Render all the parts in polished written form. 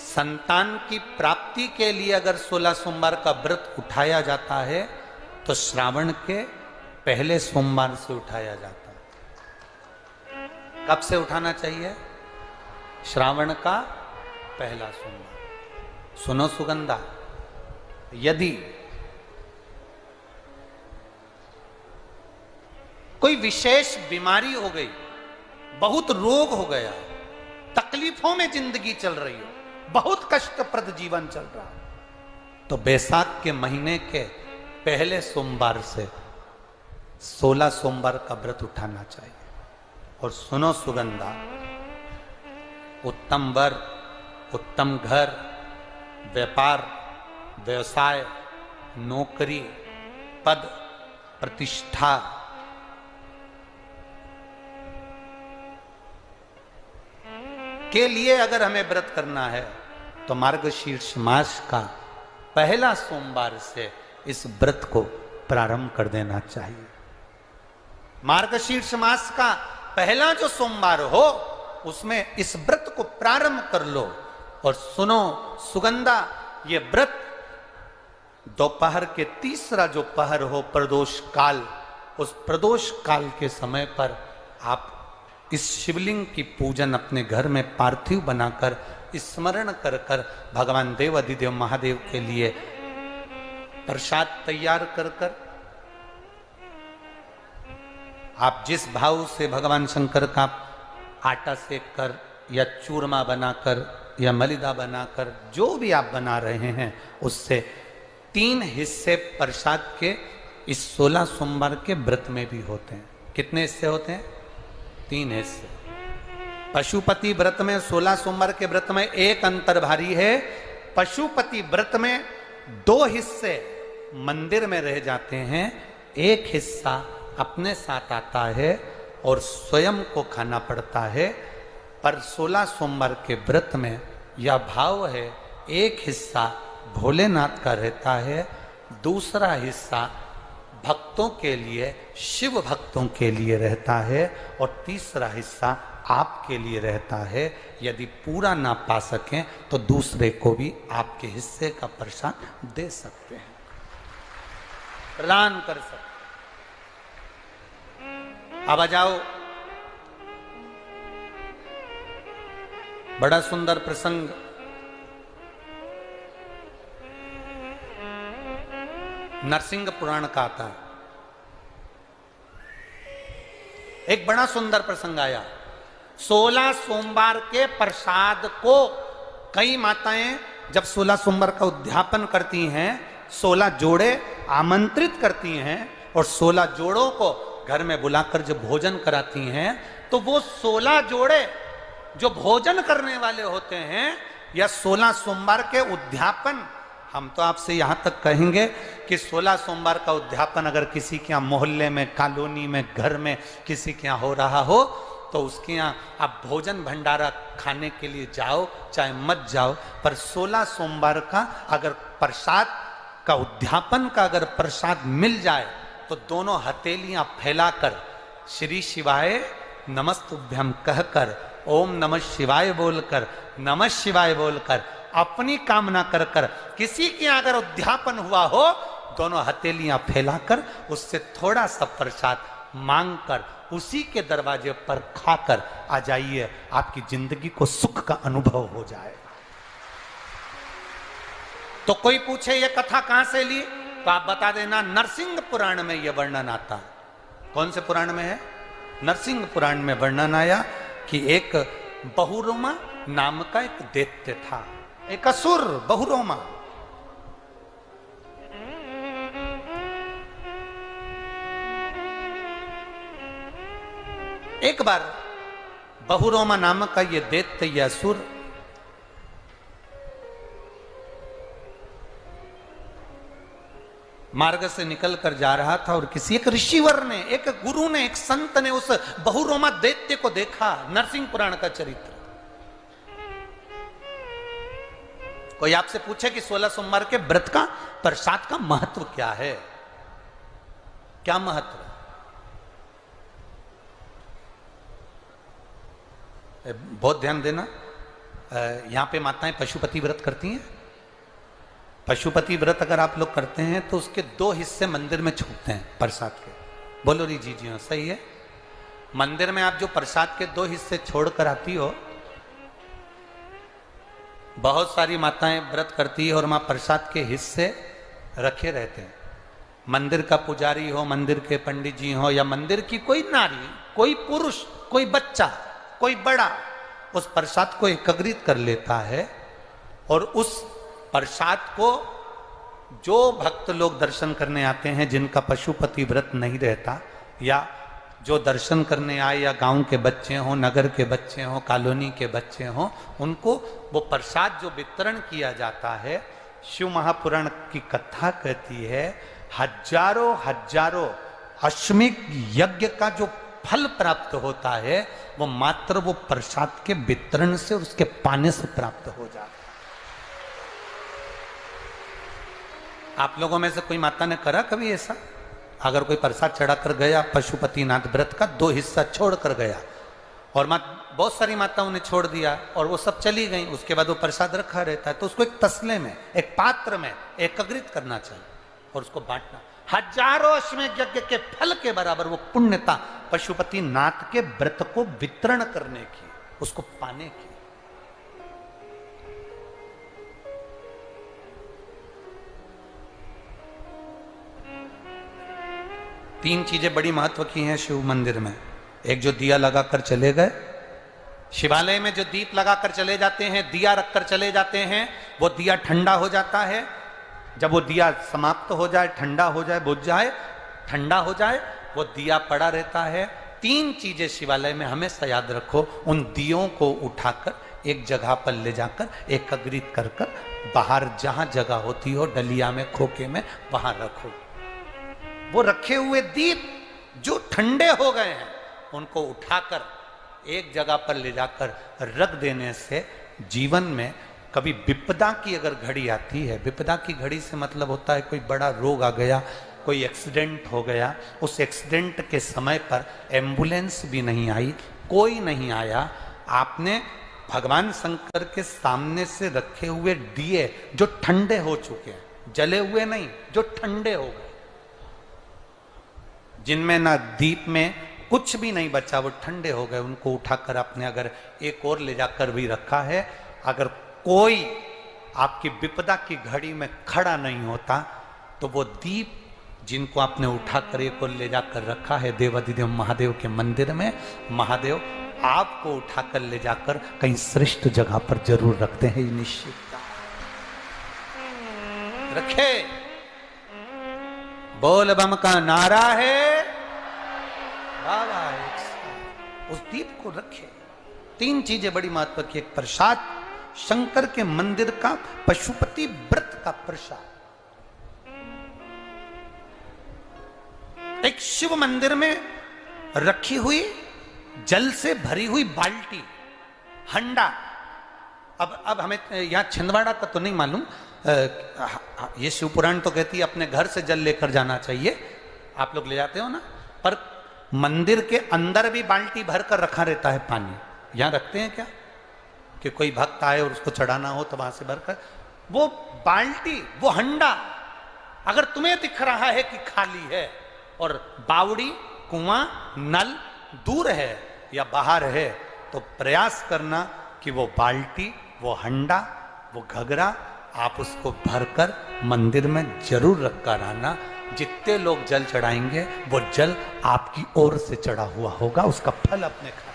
संतान की प्राप्ति के लिए अगर 16 सोमवार का व्रत उठाया जाता है तो श्रावण के पहले सोमवार से उठाया जाता है। कब से उठाना चाहिए? श्रावण का पहला सोमवार। सुनो सुगंधा, यदि कोई विशेष बीमारी हो गई, बहुत रोग हो गया, तकलीफों में जिंदगी चल रही हो, बहुत कष्टप्रद जीवन चल रहा, तो बैसाख के महीने के पहले सोमवार से 16 सोमवार का व्रत उठाना चाहिए। और सुनो सुगंधा, उत्तम वर, उत्तम घर, व्यापार, व्यवसाय, नौकरी, पद, प्रतिष्ठा, के लिए अगर हमें व्रत करना है तो मार्गशीर्ष मास का पहला सोमवार से इस व्रत को प्रारंभ कर देना चाहिए। मार्गशीर्ष मास का पहला जो सोमवार हो उसमें इस व्रत को प्रारंभ कर लो। और सुनो सुगंधा, ये व्रत दोपहर के तीसरा जो पहर हो, प्रदोष काल, उस प्रदोष काल के समय पर आप इस शिवलिंग की पूजन अपने घर में पार्थिव बनाकर स्मरण कर कर भगवान देव अधिदेव महादेव के लिए प्रसाद तैयार कर कर, आप जिस भाव से भगवान शंकर का आटा सेक कर या चूरमा बनाकर या मलिदा बनाकर जो भी आप बना रहे हैं, उससे 3 हिस्से प्रसाद के इस 16 सोमवार के व्रत में भी होते हैं। कितने हिस्से होते हैं? 3 हिस्से। पशुपति व्रत में 16 सोमवार के व्रत में एक अंतर भारी है। पशुपति व्रत में 2 हिस्से मंदिर में रह जाते हैं, एक हिस्सा अपने साथ आता है और स्वयं को खाना पड़ता है। पर 16 सोमवार के व्रत में यह भाव है, एक हिस्सा भोलेनाथ का रहता है, दूसरा हिस्सा भक्तों के लिए, शिव भक्तों के लिए रहता है, और तीसरा हिस्सा आपके लिए रहता है। यदि पूरा ना पा सकें तो दूसरे को भी आपके हिस्से का प्रसाद दे सकते हैं, प्रदान कर सकते हैं। अब आ जाओ, बड़ा सुंदर प्रसंग नरसिंह पुराण का आता है। एक बड़ा सुंदर प्रसंग आया। 16 सोमवार के प्रसाद को कई माताएं जब 16 सोमवार का उद्यापन करती हैं, 16 जोड़े आमंत्रित करती हैं और 16 जोड़ों को घर में बुलाकर जब भोजन कराती हैं, तो वो 16 जोड़े जो भोजन करने वाले होते हैं या 16 सोमवार के उद्यापन, हम तो आपसे यहां तक कहेंगे कि 16 सोमवार का उद्यापन अगर किसी के यहाँ मोहल्ले में, कॉलोनी में, घर में किसी के यहाँ हो रहा हो तो उसके यहाँ आप भोजन भंडारा खाने के लिए जाओ चाहे मत जाओ, पर 16 सोमवार का अगर प्रसाद का उद्यापन का अगर प्रसाद मिल जाए तो दोनों हथेलियां फैलाकर श्री शिवाय नमस्तुभ्यम कहकर, ओम नमः शिवाय बोलकर, नमः शिवाय बोलकर अपनी कामना कर कर, किसी के अगर उद्यापन हुआ हो, दोनों हथेलियां फैलाकर उससे थोड़ा सा प्रसाद मांगकर उसी के दरवाजे पर खाकर आ जाइए, आपकी जिंदगी को सुख का अनुभव हो जाए। तो कोई पूछे ये कथा कहां से ली, तो आप बता देना नरसिंह पुराण में यह वर्णन आता है। कौन से पुराण में है? नरसिंह पुराण में वर्णन आया कि एक बहुरोमा नाम का एक दैत्य था, एक असुर बहुरोमा। एक बार बहुरोमा नामक का यह दैत्य, यह असुर मार्ग से निकलकर जा रहा था और किसी एक ऋषिवर ने, एक गुरु ने, एक संत ने उस बहुरोमा दैत्य को देखा। नरसिंह पुराण का चरित्र। कोई आपसे पूछे कि 16 सोमवार के व्रत का प्रसाद का महत्व क्या है, क्या महत्व है? बहुत ध्यान देना, यहाँ पे माताएं पशुपति व्रत करती हैं। पशुपति व्रत अगर आप लोग करते हैं तो उसके 2 हिस्से मंदिर में छूटते हैं प्रसाद के। बोलो री जी हाँ सही है। मंदिर में आप जो प्रसाद के 2 हिस्से छोड़ कर आती हो, बहुत सारी माताएं व्रत करती है और वहां प्रसाद के हिस्से रखे रहते हैं। मंदिर का पुजारी हो, मंदिर के पंडित जी हो, या मंदिर की कोई नारी, कोई पुरुष, कोई बच्चा, कोई बड़ा, उस प्रसाद को एकत्रित कर लेता है और उस प्रसाद को जो भक्त लोग दर्शन करने आते हैं, जिनका पशुपति व्रत नहीं रहता, या जो दर्शन करने आए, या गांव के बच्चे हों, नगर के बच्चे हों, कॉलोनी के बच्चे हों, उनको वो प्रसाद जो वितरण किया जाता है, शिव महापुराण की कथा कहती है हजारों हजारों अश्वमेध यज्ञ का जो फल प्राप्त होता है वो मात्र वो प्रसाद के वितरण से और उसके पाने से प्राप्त हो जाता है। आप लोगों में से कोई माता ने करा कभी ऐसा? अगर कोई प्रसाद चढ़ाकर गया पशुपतिनाथ व्रत का, 2 हिस्सा छोड़कर गया, और बहुत सारी माताओं ने छोड़ दिया और वो सब चली गई, उसके बाद वो प्रसाद रखा रहता है, तो उसको एक तसले में, एक पात्र में एकत्रित करना चाहिए और उसको बांटना। हजारों अश्वमेध यज्ञ के फल के बराबर वो पुण्यता पशुपतिनाथ के व्रत को वितरण करने की, उसको पाने की। तीन चीजें बड़ी महत्व की हैं शिव मंदिर में। एक जो दिया लगाकर चले गए, शिवालय में जो दीप लगाकर चले जाते हैं, दिया रखकर चले जाते हैं, वो दिया ठंडा हो जाता है। जब वो दिया समाप्त हो जाए, ठंडा हो जाए, बुझ जाए, ठंडा हो जाए, वो दिया पड़ा रहता है। 3 चीजें शिवालय में हमेशा याद रखो। उन दियों को उठाकर एक जगह पर ले जाकर एकत्रित कर कर बाहर जहां जगह होती हो, डलिया में, खोखे में, वहां रखो। वो रखे हुए दीप जो ठंडे हो गए हैं उनको उठाकर एक जगह पर ले जाकर रख देने से जीवन में कभी विपदा की अगर घड़ी आती है, विपदा की घड़ी से मतलब होता है कोई बड़ा रोग आ गया, कोई एक्सीडेंट हो गया, उस एक्सीडेंट के समय पर एम्बुलेंस भी नहीं आई, कोई नहीं आया, आपने भगवान शंकर के सामने से रखे हुए दिए जो ठंडे हो चुके हैं, जले हुए नहीं, जो ठंडे हो गए, जिनमें ना दीप में कुछ भी नहीं बचा, वो ठंडे हो गए, उनको उठाकर आपने अगर एक और ले जाकर भी रखा है, अगर कोई आपकी विपदा की घड़ी में खड़ा नहीं होता तो वो दीप जिनको आपने उठाकर एक और ले जाकर रखा है देवाधिदेव महादेव के मंदिर में, महादेव आपको उठाकर ले जाकर कहीं श्रेष्ठ जगह पर जरूर रखते हैं, ये निश्चित रखे। बोल बम का नारा है, बाबा उस दीप को रखे। 3 चीजें बड़ी महत्व की। एक प्रसाद, शंकर के मंदिर का पशुपति व्रत का प्रसाद, एक शिव मंदिर में रखी हुई जल से भरी हुई बाल्टी, हंडा। अब हमें यहां छिंदवाड़ा का तो नहीं मालूम, ये शिव पुराण तो कहती है अपने घर से जल लेकर जाना चाहिए, आप लोग ले जाते हो ना, पर मंदिर के अंदर भी बाल्टी भरकर रखा रहता है पानी। यहां रखते हैं क्या कि कोई भक्त आए और उसको चढ़ाना हो तो वहां से भरकर, वो बाल्टी, वो हंडा अगर तुम्हें दिख रहा है कि खाली है और बावड़ी, कुआं, नल दूर है या बाहर है, तो प्रयास करना कि वो बाल्टी, वो हंडा, वो घगरा आप उसको भरकर मंदिर में जरूर रखकर आना। जितने लोग जल चढ़ाएंगे वो जल आपकी ओर से चढ़ा हुआ होगा, उसका फल अपने खाते।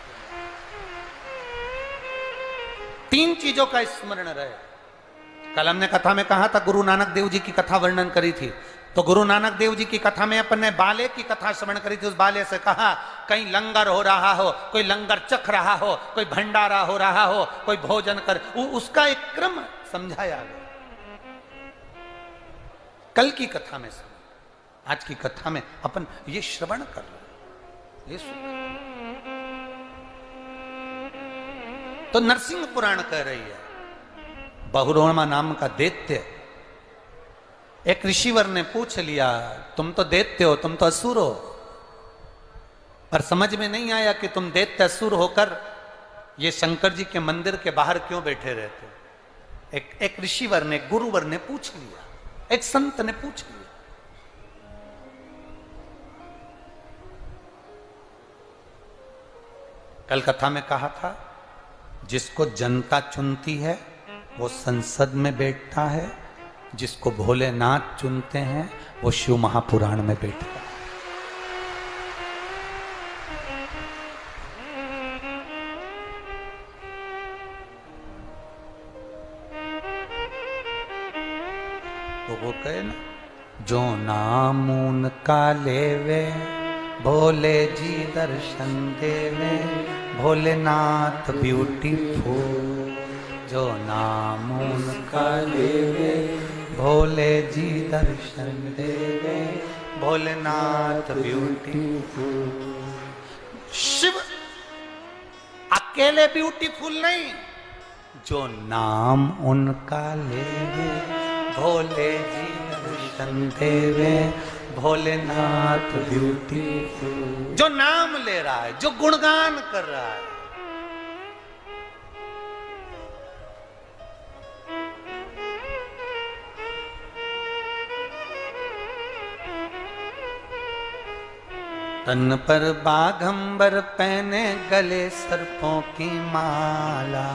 3 चीजों का स्मरण रहे। कल हमने कथा में कहा था, गुरु नानक देव जी की कथा वर्णन करी थी, तो गुरु नानक देव जी की कथा में अपन ने बाले की कथा श्रवण करी थी। उस बाले से कहा कहीं लंगर हो रहा हो, कोई लंगर चख रहा हो, कोई भंडारा हो रहा हो, कोई भोजन कर, उसका एक क्रम समझाया गया कल की कथा में। आज की कथा में अपन ये श्रवण कर रहे, ये तो नरसिंह पुराण कह रही है, बहुरोमा नाम का दैत्य, एक ऋषिवर ने पूछ लिया, तुम तो दैत्य हो, तुम तो असुर हो, पर समझ में नहीं आया कि तुम दैत्य असुर होकर ये शंकर जी के मंदिर के बाहर क्यों बैठे रहते हो? एक ऋषिवर ने, गुरुवर ने पूछ लिया, एक संत ने पूछ लिया। कल कथा में कहा था, जिसको जनता चुनती है वो संसद में बैठता है, जिसको भोलेनाथ चुनते हैं वो शिव महापुराण में बैठता है। तो वो कहे ना, जो नाम उनका लेवे भोले जी दर्शन देवे, भोलेनाथ ब्यूटीफुल। जो नाम उनका लेवे भोले जी दर्शन देवे, भोलेनाथ ब्यूटीफुल। शिव अकेले ब्यूटीफुल नहीं, जो नाम उनका लेवे भोले जी दर्शन देवे, भोलेनाथ ब्यूटीफुल। जो नाम ले रहा है, जो गुणगान कर रहा है, तन पर बाघंबर पहने गले सर्पों की माला,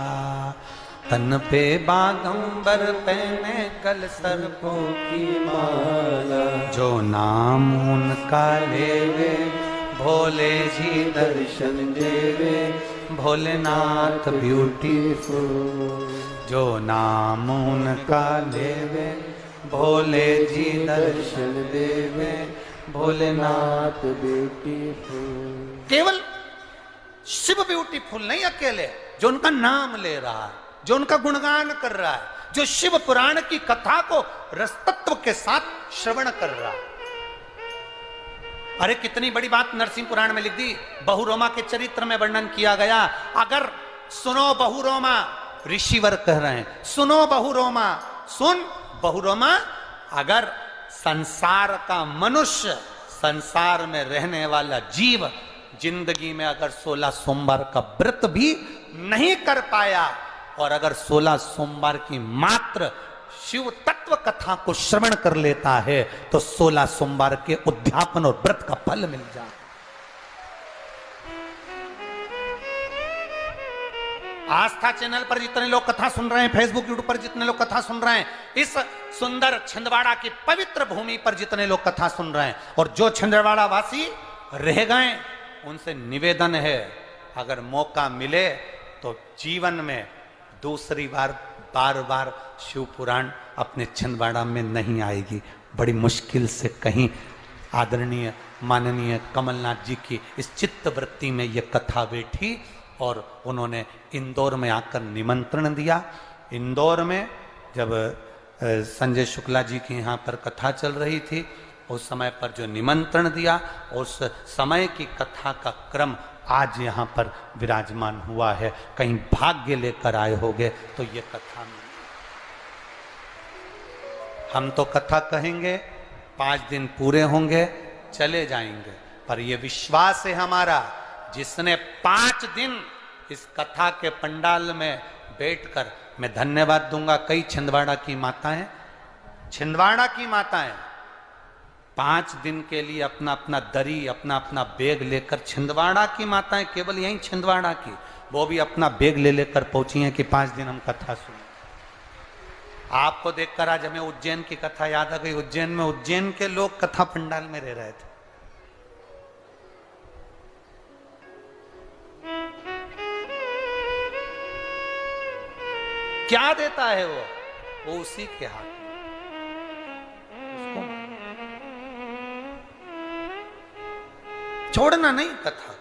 तन पे बाघंबर पहने गल सर्पों की माला। जो नाम उनका लेवे भोले जी दर्शन देवे, भोलेनाथ ब्यूटीफुल। जो नाम उनका लेवे भोले जी दर्शन देवे, भोलेनाथ ब्यूटीफुल। केवल शिव ब्यूटीफुल नहीं अकेले, जो उनका नाम ले रहा है, जो उनका गुणगान कर रहा है, जो शिव पुराण की कथा को रसतत्व के साथ श्रवण कर रहा है। अरे कितनी बड़ी बात नरसिंह पुराण में लिख दी, बहुरोमा के चरित्र में वर्णन किया गया। अगर सुनो बहुरोमा, ऋषिवर कह रहे हैं, सुनो बहुरोमा, सुन बहुरोमा, अगर संसार का मनुष्य, संसार में रहने वाला जीव जिंदगी में अगर 16 सोमवार का व्रत भी नहीं कर पाया और अगर 16 सोमवार की मात्र शिव तत्व कथा को श्रवण कर लेता है तो 16 सोमवार के उद्यापन और व्रत का फल मिल जाए। आस्था चैनल पर जितने लोग कथा सुन रहे हैं, फेसबुक यूट्यूब पर जितने लोग कथा सुन रहे हैं, इस सुंदर छिंदवाड़ा की पवित्र भूमि पर जितने लोग कथा सुन रहे हैं, और जो छिंदवाड़ा वासी रह गए उनसे निवेदन है, अगर मौका मिले तो जीवन में दूसरी बार बार बार शिव पुराण अपने छिंदवाड़ा में नहीं आएगी। बड़ी मुश्किल से कहीं आदरणीय माननीय कमलनाथ जी की इस चित्त वृत्ति में ये कथा बैठी और उन्होंने इंदौर में आकर निमंत्रण दिया। इंदौर में जब संजय शुक्ला जी की यहाँ पर कथा चल रही थी, उस समय पर जो निमंत्रण दिया, उस समय की कथा का क्रम आज यहाँ पर विराजमान हुआ है। कहीं भाग्य लेकर आए होगे तो ये कथा में हम तो कथा कहेंगे, 5 दिन पूरे होंगे, चले जाएंगे, पर ये विश्वास है हमारा, जिसने 5 दिन इस कथा के पंडाल में बैठकर, मैं धन्यवाद दूंगा कई छिंदवाड़ा की माताएं, छिंदवाड़ा की माताएं 5 दिन के लिए अपना अपना दरी, अपना अपना बैग लेकर, छिंदवाड़ा की माताएं केवल यहीं छिंदवाड़ा की, वो भी अपना बैग ले लेकर पहुंची हैं कि 5 दिन हम कथा सुने। आपको देखकर आज हमें उज्जैन की कथा याद आ गई। उज्जैन में उज्जैन के लोग कथा पंडाल में रह रहे थे। क्या देता है वो उसी के हाथ में। छोड़ना नहीं कथा।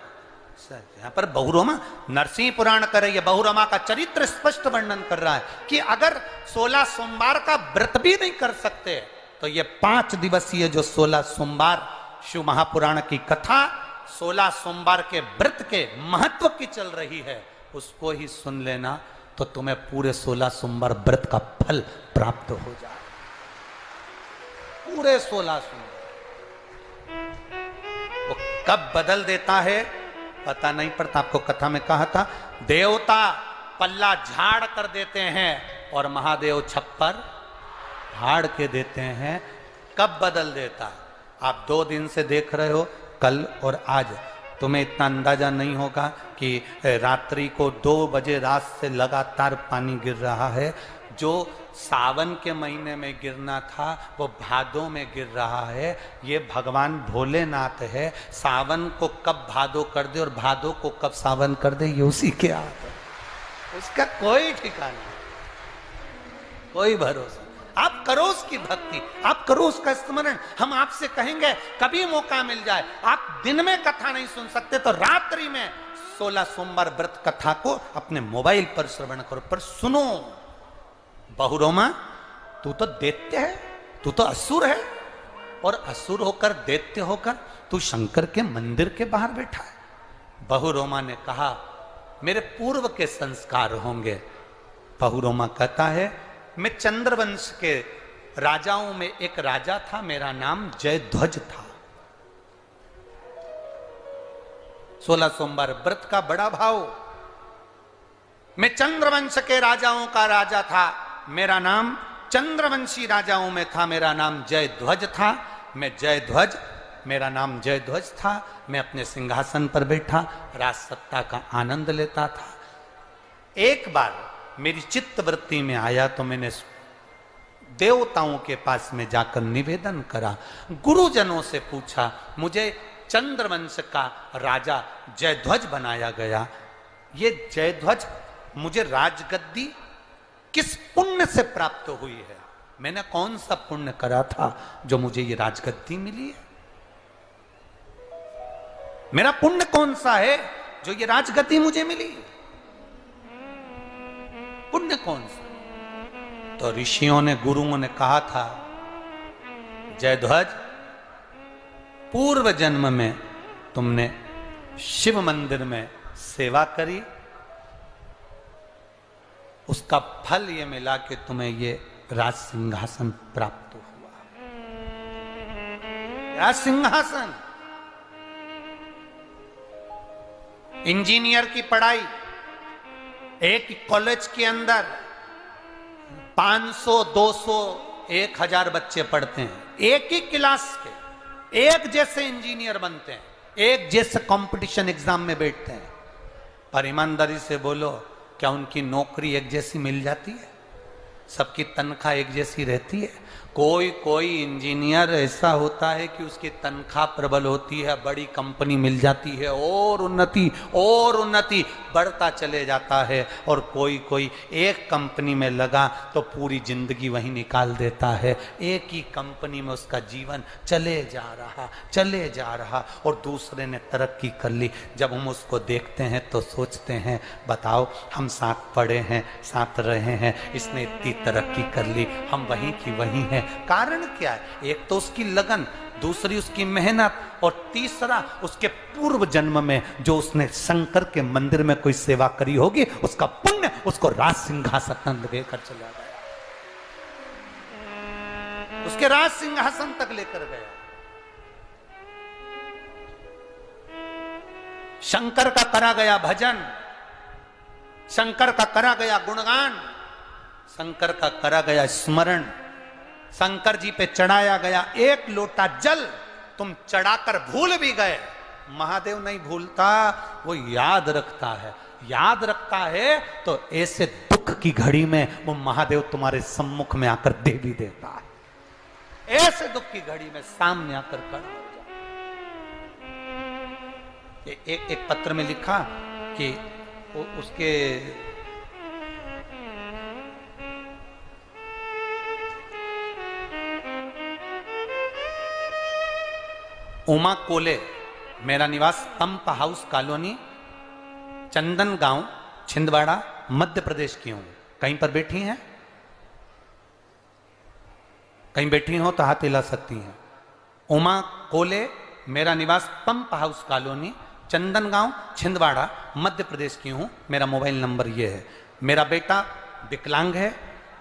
यहां पर बहुरोमा नरसिंह पुराण कर रही है, बहुरोमा का चरित्र स्पष्ट वर्णन कर रहा है कि अगर 16 सोमवार का व्रत भी नहीं कर सकते तो ये 5 दिवसीय जो 16 सोमवार शिव महापुराण की कथा 16 सोमवार के व्रत के महत्व की चल रही है, उसको ही सुन लेना तो तुम्हें पूरे 16 सोमवार व्रत का फल प्राप्त हो जाए। पूरे 16 सोमवार वो कब बदल देता है पता नहीं पड़ता। आपको कथा में कहा था, देवता पल्ला झाड़ कर देते हैं और महादेव छप्पर फाड़ के देते हैं। कब बदल देता? आप 2 दिन से देख रहे हो, कल और आज। तुम्हें इतना अंदाजा नहीं होगा कि रात्रि को 2 बजे रात से लगातार पानी गिर रहा है। जो सावन के महीने में गिरना था वो भादों में गिर रहा है। ये भगवान भोलेनाथ है। सावन को कब भादो कर दे और भादो को कब सावन कर दे, ये उसी के हाथ है। उसका कोई ठिकाना नहीं, कोई भरोसा। आप करो उसकी भक्ति, आप करो उसका स्मरण। हम आपसे कहेंगे कभी मौका मिल जाए, आप दिन में कथा नहीं सुन सकते तो रात्रि में 16 सोमवार व्रत कथा को अपने मोबाइल पर श्रवण करो, पर सुनो। बहुरोमा, तू तो दैत्य है, तू तो असुर है, और असुर होकर दैत्य होकर तू शंकर के मंदिर के बाहर बैठा है। बहुरोमा ने कहा मेरे पूर्व के संस्कार होंगे। बहुरोमा कहता है मैं चंद्रवंश के राजाओं में एक राजा था, मेरा नाम जयध्वज था। 16 सोमवार व्रत का बड़ा भाव। मैं चंद्रवंश के राजाओं का राजा था, मेरा नाम चंद्रवंशी राजाओं में था, मेरा नाम जयध्वज था। मैं जयध्वज, मेरा नाम जयध्वज था। मैं अपने सिंहासन पर बैठा राज सत्ता का आनंद लेता था। एक बार मेरी चित्त वृत्ति में आया तो मैंने देवताओं के पास में जाकर निवेदन करा, गुरुजनों से पूछा, मुझे चंद्रवंश का राजा जयध्वज बनाया गया, ये जयध्वज मुझे राजगद्दी किस पुण्य से प्राप्त हुई है? मैंने कौन सा पुण्य करा था जो मुझे ये राजगद्दी मिली है? मेरा पुण्य कौन सा है जो ये राजगद्दी मुझे मिली? पुण्य कौन सा? तो ऋषियों ने, गुरुओं ने कहा था, जयध्वज पूर्व जन्म में तुमने शिव मंदिर में सेवा करी, उसका फल ये मिला कि तुम्हें ये राज सिंहासन प्राप्त हुआ। राज सिंहासन। इंजीनियर की पढ़ाई, एक कॉलेज के अंदर 500, 200, 1000 बच्चे पढ़ते हैं। एक ही क्लास के एक जैसे इंजीनियर बनते हैं, एक जैसे कंपटीशन एग्जाम में बैठते हैं। पर ईमानदारी से बोलो, क्या उनकी नौकरी एक जैसी मिल जाती है? सबकी तनख्वाह एक जैसी रहती है? कोई इंजीनियर ऐसा होता है कि उसकी तनख्वाह प्रबल होती है, बड़ी कंपनी मिल जाती है और उन्नति बढ़ता चले जाता है, और कोई एक कंपनी में लगा तो पूरी जिंदगी वहीं निकाल देता है। एक ही कंपनी में उसका जीवन चले जा रहा और दूसरे ने तरक्की कर ली। जब हम उसको देखते हैं तो सोचते हैं, बताओ हम साथ पढ़े हैं, साथ रहे हैं, इसने इतनी तरक्की कर ली, हम वहीं की वहीं हैं। कारण क्या है? एक तो उसकी लगन, दूसरी उसकी मेहनत, और तीसरा उसके पूर्व जन्म में जो उसने शंकर के मंदिर में कोई सेवा करी होगी, उसका पुण्य उसको राज सिंहासन लेकर चला गया, उसके राज सिंहासन तक लेकर गया। शंकर का करा गया भजन, शंकर का करा गया गुणगान, शंकर का करा गया स्मरण, शंकर जी पे चढ़ाया गया एक लोटा जल तुम चढ़ाकर भूल भी गए। महादेव नहीं भूलता, वो याद रखता है। याद रखता है तो ऐसे दुख की घड़ी में वो महादेव तुम्हारे सम्मुख में आकर दे भी देता है। ऐसे दुख की घड़ी में सामने आकर खड़ा हो जाए। एक पत्र में लिखा कि उसके उमा कोले, मेरा निवास पंप हाउस कॉलोनी, चंदन गांव, छिंदवाड़ा, मध्य प्रदेश की हूं। कहीं पर बैठी हैं? कहीं बैठी हो तो हाथ हिला सकती हैं। उमा कोले, मेरा निवास पंप हाउस कॉलोनी, चंदन गांव, छिंदवाड़ा, मध्य प्रदेश की हूं। मेरा मोबाइल नंबर ये है। मेरा बेटा विकलांग है,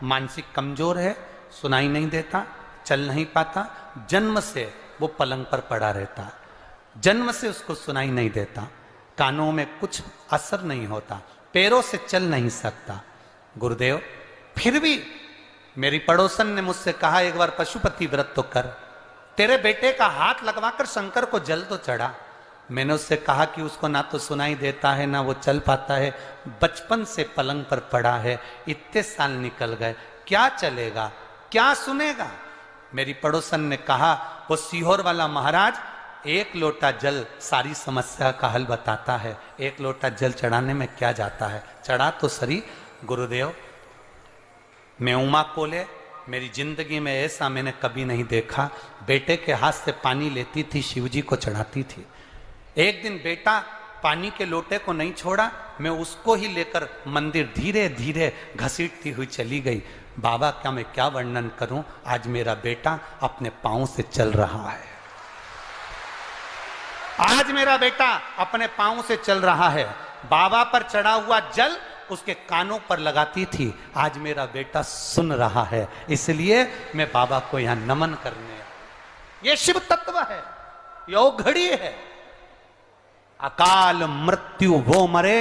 मानसिक कमजोर है, सुनाई नहीं देता, चल नहीं पाता, जन्म से वो पलंग पर पड़ा रहता, जन्म से उसको सुनाई नहीं देता। कानों में कुछ असर नहीं होता, पैरों से चल नहीं सकता। गुरुदेव फिर भी मेरी पड़ोसन ने मुझसे कहा एक बार पशुपति व्रत तो कर, तेरे बेटे का हाथ लगवाकर शंकर को जल तो चढ़ा। मैंने उससे कहा कि उसको ना तो सुनाई देता है ना वो चल पाता है, बचपन से पलंग पर पड़ा है, इतने साल निकल गए, क्या चलेगा क्या सुनेगा। मेरी पड़ोसन ने कहा वो सीहोर वाला महाराज एक लोटा जल सारी समस्या का हल बताता है, एक लोटा जल चढ़ाने में क्या जाता है, चढ़ा तो सही। गुरुदेव मैं उमा कोले, मेरी जिंदगी में ऐसा मैंने कभी नहीं देखा। बेटे के हाथ से पानी लेती थी, शिवजी को चढ़ाती थी। एक दिन बेटा पानी के लोटे को नहीं छोड़ा, मैं उसको ही लेकर मंदिर धीरे धीरे घसीटती हुई चली गई। बाबा क्या मैं क्या वर्णन करूं, आज मेरा बेटा अपने पांव से चल रहा है, आज मेरा बेटा अपने पांव से चल रहा है। बाबा पर चढ़ा हुआ जल उसके कानों पर लगाती थी, आज मेरा बेटा सुन रहा है, इसलिए मैं बाबा को यहां नमन करने। ये शिव तत्व है, यो घड़ी है। अकाल मृत्यु वो मरे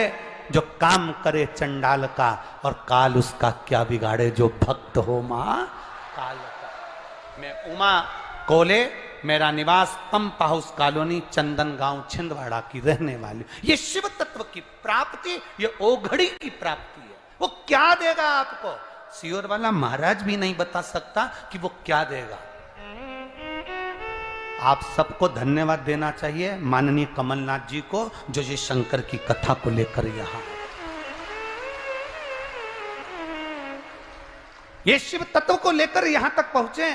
जो काम करे चंडाल का, और काल उसका क्या बिगाड़े जो भक्त हो मां काल का। मैं उमा कोले, मेरा निवास पंप हाउस कॉलोनी चंदन गांव छिंदवाड़ा की रहने वाली। ये शिव तत्व की प्राप्ति, ये ओघड़ी की प्राप्ति है। वो क्या देगा आपको, सीहोर वाला महाराज भी नहीं बता सकता कि वो क्या देगा। आप सबको धन्यवाद देना चाहिए माननीय कमलनाथ जी को, जो ये शंकर की कथा को लेकर यहां, ये शिव तत्व को लेकर यहां तक पहुंचे।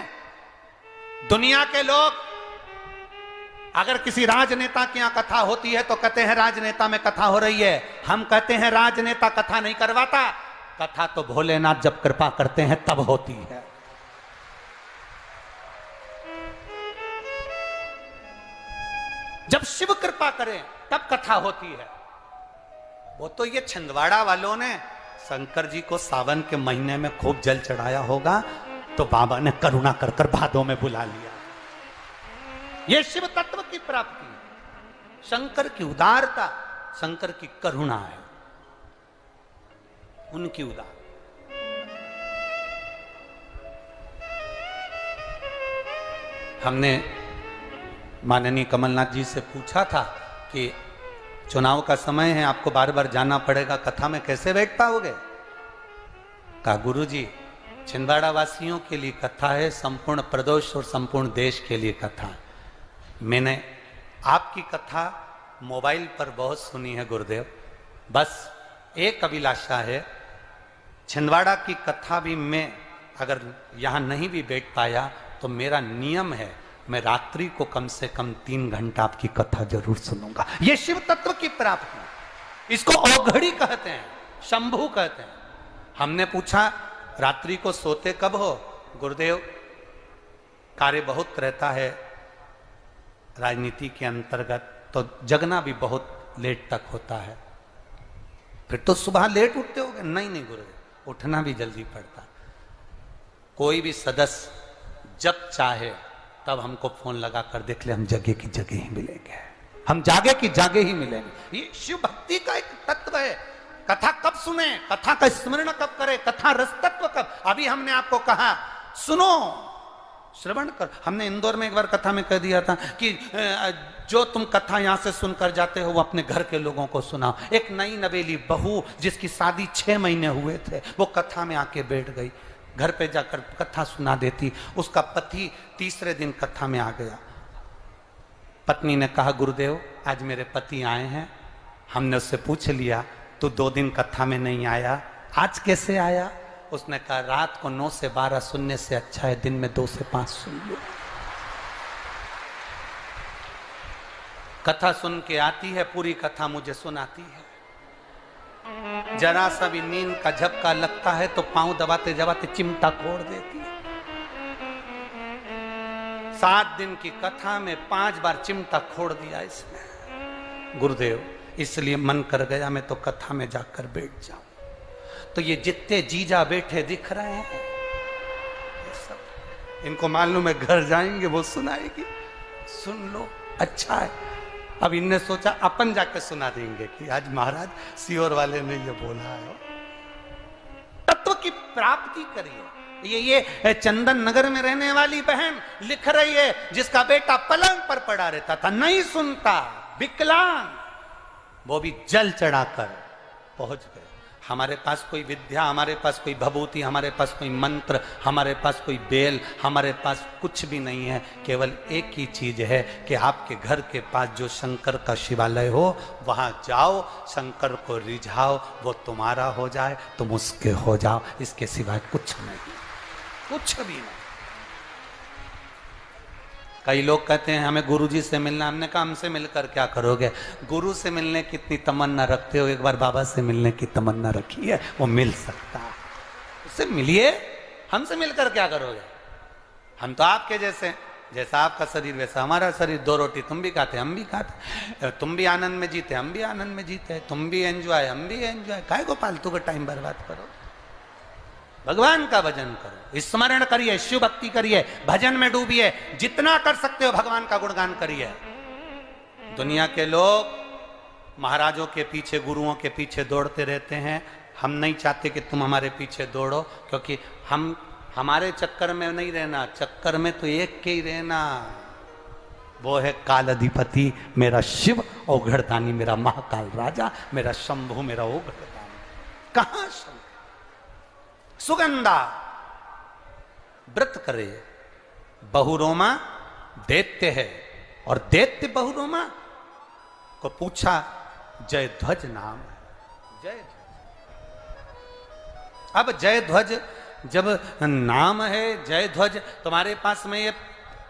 दुनिया के लोग अगर किसी राजनेता की यहां कथा होती है तो कहते हैं राजनेता में कथा हो रही है। हम कहते हैं राजनेता कथा नहीं करवाता, कथा तो भोलेनाथ जब कृपा करते हैं तब होती है। जब शिव कृपा करें तब कथा होती है। वो तो ये छिंदवाड़ा वालों ने शंकर जी को सावन के महीने में खूब जल चढ़ाया होगा, तो बाबा ने करुणा कर कर भादों में बुला लिया। ये शिव तत्व की प्राप्ति, शंकर की उदारता, शंकर की करुणा है, उनकी उदार। हमने माननीय कमलनाथ जी से पूछा था कि चुनाव का समय है, आपको बार बार जाना पड़ेगा, कथा में कैसे बैठ पाओगे। कहा गुरुजी छिंदवाड़ा वासियों के लिए कथा है, संपूर्ण प्रदेश और संपूर्ण देश के लिए कथा है। मैंने आपकी कथा मोबाइल पर बहुत सुनी है गुरुदेव, बस एक अभिलाषा है, छिंदवाड़ा की कथा भी मैं अगर यहाँ नहीं भी बैठ पाया तो मेरा नियम है मैं रात्रि को कम से कम 3 घंटा आपकी कथा जरूर सुनूंगा। ये शिव तत्व की प्राप्ति, इसको औघड़ी कहते हैं, शंभू कहते हैं। हमने पूछा रात्रि को सोते कब हो। गुरुदेव कार्य बहुत रहता है राजनीति के अंतर्गत, तो जगना भी बहुत लेट तक होता है। फिर तो सुबह लेट उठते होगे। नहीं गुरुदेव, उठना भी जल्दी पड़ता। कोई भी सदस्य जब चाहे तब हमको फोन लगा कर देख ले, हम जगह की जगह ही मिलेंगे, हम जागे की जागे ही मिलेंगे। ये शिव भक्ति का एक तत्व है। कथा कब सुने, कथा का स्मरण कब करे, कथा रस तत्व कब। अभी हमने आपको कहा सुनो, श्रवण कर। हमने इंदौर में एक बार कथा में कह दिया था कि जो तुम कथा यहां से सुनकर जाते हो वो अपने घर के लोगों को सुनाओ। एक नई नवेली बहू जिसकी शादी 6 महीने हुए थे, वो कथा में आके बैठ गई, घर पे जाकर कथा सुना देती। उसका पति तीसरे दिन कथा में आ गया। पत्नी ने कहा गुरुदेव आज मेरे पति आए हैं। हमने उससे पूछ लिया तू 2 दिन कथा में नहीं आया, आज कैसे आया। उसने कहा रात को 9 से 12 सुनने से अच्छा है दिन में 2 से 5 सुन लो। कथा सुन के आती है, पूरी कथा मुझे सुनाती है। जरा सा भी नींद का झपका लगता है तो पांव दबाते दबाते चिमटा फोड़ देती है। 7 दिन की कथा में 5 बार चिमटा फोड़ दिया इसने। गुरुदेव इसलिए मन कर गया मैं तो कथा में जाकर बैठ जाऊं। तो ये जितने जीजा बैठे दिख रहे हैं ये सब इनको मालूम है घर जाएंगे वो सुनाएगी, सुन लो अच्छा है। अब इनने सोचा अपन जाके सुना देंगे कि आज महाराज सीहोर वाले ने ये बोला है। तत्व की प्राप्ति करिए। ये चंदन नगर में रहने वाली बहन लिख रही है, जिसका बेटा पलंग पर पड़ा रहता था, नहीं सुनता, विकलांग, वो भी जल चढ़ाकर पहुंच गए। हमारे पास कोई विद्या, हमारे पास कोई भभूति, हमारे पास कोई मंत्र, हमारे पास कोई बेल, हमारे पास कुछ भी नहीं है। केवल एक ही चीज है कि आपके घर के पास जो शंकर का शिवालय हो, वहां जाओ, शंकर को रिझाओ, वो तुम्हारा हो जाए, तुम उसके हो जाओ। इसके सिवाय कुछ नहीं, कुछ भी नहीं। कई लोग कहते हैं हमें गुरुजी से मिलना। हमने कहा हमसे मिलकर क्या करोगे? गुरु से मिलने की इतनी तमन्ना रखते हो, एक बार बाबा से मिलने की तमन्ना रखी है, वो मिल सकता है। उससे मिलिए, हमसे मिलकर क्या करोगे? हम तो आपके जैसे, जैसा आपका शरीर वैसा हमारा शरीर। 2 रोटी तुम भी खाते, हम भी खाते, तुम भी आनंद में जीते, हम भी आनंद में जीते, तुम भी एंजॉय, हम भी एंजॉय। काहे को फालतू का टाइम बर्बाद करो? भगवान का भजन करो, स्मरण करिए, शिव भक्ति करिए, भजन में डूबिए, जितना कर सकते हो भगवान का गुणगान करिए। दुनिया के लोग महाराजों के पीछे, गुरुओं के पीछे दौड़ते रहते हैं। हम नहीं चाहते कि तुम हमारे पीछे दौड़ो, क्योंकि हम हमारे चक्कर में नहीं रहना, चक्कर में तो एक के ही रहना। वो है काल अधिपति मेरा शिव, औघड़दानी मेरा महाकाल राजा, मेरा शंभु मेरा औघड़दानी। कहां शंभु? सुगंधा व्रत करे, बहुरोमा दैत्य है, और दैत्य बहुरोमा को पूछा, जयध्वज नाम है, जयध्वज। अब जयध्वज जब नाम है जयध्वज, तुम्हारे पास में ये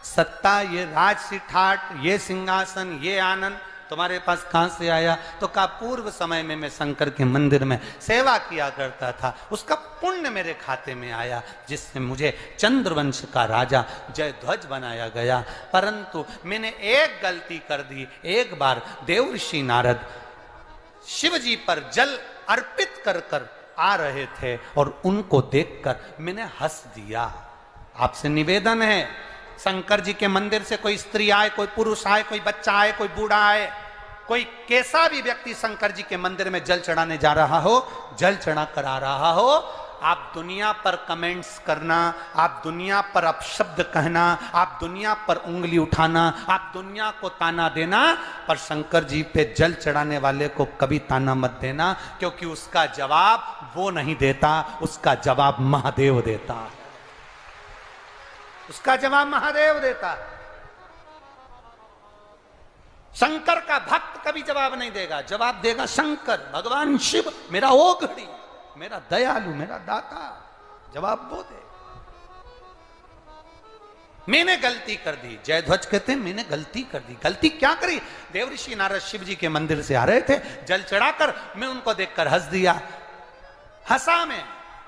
सत्ता, ये राजसी ठाट, ये सिंहासन, ये आनंद तुम्हारे पास कहां से आया? तो का पूर्व समय में मैं शंकर के मंदिर में सेवा किया करता था, उसका पुण्य मेरे खाते में आया, जिससे मुझे चंद्रवंश का राजा जयध्वज बनाया गया। परंतु मैंने एक गलती कर दी। एक बार देवर्षि नारद शिव जी पर जल अर्पित कर कर आ रहे थे, और उनको देखकर मैंने हंस दिया। आपसे निवेदन है, शंकर जी के मंदिर से कोई स्त्री आए, कोई पुरुष आए, कोई बच्चा आए, कोई बूढ़ा आए, कोई कैसा भी व्यक्ति शंकर जी के मंदिर में जल चढ़ाने जा रहा हो, जल चढ़ा कर आ रहा हो, आप दुनिया पर कमेंट्स करना, आप दुनिया पर अपशब्द कहना, आप दुनिया पर उंगली उठाना, आप दुनिया को ताना देना, पर शंकर जी पे जल चढ़ाने वाले को कभी ताना मत देना, क्योंकि उसका जवाब वो नहीं देता, उसका जवाब महादेव देता है। उसका जवाब महादेव देता। शंकर का भक्त कभी जवाब नहीं देगा, जवाब देगा शंकर, भगवान शिव, मेरा ओघड़ी, मेरा दयालु, मेरा दाता, जवाब वो दे। मैंने गलती कर दी, जयध्वज कहते हैं मैंने गलती कर दी। गलती क्या करी? देवर्षि नारद शिव जी के मंदिर से आ रहे थे, जल चढ़ाकर मैं उनको देखकर हंस दिया। हंसा मैं।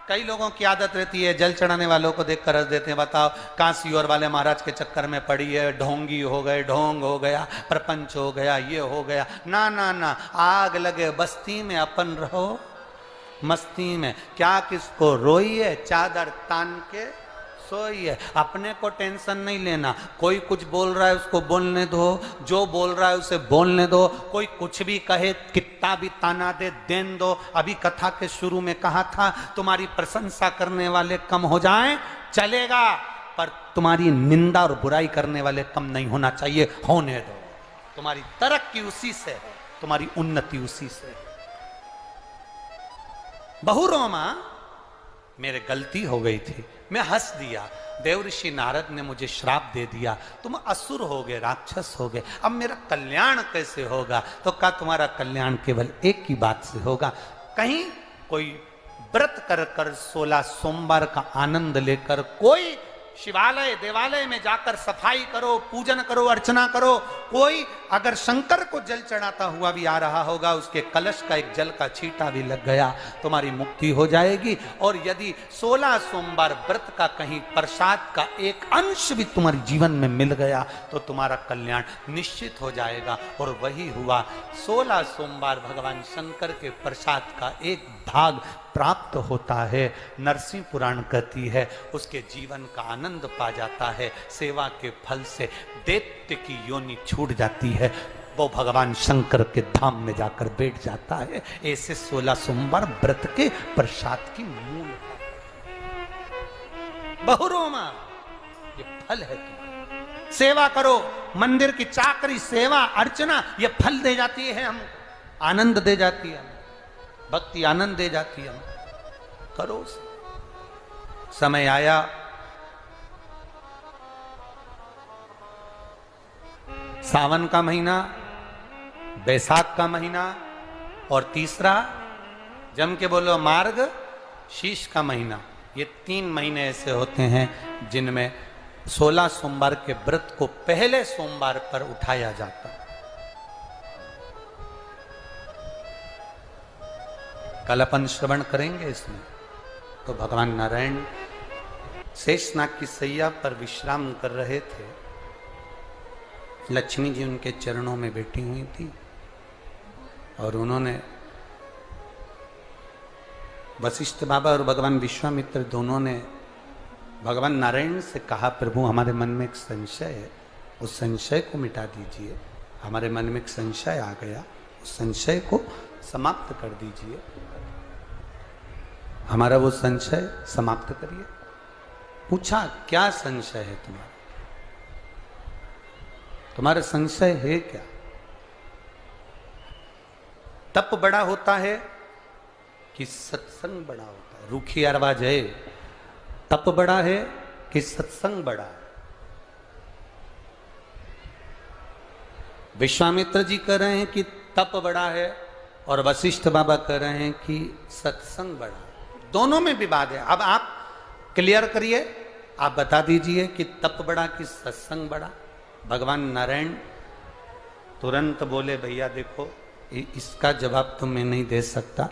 कई लोगों की आदत रहती है, जल चढ़ाने वालों को देखकर हंस देते हैं। बताओ, काशी और वाले महाराज के चक्कर में पड़ी है, ढोंगी हो गए, ढोंग हो गया, प्रपंच हो गया, ये हो गया। ना ना ना, आग लगे बस्ती में अपन रहो मस्ती में। क्या किसको रोइए, चादर तान के सोइए। अपने को टेंशन नहीं लेना। कोई कुछ बोल रहा है उसको बोलने दो, जो बोल रहा है उसे बोलने दो। कोई कुछ भी कहे, कितना भी ताना दे, देन दो। अभी कथा के शुरू में कहा था, तुम्हारी प्रशंसा करने वाले कम हो जाएं चलेगा, पर तुम्हारी निंदा और बुराई करने वाले कम नहीं होना चाहिए, होने दो। तुम्हारी तरक्की उसी से है, तुम्हारी उन्नति उसी से है। बहुरोमा, मेरे गलती हो गई थी, मैं हंस दिया। देवर्षि नारद ने मुझे श्राप दे दिया, तुम असुर हो गए, राक्षस हो गए, अब मेरा कल्याण कैसे होगा? तो कहा तुम्हारा कल्याण केवल एक ही बात से होगा। कहीं कोई व्रत कर कर 16 सोमवार का आनंद लेकर कोई शिवालय देवालय में जाकर सफाई करो, पूजन करो, अर्चना करो। कोई अगर शंकर को जल चढ़ाता हुआ भी आ रहा होगा, उसके कलश का एक जल का छींटा भी लग गया, तुम्हारी मुक्ति हो जाएगी। और यदि 16 सोमवार व्रत का कहीं प्रसाद का एक अंश भी तुम्हारे जीवन में मिल गया, तो तुम्हारा कल्याण निश्चित हो जाएगा। और वही हुआ। 16 सोमवार भगवान शंकर के प्रसाद का एक भाग प्राप्त होता है। नरसिंह पुराण कहती है, उसके जीवन का आनंद पा जाता है। सेवा के फल से दैत्य की योनि छूट जाती है, वो भगवान शंकर के धाम में जाकर बैठ जाता है। ऐसे 16 सोमवार व्रत के प्रसाद की मूल है। बहुरोमा, ये फल है तुम्हारा। सेवा करो, मंदिर की चाकरी, सेवा अर्चना, ये फल दे जाती है हमको, आनंद दे जाती है, भक्ति आनंद दे जाती है। करो। समय आया, सावन का महीना, बैसाख का महीना, और तीसरा जम के बोलो मार्ग शीश का महीना। ये 3 महीने ऐसे होते हैं जिनमें 16 सोमवार के व्रत को पहले सोमवार पर उठाया जाता है। कल अपन श्रवण करेंगे इसमें। तो भगवान नारायण शेषनाग की सैया पर विश्राम कर रहे थे। लक्ष्मी जी उनके चरणों में बैठी हुई थी और उन्होंने वशिष्ठ बाबा और भगवान विश्वामित्र दोनों ने भगवान नारायण से कहा, प्रभु हमारे मन में एक संशय है, उस संशय को मिटा दीजिए। हमारे मन में एक संशय आ गया, उस संशय को समाप्त कर दीजिए। हमारा वो संशय समाप्त करिए। पूछा, क्या संशय है तुम्हारा? तुम्हारा संशय है क्या? तप बड़ा होता है कि सत्संग बड़ा होता है? रूखी आवाज है, तप बड़ा है कि सत्संग बड़ा है? विश्वामित्र जी कह रहे हैं कि तप बड़ा है और वशिष्ठ बाबा कह रहे हैं कि सत्संग बड़ा है। दोनों में विवाद है। अब आप क्लियर करिए, आप बता दीजिए कि तप बड़ा कि सत्संग बड़ा। भगवान नारायण तुरंत बोले, भैया देखो इसका जवाब तो मैं नहीं दे सकता,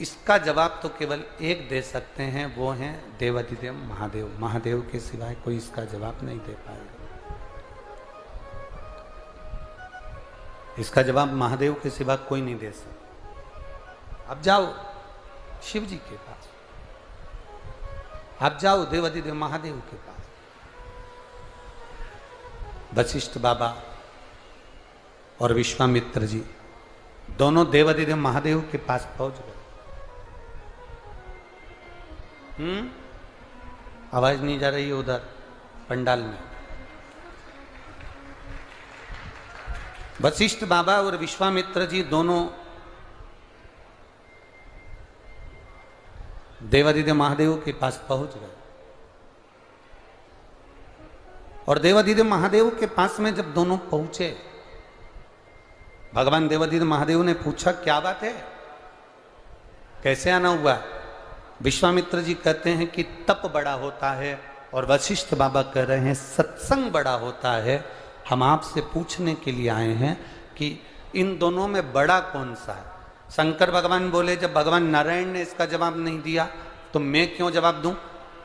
इसका जवाब तो केवल एक दे सकते हैं, वो हैं देवाधिदेव महादेव। महादेव के सिवाय कोई इसका जवाब नहीं दे पाएगा। इसका जवाब महादेव के सिवा कोई नहीं दे सकता। अब जाओ शिव जी के पास, आप जाओ देवाधिदेव महादेव के पास। वशिष्ठ बाबा और विश्वामित्र जी दोनों देवाधिदेव महादेव के पास पहुंच गए। आवाज नहीं जा रही है उधर पंडाल में। वशिष्ठ बाबा और विश्वामित्र जी दोनों देवाधिदेव महादेव के पास पहुंच गए। और देवाधिदेव महादेव के पास में जब दोनों पहुंचे, भगवान देवाधिदेव महादेव ने पूछा, क्या बात है, कैसे आना हुआ? विश्वामित्र जी कहते हैं कि तप बड़ा होता है, और वशिष्ठ बाबा कह रहे हैं सत्संग बड़ा होता है। हम आपसे पूछने के लिए आए हैं कि इन दोनों में बड़ा कौन सा है? शंकर भगवान बोले, जब भगवान नारायण ने इसका जवाब नहीं दिया तो मैं क्यों जवाब दूं?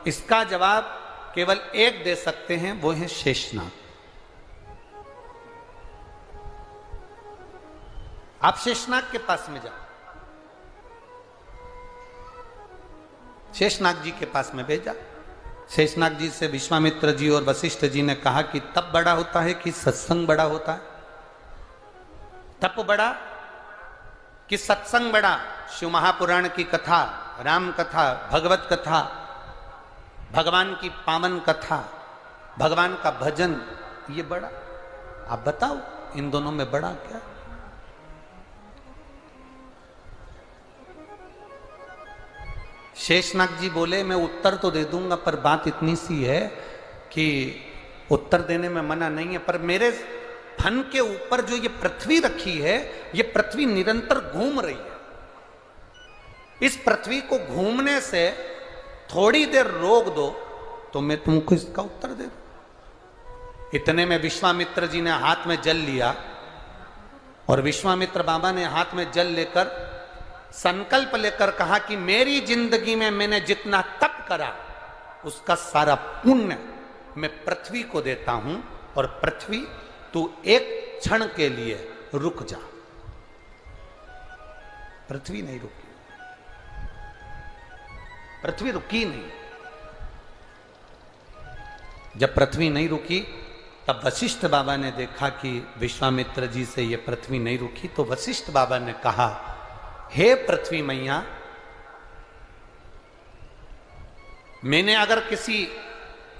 इसका जवाब केवल एक दे सकते हैं, वो है शेषनाग। आप शेषनाग के पास में जाओ। शेषनाग जी के पास में भेजा। शेषनाग जी से विश्वामित्र जी और वशिष्ठ जी ने कहा कि तप बड़ा होता है कि सत्संग बड़ा होता है? तप बड़ा कि सत्संग बड़ा? शिव महापुराण की कथा, राम कथा, भगवत कथा, भगवान की पावन कथा, भगवान का भजन, ये बड़ा? आप बताओ इन दोनों में बड़ा क्या? शेषनाग जी बोले, मैं उत्तर तो दे दूंगा, पर बात इतनी सी है कि उत्तर देने में मना नहीं है, पर मेरे फन के ऊपर जो ये पृथ्वी रखी है, ये पृथ्वी निरंतर घूम रही है। इस पृथ्वी को घूमने से थोड़ी देर रोक दो तो मैं तुमको इसका उत्तर दे दूं। इतने में विश्वामित्र जी ने हाथ में जल लिया, और विश्वामित्र बाबा ने हाथ में जल लेकर संकल्प लेकर कहा कि मेरी जिंदगी में मैंने जितना तप करा उसका सारा पुण्य मैं पृथ्वी को देता हूं, और पृथ्वी तू एक क्षण के लिए रुक जा। पृथ्वी नहीं रुकी, पृथ्वी रुकी नहीं। जब पृथ्वी नहीं रुकी तब वशिष्ठ बाबा ने देखा कि विश्वामित्र जी से ये पृथ्वी नहीं रुकी, तो वशिष्ठ बाबा ने कहा, हे पृथ्वी मैया, मैंने अगर किसी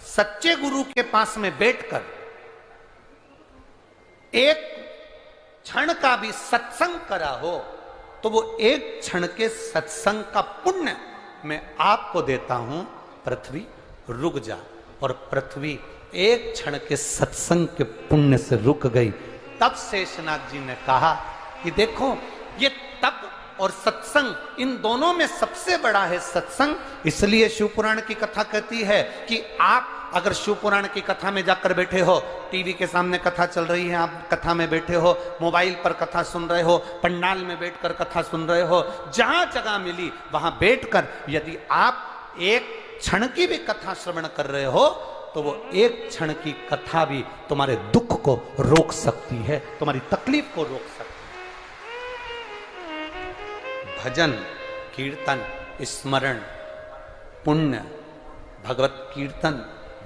सच्चे गुरु के पास में बैठकर एक क्षण का भी सत्संग करा हो, तो वो एक क्षण के सत्संग का पुण्य मैं आपको देता हूं, पृथ्वी रुक जा। और पृथ्वी एक क्षण के सत्संग के पुण्य से रुक गई। तब शेषनाग जी ने कहा कि देखो, ये तप और सत्संग, इन दोनों में सबसे बड़ा है सत्संग। इसलिए शिवपुराण की कथा कहती है कि आप अगर शिवपुराण की कथा में जाकर बैठे हो, टीवी के सामने कथा चल रही है, आप कथा में बैठे हो, मोबाइल पर कथा सुन रहे हो, पंडाल में बैठकर कथा सुन रहे हो, जहां जगह मिली वहां बैठकर यदि आप एक क्षण की भी कथा श्रवण कर रहे हो, तो वो एक क्षण की कथा भी तुम्हारे दुख को रोक सकती है, तुम्हारी तकलीफ को रोक सकती है। भजन, कीर्तन, स्मरण, पुण्य, भगवत कीर्तन,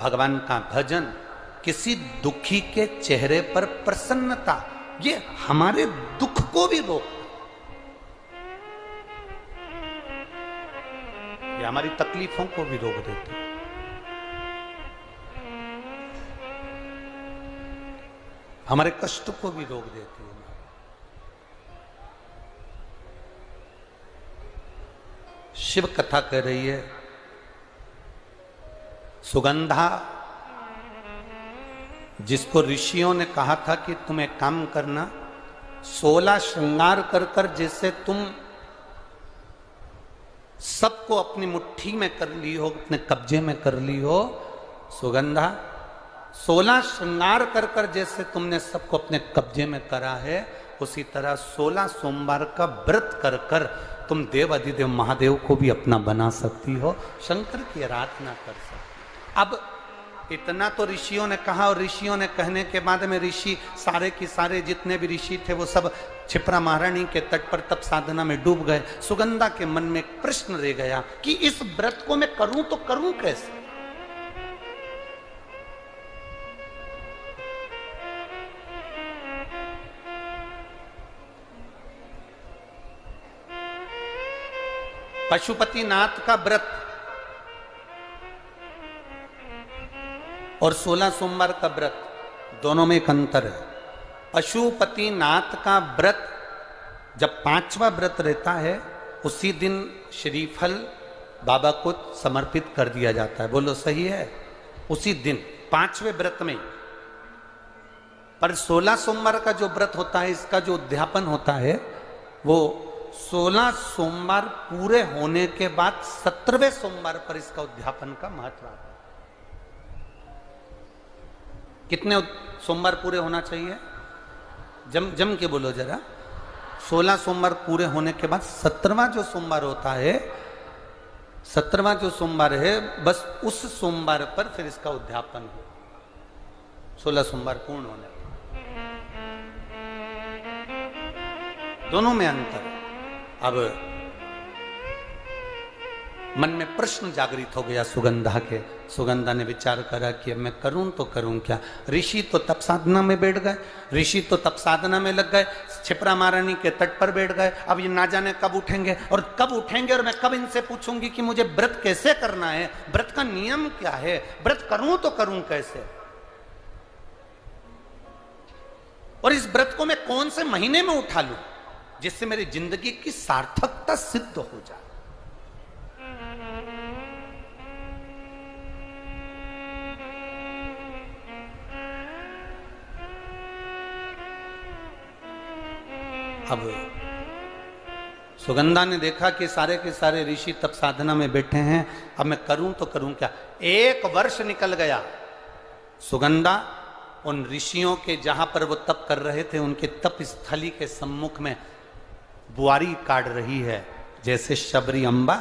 भगवान का भजन, किसी दुखी के चेहरे पर प्रसन्नता, ये हमारे दुख को भी रोक, ये हमारी तकलीफों को भी रोक देती है। हमारे कष्ट को भी रोक देती है। शिव कथा कह रही है, सुगंधा, जिसको ऋषियों ने कहा था कि तुम एक काम करना, 16 श्रृंगार कर कर जैसे तुम सबको अपनी मुट्ठी में कर ली हो, अपने कब्जे में कर ली हो, सुगंधा, 16 श्रृंगार कर कर जैसे तुमने सबको अपने कब्जे में करा है, उसी तरह 16 सोमवार का व्रत कर कर तुम देव अधिदेव महादेव को भी अपना बना सकती हो, शंकर की आराधना कर सकती। अब इतना तो ऋषियों ने कहा, और ऋषियों ने कहने के बाद में ऋषि सारे की सारे जितने भी ऋषि थे वो सब क्षिप्रा महारानी के तट पर तप साधना में डूब गए। सुगंधा के मन में एक प्रश्न रह गया कि इस व्रत को मैं करूं तो करूं कैसे। पशुपतिनाथ का व्रत और 16 सोमवार का व्रत, दोनों में एक अंतर है। पशुपतिनाथ का व्रत जब 5वां व्रत रहता है, उसी दिन श्रीफल बाबा को समर्पित कर दिया जाता है। बोलो सही है? उसी दिन 5वें व्रत में। पर 16 सोमवार का जो व्रत होता है, इसका जो उद्यापन होता है, वो 16 सोमवार पूरे होने के बाद 17वें सोमवार पर इसका उद्यापन का महत्व आता है। कितने सोमवार पूरे होना चाहिए? जम के बोलो जरा। 16 सोमवार पूरे होने के बाद 17वां जो सोमवार होता है, 17वां जो सोमवार है, बस उस सोमवार पर फिर इसका उद्यापन हो। 16 सोमवार पूर्ण होने दोनों में अंतर। अब मन में प्रश्न जागृत हो गया सुगंधा के। सुगंधा ने विचार करा कि अब मैं करूं तो करूं क्या। ऋषि तो तप साधना में बैठ गए, ऋषि तो तप साधना में लग गए, क्षिप्रा महारानी के तट पर बैठ गए। अब ये ना जाने कब उठेंगे और कब उठेंगे, और मैं कब इनसे पूछूंगी कि मुझे व्रत कैसे करना है, व्रत का नियम क्या है, व्रत करूं तो करूं कैसे, और इस व्रत को मैं कौन से महीने में उठा लूं जिससे मेरी जिंदगी की सार्थकता सिद्ध हो जाए। अब सुगंधा ने देखा कि सारे के सारे ऋषि तप साधना में बैठे हैं, अब मैं करूं तो करूं क्या। 1 वर्ष निकल गया। सुगंधा उन ऋषियों के जहां पर वो तप कर रहे थे, उनके तप स्थली के सम्मुख में बुआरी काट रही है। जैसे शबरी अम्बा,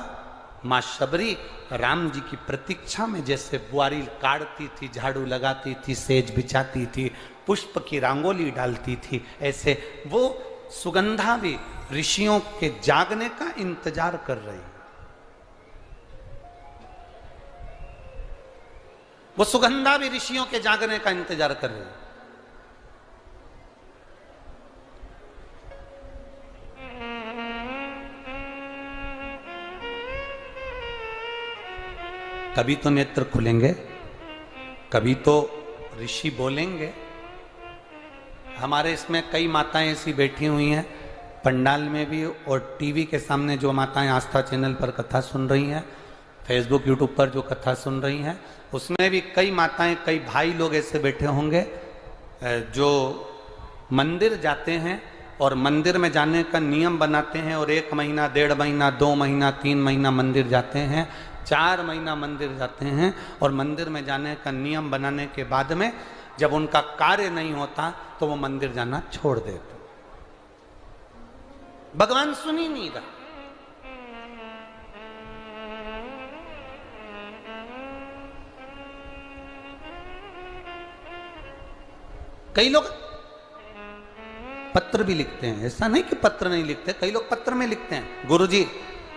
माँ शबरी राम जी की प्रतीक्षा में जैसे बुआरी काटती थी, झाड़ू लगाती थी, सेज बिछाती थी, पुष्प की रंगोली डालती थी, ऐसे वो सुगंधा भी ऋषियों के जागने का इंतजार कर रही। वो सुगंधा भी ऋषियों के जागने का इंतजार कर रही है। कभी तो नेत्र खुलेंगे, कभी तो ऋषि बोलेंगे। हमारे इसमें कई माताएं ऐसी बैठी हुई हैं, पंडाल में भी और टीवी के सामने जो माताएं आस्था चैनल पर कथा सुन रही हैं, फेसबुक यूट्यूब पर जो कथा सुन रही हैं, उसमें भी कई माताएं, कई भाई लोग ऐसे बैठे होंगे जो मंदिर जाते हैं और मंदिर में जाने का नियम बनाते हैं और 1 महीना, 1.5 महीना, 2 महीना, 3 महीना मंदिर जाते हैं, 4 महीना मंदिर जाते हैं और मंदिर में जाने का नियम बनाने के बाद में जब उनका कार्य नहीं होता तो वो मंदिर जाना छोड़ देते। भगवान सुन ही नहीं रहा। कई लोग पत्र भी लिखते हैं, ऐसा नहीं कि पत्र नहीं लिखते, कई लोग पत्र में लिखते हैं, गुरुजी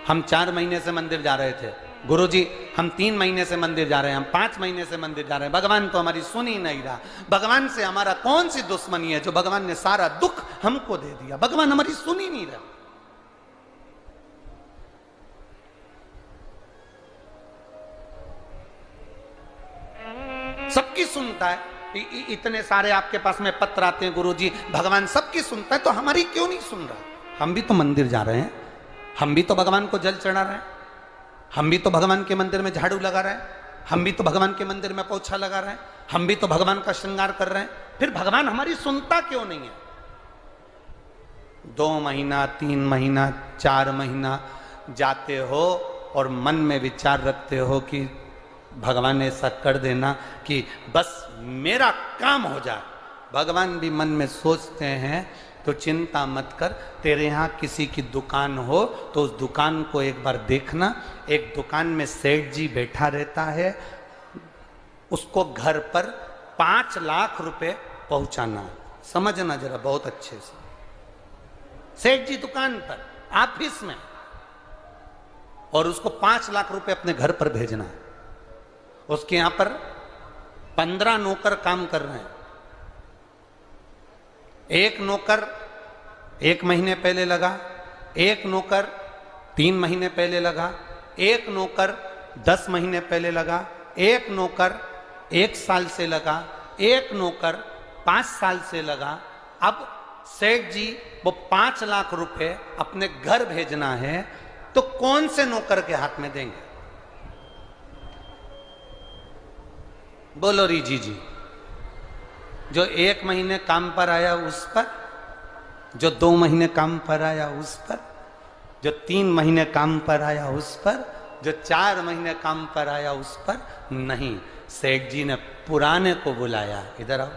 हम 4 महीने से मंदिर जा रहे थे, गुरुजी हम 3 महीने से मंदिर जा रहे हैं, हम 5 महीने से मंदिर जा रहे हैं, भगवान तो हमारी सुन ही नहीं रहा। भगवान से हमारा कौन सी दुश्मनी है जो भगवान ने सारा दुख हमको दे दिया, भगवान हमारी सुन ही नहीं रहा। सबकी सुनता है, इतने सारे आपके पास में पत्र आते हैं, गुरुजी भगवान सबकी सुनता है तो हमारी क्यों नहीं सुन रहा? हम भी तो मंदिर जा रहे हैं, हम भी तो भगवान को जल चढ़ा रहे हैं, हम भी तो भगवान के मंदिर में झाड़ू लगा रहे हैं, हम भी तो भगवान के मंदिर में पोछा लगा रहे हैं, हम भी तो भगवान का श्रृंगार कर रहे हैं, फिर भगवान हमारी सुनता क्यों नहीं है? 2 महीना, 3 महीना, 4 महीना जाते हो और मन में विचार रखते हो कि भगवान ऐसा कर देना कि बस मेरा काम हो जाए। भगवान भी मन में सोचते हैं तो चिंता मत कर, तेरे यहाँ किसी की दुकान हो तो उस दुकान को एक बार देखना। एक दुकान में सेठ जी बैठा रहता है, उसको घर पर 5 लाख रुपए पहुंचाना। समझना जरा बहुत अच्छे से, सेठ जी दुकान पर ऑफिस में, और उसको 5 लाख रुपए अपने घर पर भेजना है। उसके यहां पर 15 नौकर काम कर रहे हैं। एक नौकर 1 महीने पहले लगा, एक नौकर 3 महीने पहले लगा, एक नौकर 10 महीने पहले लगा, एक नौकर 1 साल से लगा, एक नौकर 5 साल से लगा। अब सेठ जी वो 5 लाख रुपए अपने घर भेजना है तो कौन से नौकर के हाथ में देंगे? बोलो रीजी जी। जो 1 महीने काम पर आया उस पर, जो 2 महीने काम पर आया उस पर, जो 3 महीने काम पर आया उस पर, जो 4 महीने काम पर आया उस पर नहीं। सेठ जी ने पुराने को बुलाया, इधर आओ,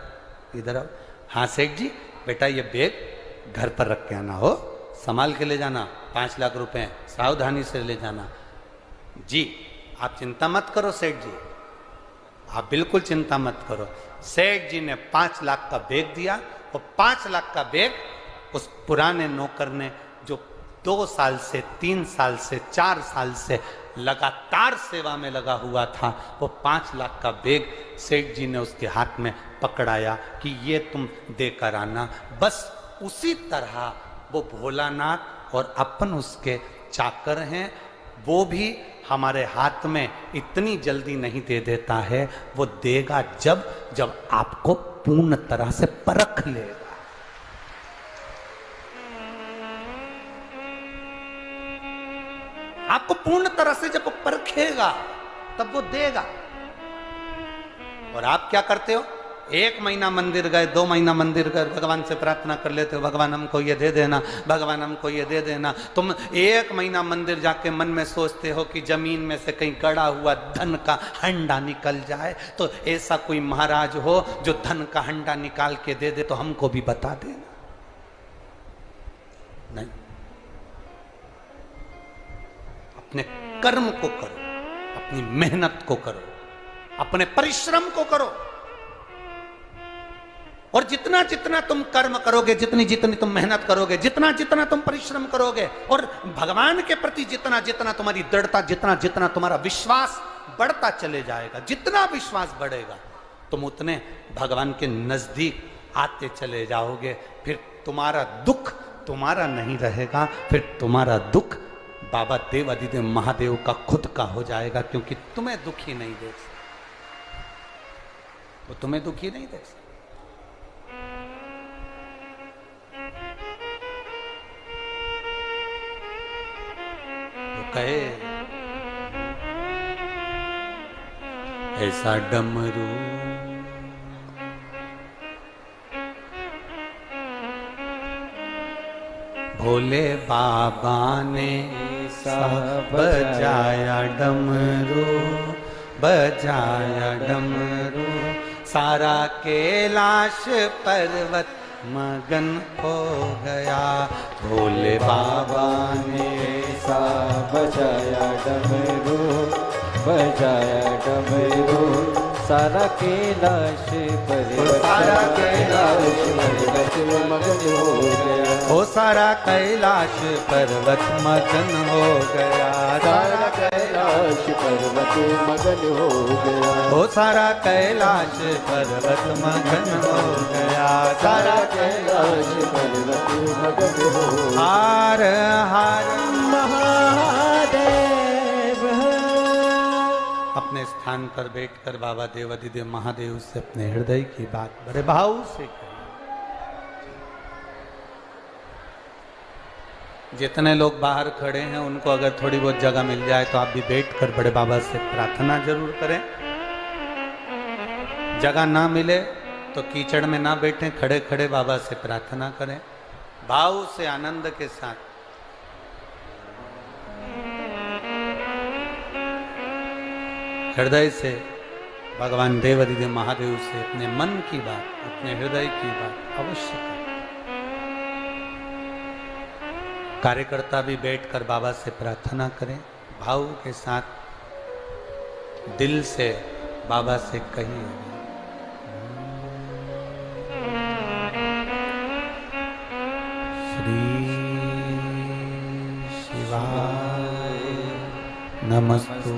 इधर आओ। हाँ सेठ जी, बेटा ये बैग घर पर रख के आना, हो संभाल के ले जाना, 5 लाख रुपए सावधानी से ले जाना। जी आप चिंता मत करो सेठ जी, आप बिल्कुल चिंता मत करो। सेठ जी ने 5 लाख का बैग दिया, और 5 लाख का बैग उस पुराने नौकर ने जो 2 साल से, 3 साल से, 4 साल से लगातार सेवा में लगा हुआ था, वो 5 लाख का बैग सेठ जी ने उसके हाथ में पकड़ाया कि ये तुम देकर आना। बस उसी तरह वो भोलानाथ और अपन उसके चाकर हैं, वो भी हमारे हाथ में इतनी जल्दी नहीं दे देता है, वो देगा जब जब आपको पूर्ण तरह से परख लेगा। आपको पूर्ण तरह से जब वो परखेगा तब वो देगा। और आप क्या करते हो? 1 महीना मंदिर गए, 2 महीना मंदिर गए, भगवान से प्रार्थना कर लेते हो, भगवान हमको ये दे देना, भगवान हमको ये दे देना। तुम 1 महीना मंदिर जाके मन में सोचते हो कि जमीन में से कहीं गड़ा हुआ धन का हंडा निकल जाए, तो ऐसा कोई महाराज हो जो धन का हंडा निकाल के दे दे तो हमको भी बता देना। नहीं, अपने कर्म को करो, अपनी मेहनत को करो, अपने परिश्रम को करो। और जितना जितना तुम कर्म करोगे, जितनी जितनी तुम मेहनत करोगे, जितना जितना तुम परिश्रम करोगे, और भगवान के प्रति जितना जितना तुम्हारी दृढ़ता, जितना जितना तुम्हारा विश्वास बढ़ता चले जाएगा। जितना विश्वास बढ़ेगा तुम उतने भगवान के नजदीक आते चले जाओगे। फिर तुम्हारा दुख तुम्हारा नहीं रहेगा, फिर तुम्हारा दुख बाबा देव अधिदेव महादेव का खुद का हो जाएगा, क्योंकि तुम्हें दुखी नहीं देख सकते, वो तुम्हें दुखी नहीं देख सकते। कहे ऐसा डमरू भोले बाबा ने बजाया डमरू, बजाया डमरू, सारा कैलाश पर्वत मगन हो गया। भोले बाबा ने सा बजाया डमरू, बजाया डमरू, सारा कैलाश पर्वत, सारा कैलाश पर्वत मगन हो गया। ओ सारा कैलाश पर्वत मगन हो गया, सारा कैलाश पर्वत मगन हो गया। ओ सारा कैलाश पर्वत मगन हो गया, सारा कैलाश पर्वत मगन हो गया। हार हार महादेव। अपने स्थान पर बैठकर बाबा देव अधिदेव महादेव से अपने हृदय की बात बड़े भाव से कही। जितने लोग बाहर खड़े हैं उनको अगर थोड़ी बहुत जगह मिल जाए तो आप भी बैठकर बड़े बाबा से प्रार्थना जरूर करें। जगह ना मिले तो कीचड़ में ना बैठें, खड़े खड़े बाबा से प्रार्थना करें भाव से, आनंद के साथ। हृदय से भगवान देव अधिदेव महादेव से अपने मन की बात, अपने हृदय की बात अवश्य करें। कार्यकर्ता भी बैठकर बाबा से प्रार्थना करें, भाव के साथ दिल से बाबा से कहिए। श्री शिवाय नमस्तु,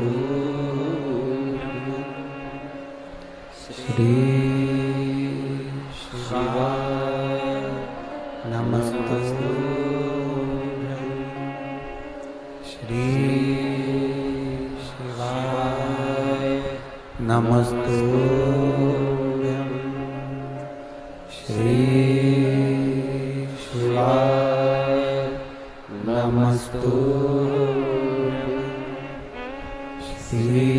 श्री शिवाय नमस्तु, श्री शिवाय नमस्तु, श्री शिवाय नमस्तु, श्री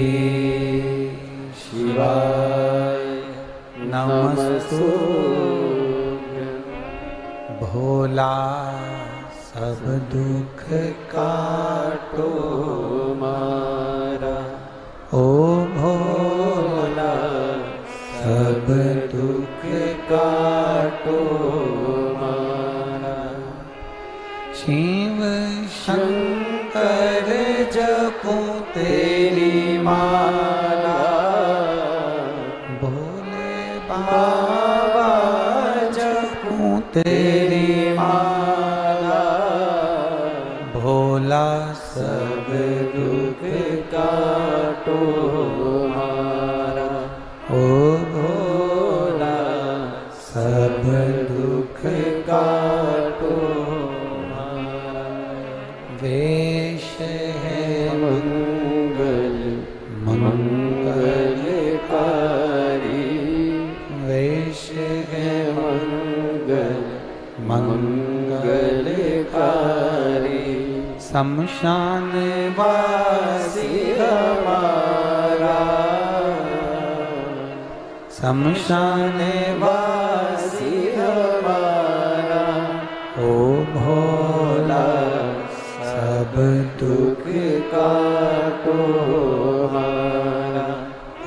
शिवाय नमस्तु। भोला सब दुख काटो मारा, ओ भोला सब दुख काटो मारा। शिव शंकर जपूं तेरी माला, भोले बाबा जपूं तेरी माला, भोला सब दुख काटो मारा, ओ भोला सब दुख काटो मारा। वेश है मंगल मंगल कारी, वेश है मंगल मंगल कारी। शमशान वासी हमारा, शमशान वासी हमारा। ओ भोला सब दुख काटो हमारा,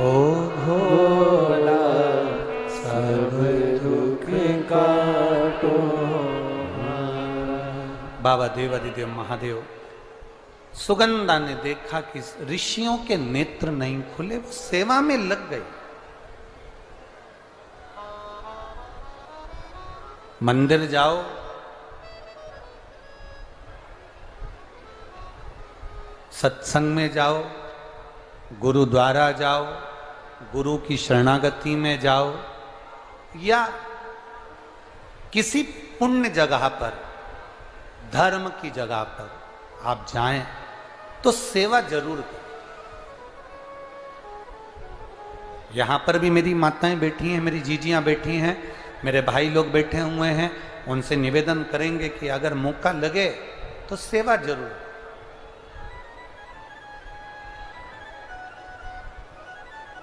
ओ भोला सब दुख काटो हमारा। बाबा देव अधिदेव महादेव सुगंधा ने देखा कि ऋषियों के नेत्र नहीं खुले, वो सेवा में लग गए। मंदिर जाओ, सत्संग में जाओ, गुरुद्वारा जाओ, गुरु की शरणागति में जाओ, या किसी पुण्य जगह पर, धर्म की जगह पर आप जाएं तो सेवा जरूर करें। यहां पर भी मेरी माताएं बैठी हैं, मेरी जीजियां बैठी हैं, मेरे भाई लोग बैठे हुए हैं, उनसे निवेदन करेंगे कि अगर मौका लगे तो सेवा जरूर।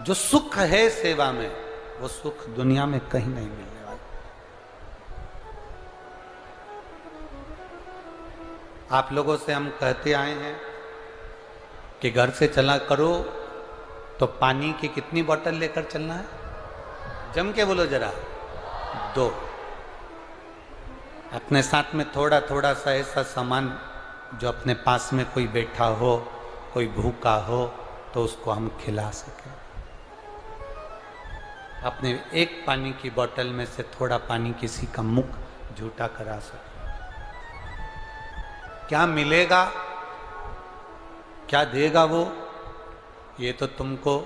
जो सुख है सेवा में, वो सुख दुनिया में कहीं नहीं मिलने वाला। आप लोगों से हम कहते आए हैं कि घर से चला करो तो पानी की कितनी बोतल लेकर चलना है? जम के बोलो जरा, 2। अपने साथ में थोड़ा थोड़ा सा ऐसा सामान जो अपने पास में कोई बैठा हो, कोई भूखा हो, तो उसको हम खिला सकें। अपने एक पानी की बोतल में से थोड़ा पानी किसी का मुख झूठा करा सके। क्या मिलेगा, क्या देगा वो, ये तो तुमको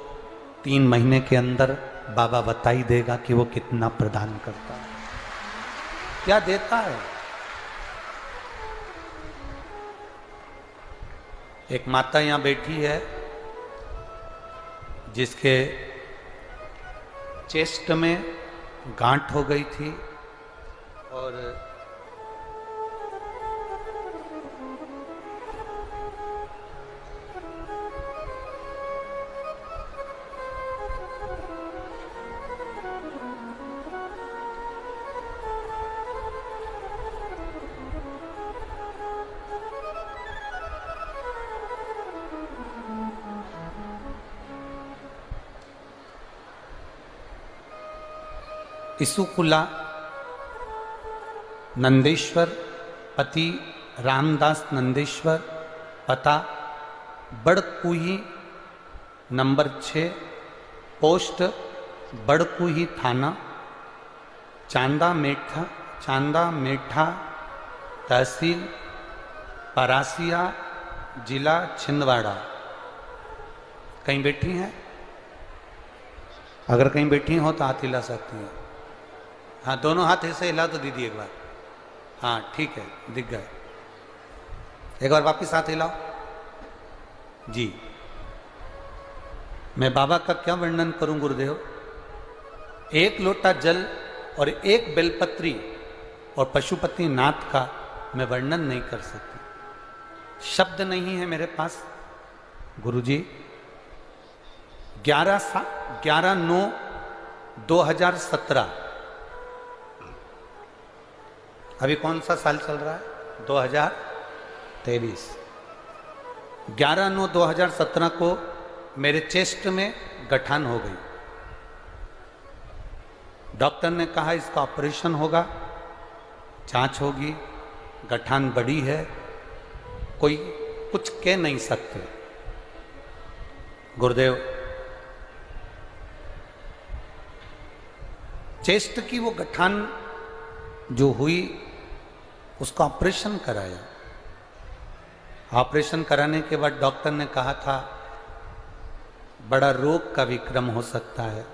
3 महीने के अंदर बाबा बता ही देगा कि वो कितना प्रदान करता है, क्या देता है। एक माता यहां बैठी है जिसके चेस्ट में गांठ हो गई थी और इसुकुला नंदेश्वर, पति रामदास नंदेश्वर, पता बड़कुही नंबर 6, पोस्ट बड़कुही थाना, चांदा मेठा तहसील परासिया, जिला छिंदवाड़ा। कहीं बैठी हैं? अगर कहीं बैठी हो तो हाथ हिला सकती हैं। हाँ, दोनों हाथ ऐसे हिला तो दीदी एक बार। हाँ ठीक है, दिख गए। एक बार वापिस हाथ हिलाओ जी। मैं बाबा का क्या वर्णन करूं गुरुदेव। 1 लोटा जल और 1 बेलपत्री और पशुपति नाथ का मैं वर्णन नहीं कर सकती, शब्द नहीं है मेरे पास। गुरुजी 11/9/2017, अभी कौन सा साल चल रहा है? 2023। 11/9/2017 को मेरे चेस्ट में गठान हो गई। डॉक्टर ने कहा इसका ऑपरेशन होगा, जांच होगी, गठान बड़ी है, कोई कुछ कह नहीं सकते। गुरुदेव चेस्ट की वो गठान जो हुई उसका ऑपरेशन कराया। ऑपरेशन कराने के बाद डॉक्टर ने कहा था बड़ा रोग का विक्रम हो सकता है।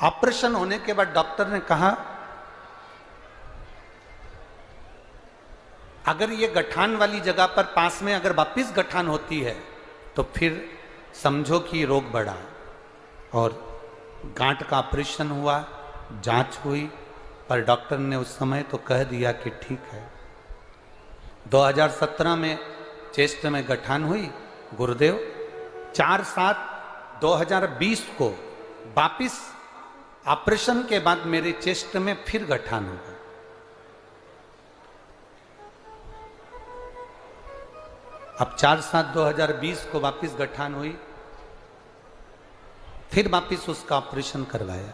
ऑपरेशन होने के बाद डॉक्टर ने कहा अगर ये गठान वाली जगह पर पास में अगर वापिस गठान होती है तो फिर समझो कि रोग बढ़ा। और गांठ का ऑपरेशन हुआ, जांच हुई, पर डॉक्टर ने उस समय तो कह दिया कि ठीक है। 2017 में चेस्ट में गठान हुई। गुरुदेव 4/7/2020 को वापिस ऑपरेशन के बाद मेरे चेस्ट में फिर गठान हो गया। अब 4/7/2020 को वापिस गठान हुई, फिर वापिस उसका ऑपरेशन करवाया।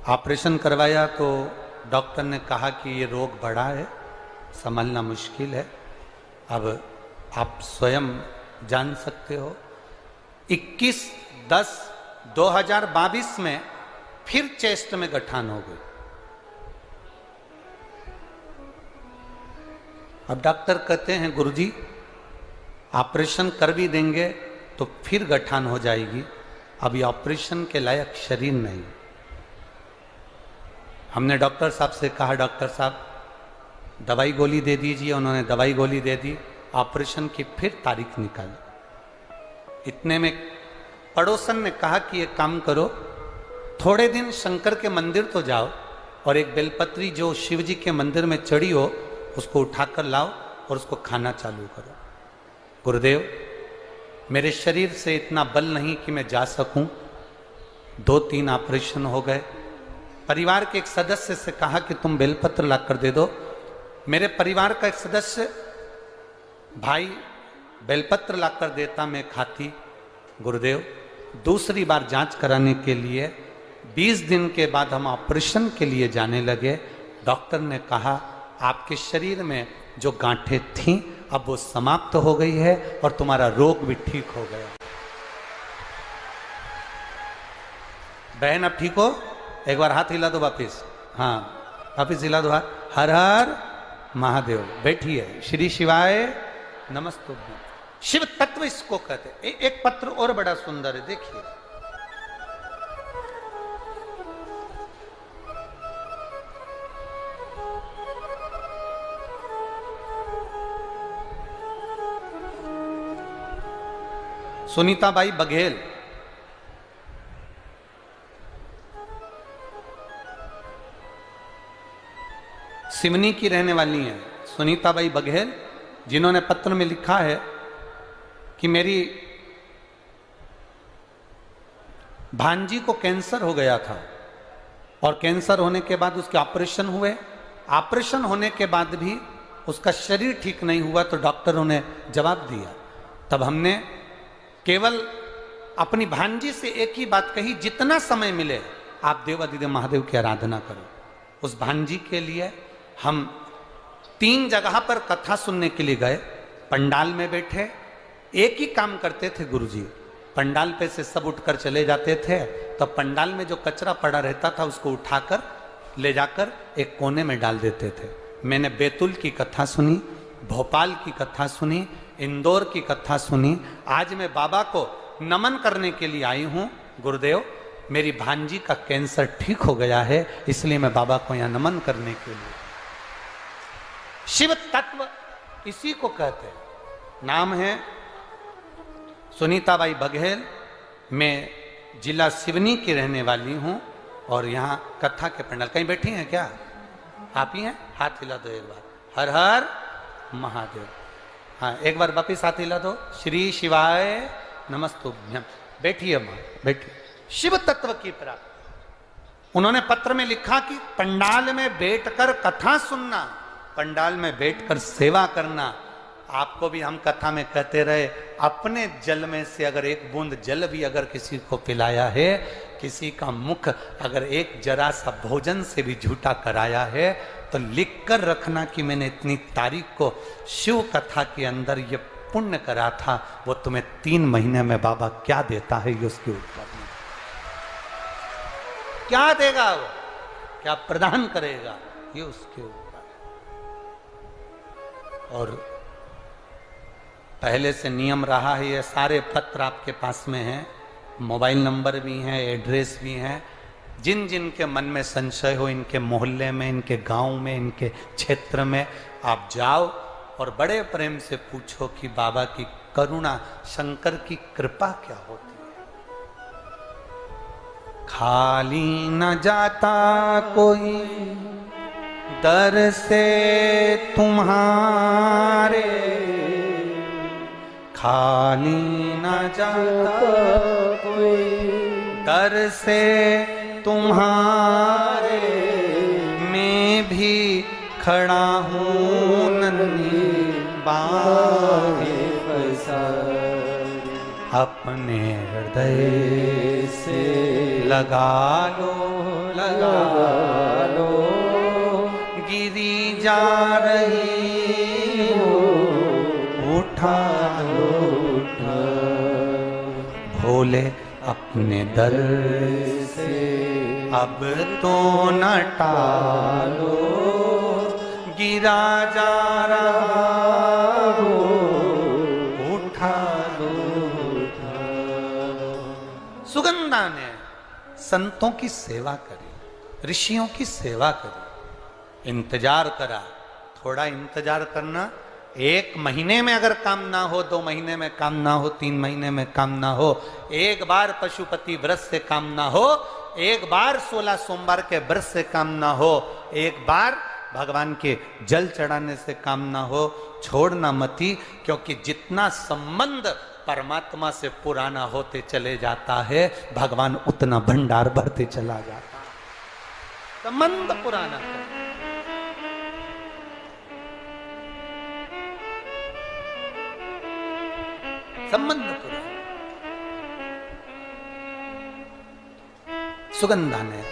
ऑपरेशन करवाया तो डॉक्टर ने कहा कि ये रोग बड़ा है, संभलना मुश्किल है। अब आप स्वयं जान सकते हो। 21/10/2022 में फिर चेस्ट में गठान हो गई। अब डॉक्टर कहते हैं गुरुजी ऑपरेशन कर भी देंगे तो फिर गठान हो जाएगी। अभी ऑपरेशन के लायक शरीर नहीं। हमने डॉक्टर साहब से कहा, डॉक्टर साहब दवाई गोली दे दीजिए। उन्होंने दवाई गोली दे दी, ऑपरेशन की फिर तारीख निकाली। इतने में पड़ोसन ने कहा कि एक काम करो, थोड़े दिन शंकर के मंदिर तो जाओ और एक बेलपत्री जो शिव जी के मंदिर में चढ़ी हो उसको उठाकर लाओ और उसको खाना चालू करो। गुरुदेव, मेरे शरीर से इतना बल नहीं कि मैं जा सकूं। 2-3 ऑपरेशन हो गए। परिवार के एक सदस्य से कहा कि तुम बेलपत्र लाकर दे दो। मेरे परिवार का एक सदस्य भाई बेलपत्र लाकर देता, मैं खाती। गुरुदेव, दूसरी बार जांच कराने के लिए 20 दिन के बाद हम ऑपरेशन के लिए जाने लगे। डॉक्टर ने कहा आपके शरीर में जो गांठें थीं अब वो समाप्त हो गई है और तुम्हारा रोग भी ठीक हो गया। बहन अब ठीक हो? एक बार हाथ हिला दो वापिस। हाँ, वापिस हिला दो हाथ। हर हर महादेव। बैठिए। श्री शिवाय नमस्तुभ्यं। शिव तत्व इसको कहते हैं। एक पत्र और बड़ा सुंदर है, देखिए। सुनीताबाई बघेल, सिवनी की रहने वाली हैं सुनीताबाई बघेल, जिन्होंने पत्र में लिखा है कि मेरी भांजी को कैंसर हो गया था और कैंसर होने के बाद उसके ऑपरेशन हुए। ऑपरेशन होने के बाद भी उसका शरीर ठीक नहीं हुआ तो डॉक्टरों ने जवाब दिया। तब हमने केवल अपनी भांजी से एक ही बात कही, जितना समय मिले आप देवाधिदेव महादेव की आराधना करो। उस भांजी के लिए हम 3 जगह पर कथा सुनने के लिए गए। पंडाल में बैठे एक ही काम करते थे गुरुजी, पंडाल पे से सब उठकर चले जाते थे, तो पंडाल में जो कचरा पड़ा रहता था उसको उठाकर ले जाकर एक कोने में डाल देते थे। मैंने बैतूल की कथा सुनी, भोपाल की कथा सुनी, इंदौर की कथा सुनी। आज मैं बाबा को नमन करने के लिए आई हूं। गुरुदेव, मेरी भांजी का कैंसर ठीक हो गया है, इसलिए मैं बाबा को यहां नमन करने के लिए। शिव तत्व इसी को कहते हैं। नाम है सुनीताबाई बघेल। मैं जिला सिवनी की रहने वाली हूं और यहाँ कथा के पंडाल। कहीं बैठी हैं क्या? आप ही हैं? हाथ हिला दो एक बार। हर हर महादेव। हाँ, एक बार वापिस हाथ हिला दो। श्री शिवाय नमस्तुभ्यं। बैठिए मां, बैठिए। शिव तत्व की प्राप्ति। उन्होंने पत्र में लिखा कि पंडाल में बैठकर कथा सुनना, पंडाल में बैठकर सेवा करना। आपको भी हम कथा में कहते रहे, अपने जल में से अगर एक बूंद जल भी अगर किसी को पिलाया है, किसी का मुख अगर एक जरा सा भोजन से भी झूठा कराया है, तो लिख कर रखना कि मैंने इतनी तारीख को शिव कथा के अंदर ये पुण्य करा था। वो तुम्हें 3 महीने में बाबा क्या देता है ये उसके ऊपर, क्या देगा वो, क्या प्रदान करेगा ये उसके ऊपर। और पहले से नियम रहा है, ये सारे पत्र आपके पास में हैं, मोबाइल नंबर भी हैं, एड्रेस भी हैं। जिन जिन के मन में संशय हो, इनके मोहल्ले में, इनके गांव में, इनके क्षेत्र में आप जाओ और बड़े प्रेम से पूछो कि बाबा की करुणा, शंकर की कृपा क्या होती है। खाली न जाता कोई दर से तुम्हारे, खाली न जाता कोई दर से तुम्हारे, मैं भी खड़ा हूँ नन्ही बाहें पसारे, अपने हृदय से लगा लो, लगा लो, गिरी जा रही हो, उठा लो, उठा। भोले अपने दर से अब तो न टालो, गिरा जा रहा हो, सुगंधा ने संतों की सेवा करी, ऋषियों की सेवा करी, इंतजार करा। थोड़ा इंतजार करना, 1 महीने में अगर काम ना हो, 2 महीने में काम ना हो, 3 महीने में काम ना हो, एक बार पशुपति व्रत से काम ना हो, एक बार 16 सोमवार के व्रत से काम ना हो, एक बार भगवान के जल चढ़ाने से काम ना हो, छोड़ना मती, क्योंकि जितना संबंध परमात्मा से पुराना होते चले जाता है, भगवान उतना भंडार भरते चला जाता है। संबंध पुराना है। संबंध पुराना। सुगंधा ने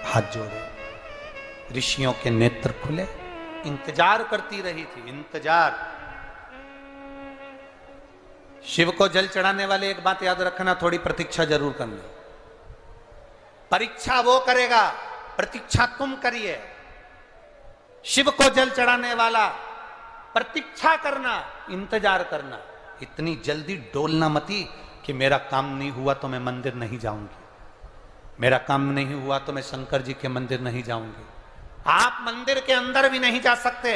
हाथ जोड़े, ऋषियों के नेत्र खुले, इंतजार करती रही थी, इंतजार। शिव को जल चढ़ाने वाले एक बात याद रखना, थोड़ी प्रतीक्षा जरूर करना। परीक्षा वो करेगा, प्रतीक्षा तुम करिए। शिव को जल चढ़ाने वाला प्रतीक्षा करना, इंतजार करना। इतनी जल्दी डोलना मती कि मेरा काम नहीं हुआ तो मैं मंदिर नहीं जाऊंगी, मेरा काम नहीं हुआ तो मैं शंकर जी के मंदिर नहीं जाऊंगी। आप मंदिर के अंदर भी नहीं जा सकते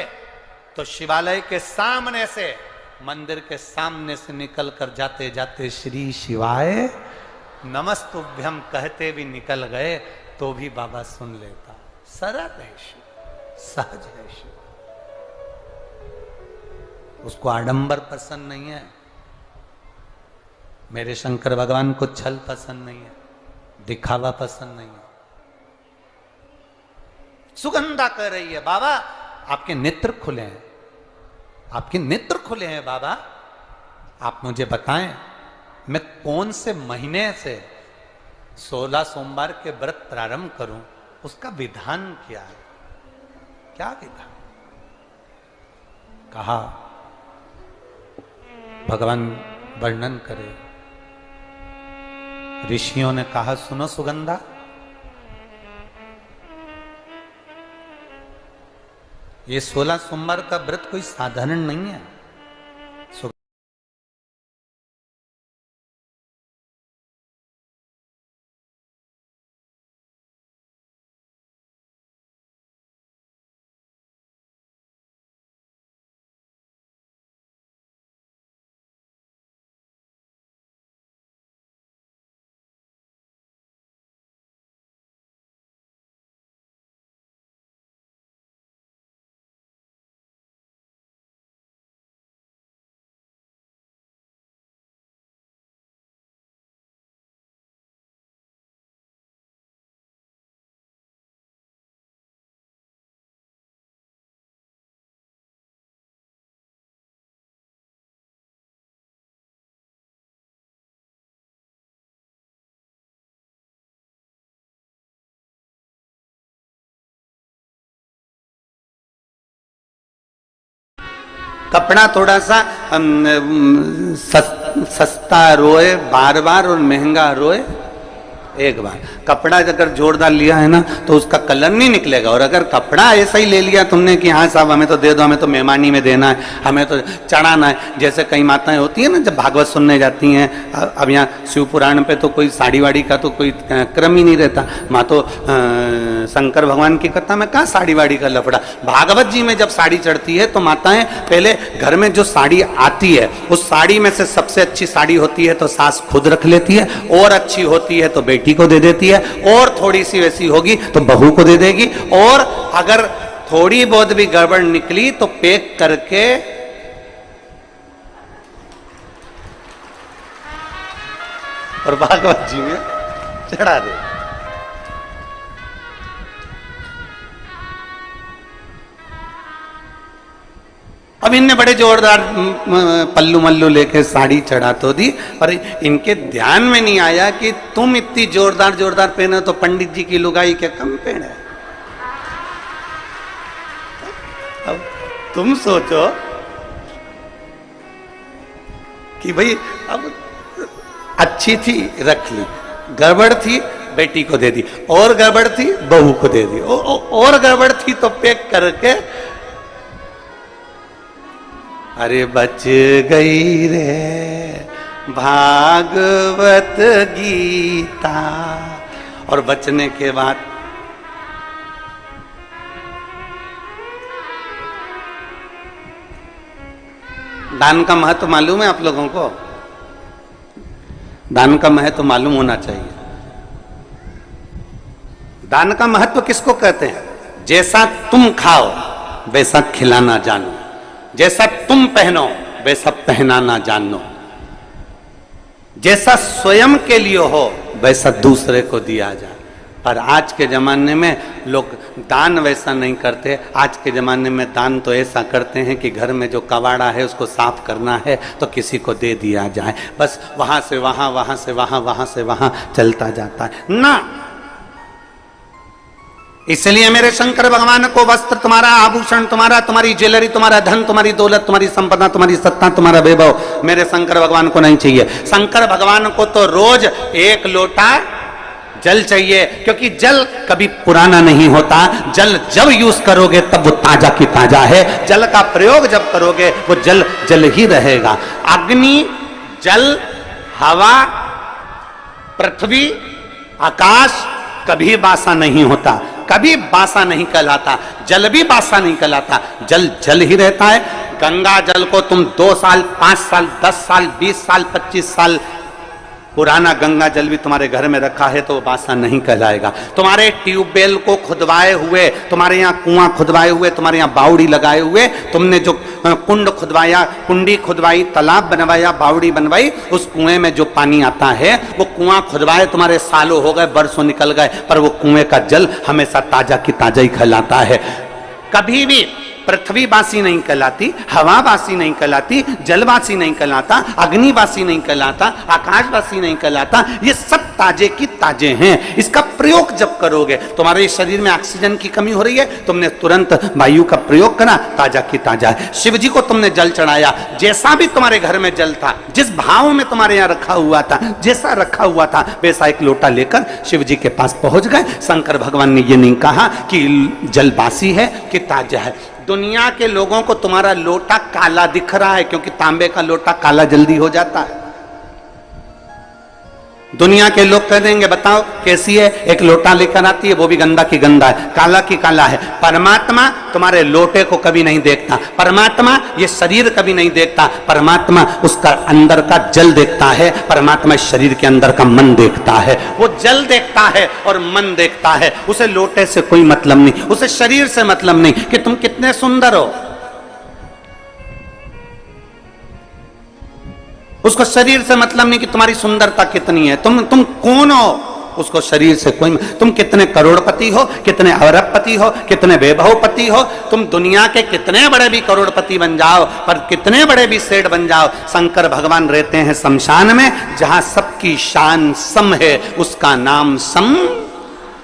तो शिवालय के सामने से, मंदिर के सामने से निकल कर जाते जाते श्री शिवाय नमस्तुभ्यम कहते भी निकल गए तो भी बाबा सुन लेता। सरल है शिव, सहज है शिव। उसको आडंबर पसंद नहीं है। मेरे शंकर भगवान को छल पसंद नहीं है, दिखावा पसंद नहीं है। सुगंधा कह रही है, बाबा आपके नेत्र खुले हैं, आपके नेत्र खुले हैं बाबा, आप मुझे बताएं मैं कौन से महीने से 16 सोमवार के व्रत प्रारंभ करूं, उसका विधान क्या है, क्या विधान। कहा भगवान वर्णन करे। ऋषियों ने कहा सुनो सुगंधा, ये 16 सोमवार का व्रत कोई साधारण नहीं है। कपड़ा थोड़ा सा सस्ता रोए बार बार और महंगा रोए एक बार। कपड़ा अगर जोरदार लिया है ना तो उसका कलर नहीं निकलेगा, और अगर कपड़ा ऐसा ही ले लिया तुमने कि हाँ साहब हमें तो दे दो, हमें तो मेहमानी में देना है, हमें तो चढ़ाना है, जैसे कई माताएं होती है ना जब भागवत सुनने जाती हैं। अब यहाँ शिव पुराण पे तो कोई साड़ी वाड़ी का तो कोई क्रम ही नहीं रहता। माँ तो शंकर भगवान की कथा में कहाँ साड़ी वाड़ी का लफड़ा। भागवत जी में जब साड़ी चढ़ती है तो माताएं पहले घर में जो साड़ी आती है उस साड़ी में से सबसे अच्छी साड़ी होती है तो सास खुद रख लेती है, और अच्छी होती है तो बेटी को दे देती है, और थोड़ी सी वैसी होगी तो बहू को दे देगी, और अगर थोड़ी बहुत भी गड़बड़ निकली तो पैक करके और भागवत जी में चढ़ा दे। अब इनने बड़े जोरदार पल्लू मल्लू लेके साड़ी चढ़ा तो दी, पर इनके ध्यान में नहीं आया कि तुम इतनी जोरदार जोरदार पहने तो पंडित जी की लुगाई क्या कम पहने। अब तुम सोचो कि भाई अब अच्छी थी रख ली, गड़बड़ थी बेटी को दे दी, और गड़बड़ थी बहू को दे दी, और गड़बड़ थी तो पैक करके अरे बच गई रे भागवत गीता। और बचने के बाद दान का महत्व मालूम है आप लोगों को? दान का महत्व मालूम होना चाहिए। दान का महत्व किसको कहते हैं? जैसा तुम खाओ वैसा खिलाना जानो, जैसा तुम पहनो वैसा पहनाना जानो, जैसा स्वयं के लिए हो वैसा दूसरे को दिया जाए। पर आज के जमाने में लोग दान वैसा नहीं करते। आज के जमाने में दान तो ऐसा करते हैं कि घर में जो कबाड़ा है उसको साफ करना है तो किसी को दे दिया जाए, बस वहां से वहां, वहां से वहां, वहां से वहां चलता जाता है ना। इसलिए मेरे शंकर भगवान को वस्त्र तुम्हारा, आभूषण तुम्हारा, तुम्हारी ज्वेलरी, तुम्हारा धन, तुम्हारी दौलत, तुम्हारी संपदा, तुम्हारी सत्ता, तुम्हारा वैभव मेरे शंकर भगवान को नहीं चाहिए। शंकर भगवान को तो रोज एक लोटा जल चाहिए, क्योंकि जल कभी पुराना नहीं होता। जल जब यूज करोगे तब वो ताजा की ताजा है। जल का प्रयोग जब करोगे वो जल जल ही रहेगा। अग्नि, जल, हवा, पृथ्वी, आकाश कभी बासा नहीं होता, कभी बासा नहीं कहलाता। जल भी बासा नहीं कहलाता, जल जल ही रहता है। गंगा जल को तुम 2 साल, 5 साल, 10 साल, 20 साल, 25 साल पुराना गंगा जल भी तुम्हारे घर में रखा है तो वो बासा नहीं कहलाएगा। तुम्हारे ट्यूबवेल को खुदवाए हुए, तुम्हारे यहाँ कुआं खुदवाए हुए, तुम्हारे यहाँ बावड़ी लगाए हुए, तुमने जो कुंड खुदवाया, कुंडी खुदवाई, तालाब बनवाया, बावड़ी बनवाई, उस कुएं में जो पानी आता है वो कुआं खुदवाए तुम्हारे सालों हो गए, बरसों निकल गए, पर वो कुएं का जल हमेशा ताजा की ताजा ही कहलाता है। कभी भी पृथ्वी बासी नहीं कहलाती, हवा बासी नहीं कहलाती, जलवासी नहीं कहलाता, अग्निवासी नहीं कहलाता, आकाशवासी नहीं कहलाता। ये सब ताजे की ताजे हैं। इसका प्रयोग जब करोगे, तुम्हारे शरीर में ऑक्सीजन की कमी हो रही है, तुमने तुरंत वायु का प्रयोग करा, ताजा की ताजा है। शिव जी को तुमने जल चढ़ाया, जैसा भी तुम्हारे घर में जल था, जिस भाव में तुम्हारे यहाँ रखा हुआ था, जैसा रखा हुआ था वैसा एक लोटा लेकर शिव जी के पास पहुंच गए। शंकर भगवान ने ये नहीं कहा कि जल बासी है कि ताजा है। दुनिया के लोगों को तुम्हारा लोटा काला दिख रहा है, क्योंकि तांबे का लोटा काला जल्दी हो जाता है। दुनिया के लोग कह देंगे बताओ कैसी है, एक लोटा लेकर आती है वो भी गंदा की गंदा है, काला की काला है। परमात्मा तुम्हारे लोटे को कभी नहीं देखता, परमात्मा ये शरीर कभी नहीं देखता, परमात्मा उसका अंदर का जल देखता है, परमात्मा शरीर के अंदर का मन देखता है। वो जल देखता है और मन देखता है, उसे लोटे से कोई मतलब नहीं, उसे शरीर से मतलब नहीं कि तुम कितने सुंदर हो, उसको शरीर से मतलब नहीं कि तुम्हारी सुंदरता कितनी है, तुम कौन हो, उसको शरीर से कोई, तुम कितने करोड़पति हो, कितने अरबपति हो, कितने वैभवपति हो, तुम दुनिया के कितने बड़े भी करोड़पति बन जाओ, पर कितने बड़े भी सेठ बन जाओ, शंकर भगवान रहते हैं शमशान में, जहां सबकी शान सम है, उसका नाम सम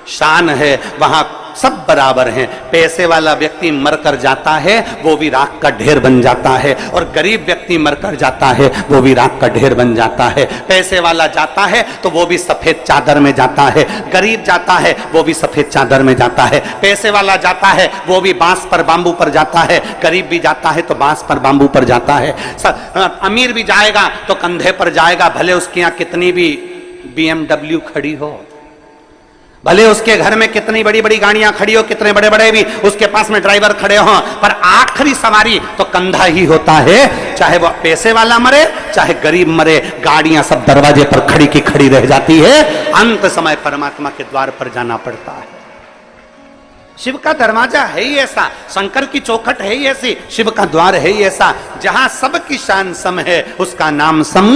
शान है, वहां सब बराबर हैं। पैसे वाला व्यक्ति मरकर जाता है वो भी राख का ढेर बन जाता है, और गरीब व्यक्ति मरकर जाता है वो भी राख का ढेर बन जाता है। पैसे वाला जाता है तो वो भी सफेद चादर में जाता है, गरीब जाता है वो भी सफेद चादर में जाता है। पैसे वाला जाता है वो भी बांस पर बांबू पर जाता है, गरीब भी जाता है तो बांस पर बांबू पर जाता है। अमीर भी जाएगा तो कंधे पर जाएगा, भले उसके यहाँ कितनी भी BMW खड़ी हो, भले उसके घर में कितनी बड़ी बड़ी गाड़ियां खड़ी हो, कितने बड़े बड़े भी उसके पास में ड्राइवर खड़े हों, पर आखिरी सवारी तो कंधा ही होता है। चाहे वो पैसे वाला मरे चाहे गरीब मरे, गाड़ियां सब दरवाजे पर खड़ी की खड़ी रह जाती है। अंत समय परमात्मा के द्वार पर जाना पड़ता है। शिव का दरवाजा है ही ऐसा, शंकर की चौखट है ही ऐसी, शिव का द्वार है ही ऐसा, जहां सबकी शान सम है, उसका नाम सम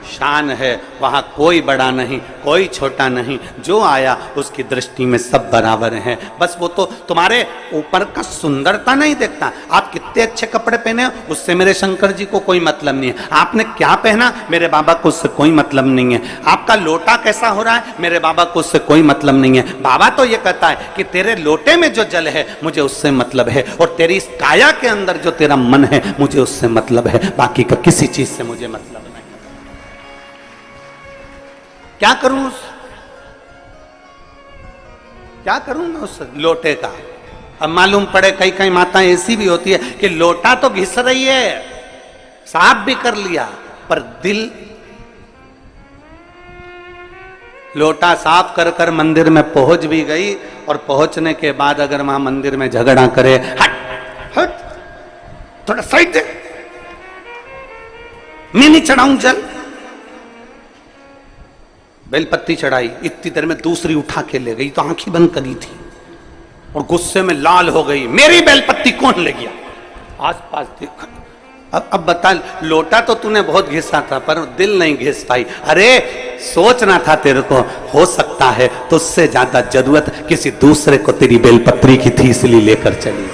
शान है। वहां कोई बड़ा नहीं, कोई छोटा नहीं, जो आया उसकी दृष्टि में सब बराबर हैं। बस वो तो तुम्हारे ऊपर का सुंदरता नहीं देखता, आप कितने अच्छे कपड़े पहने हो उससे मेरे शंकर जी को कोई मतलब नहीं है, आपने क्या पहना मेरे बाबा को उससे कोई मतलब नहीं है, आपका लोटा कैसा हो रहा है मेरे बाबा को उससे कोई मतलब नहीं है। बाबा तो ये कहता है कि तेरे लोटे में जो जल है मुझे उससे मतलब है, और तेरी इस काया के अंदर जो तेरा मन है मुझे उससे मतलब है, बाकी का किसी चीज से मुझे मतलब नहीं। क्या करूं मैं उस लोटे का? अब मालूम पड़े कई कई माताएं ऐसी भी होती है कि लोटा तो घिस रही है, साफ भी कर लिया, पर दिल लोटा साफ कर कर मंदिर में पहुंच भी गई, और पहुंचने के बाद अगर वहां मंदिर में झगड़ा करे, हट हट थोड़ा साइड दे, मैं नहीं चढ़ाऊं जल। बेलपत्ती चढ़ाई, इतनी देर में दूसरी उठा के ले गई, तो आंखें बंद करी थी और गुस्से में लाल हो गई, मेरी बेलपत्ती कौन ले गया? आसपास देखा, अब बता, लोटा तो तूने बहुत घिसा था पर दिल नहीं घिस पाई। अरे सोचना था तेरे को, हो सकता है तो उससे ज्यादा जरूरत किसी दूसरे को तेरी बेलपत्री की थी, इसलिए लेकर चली।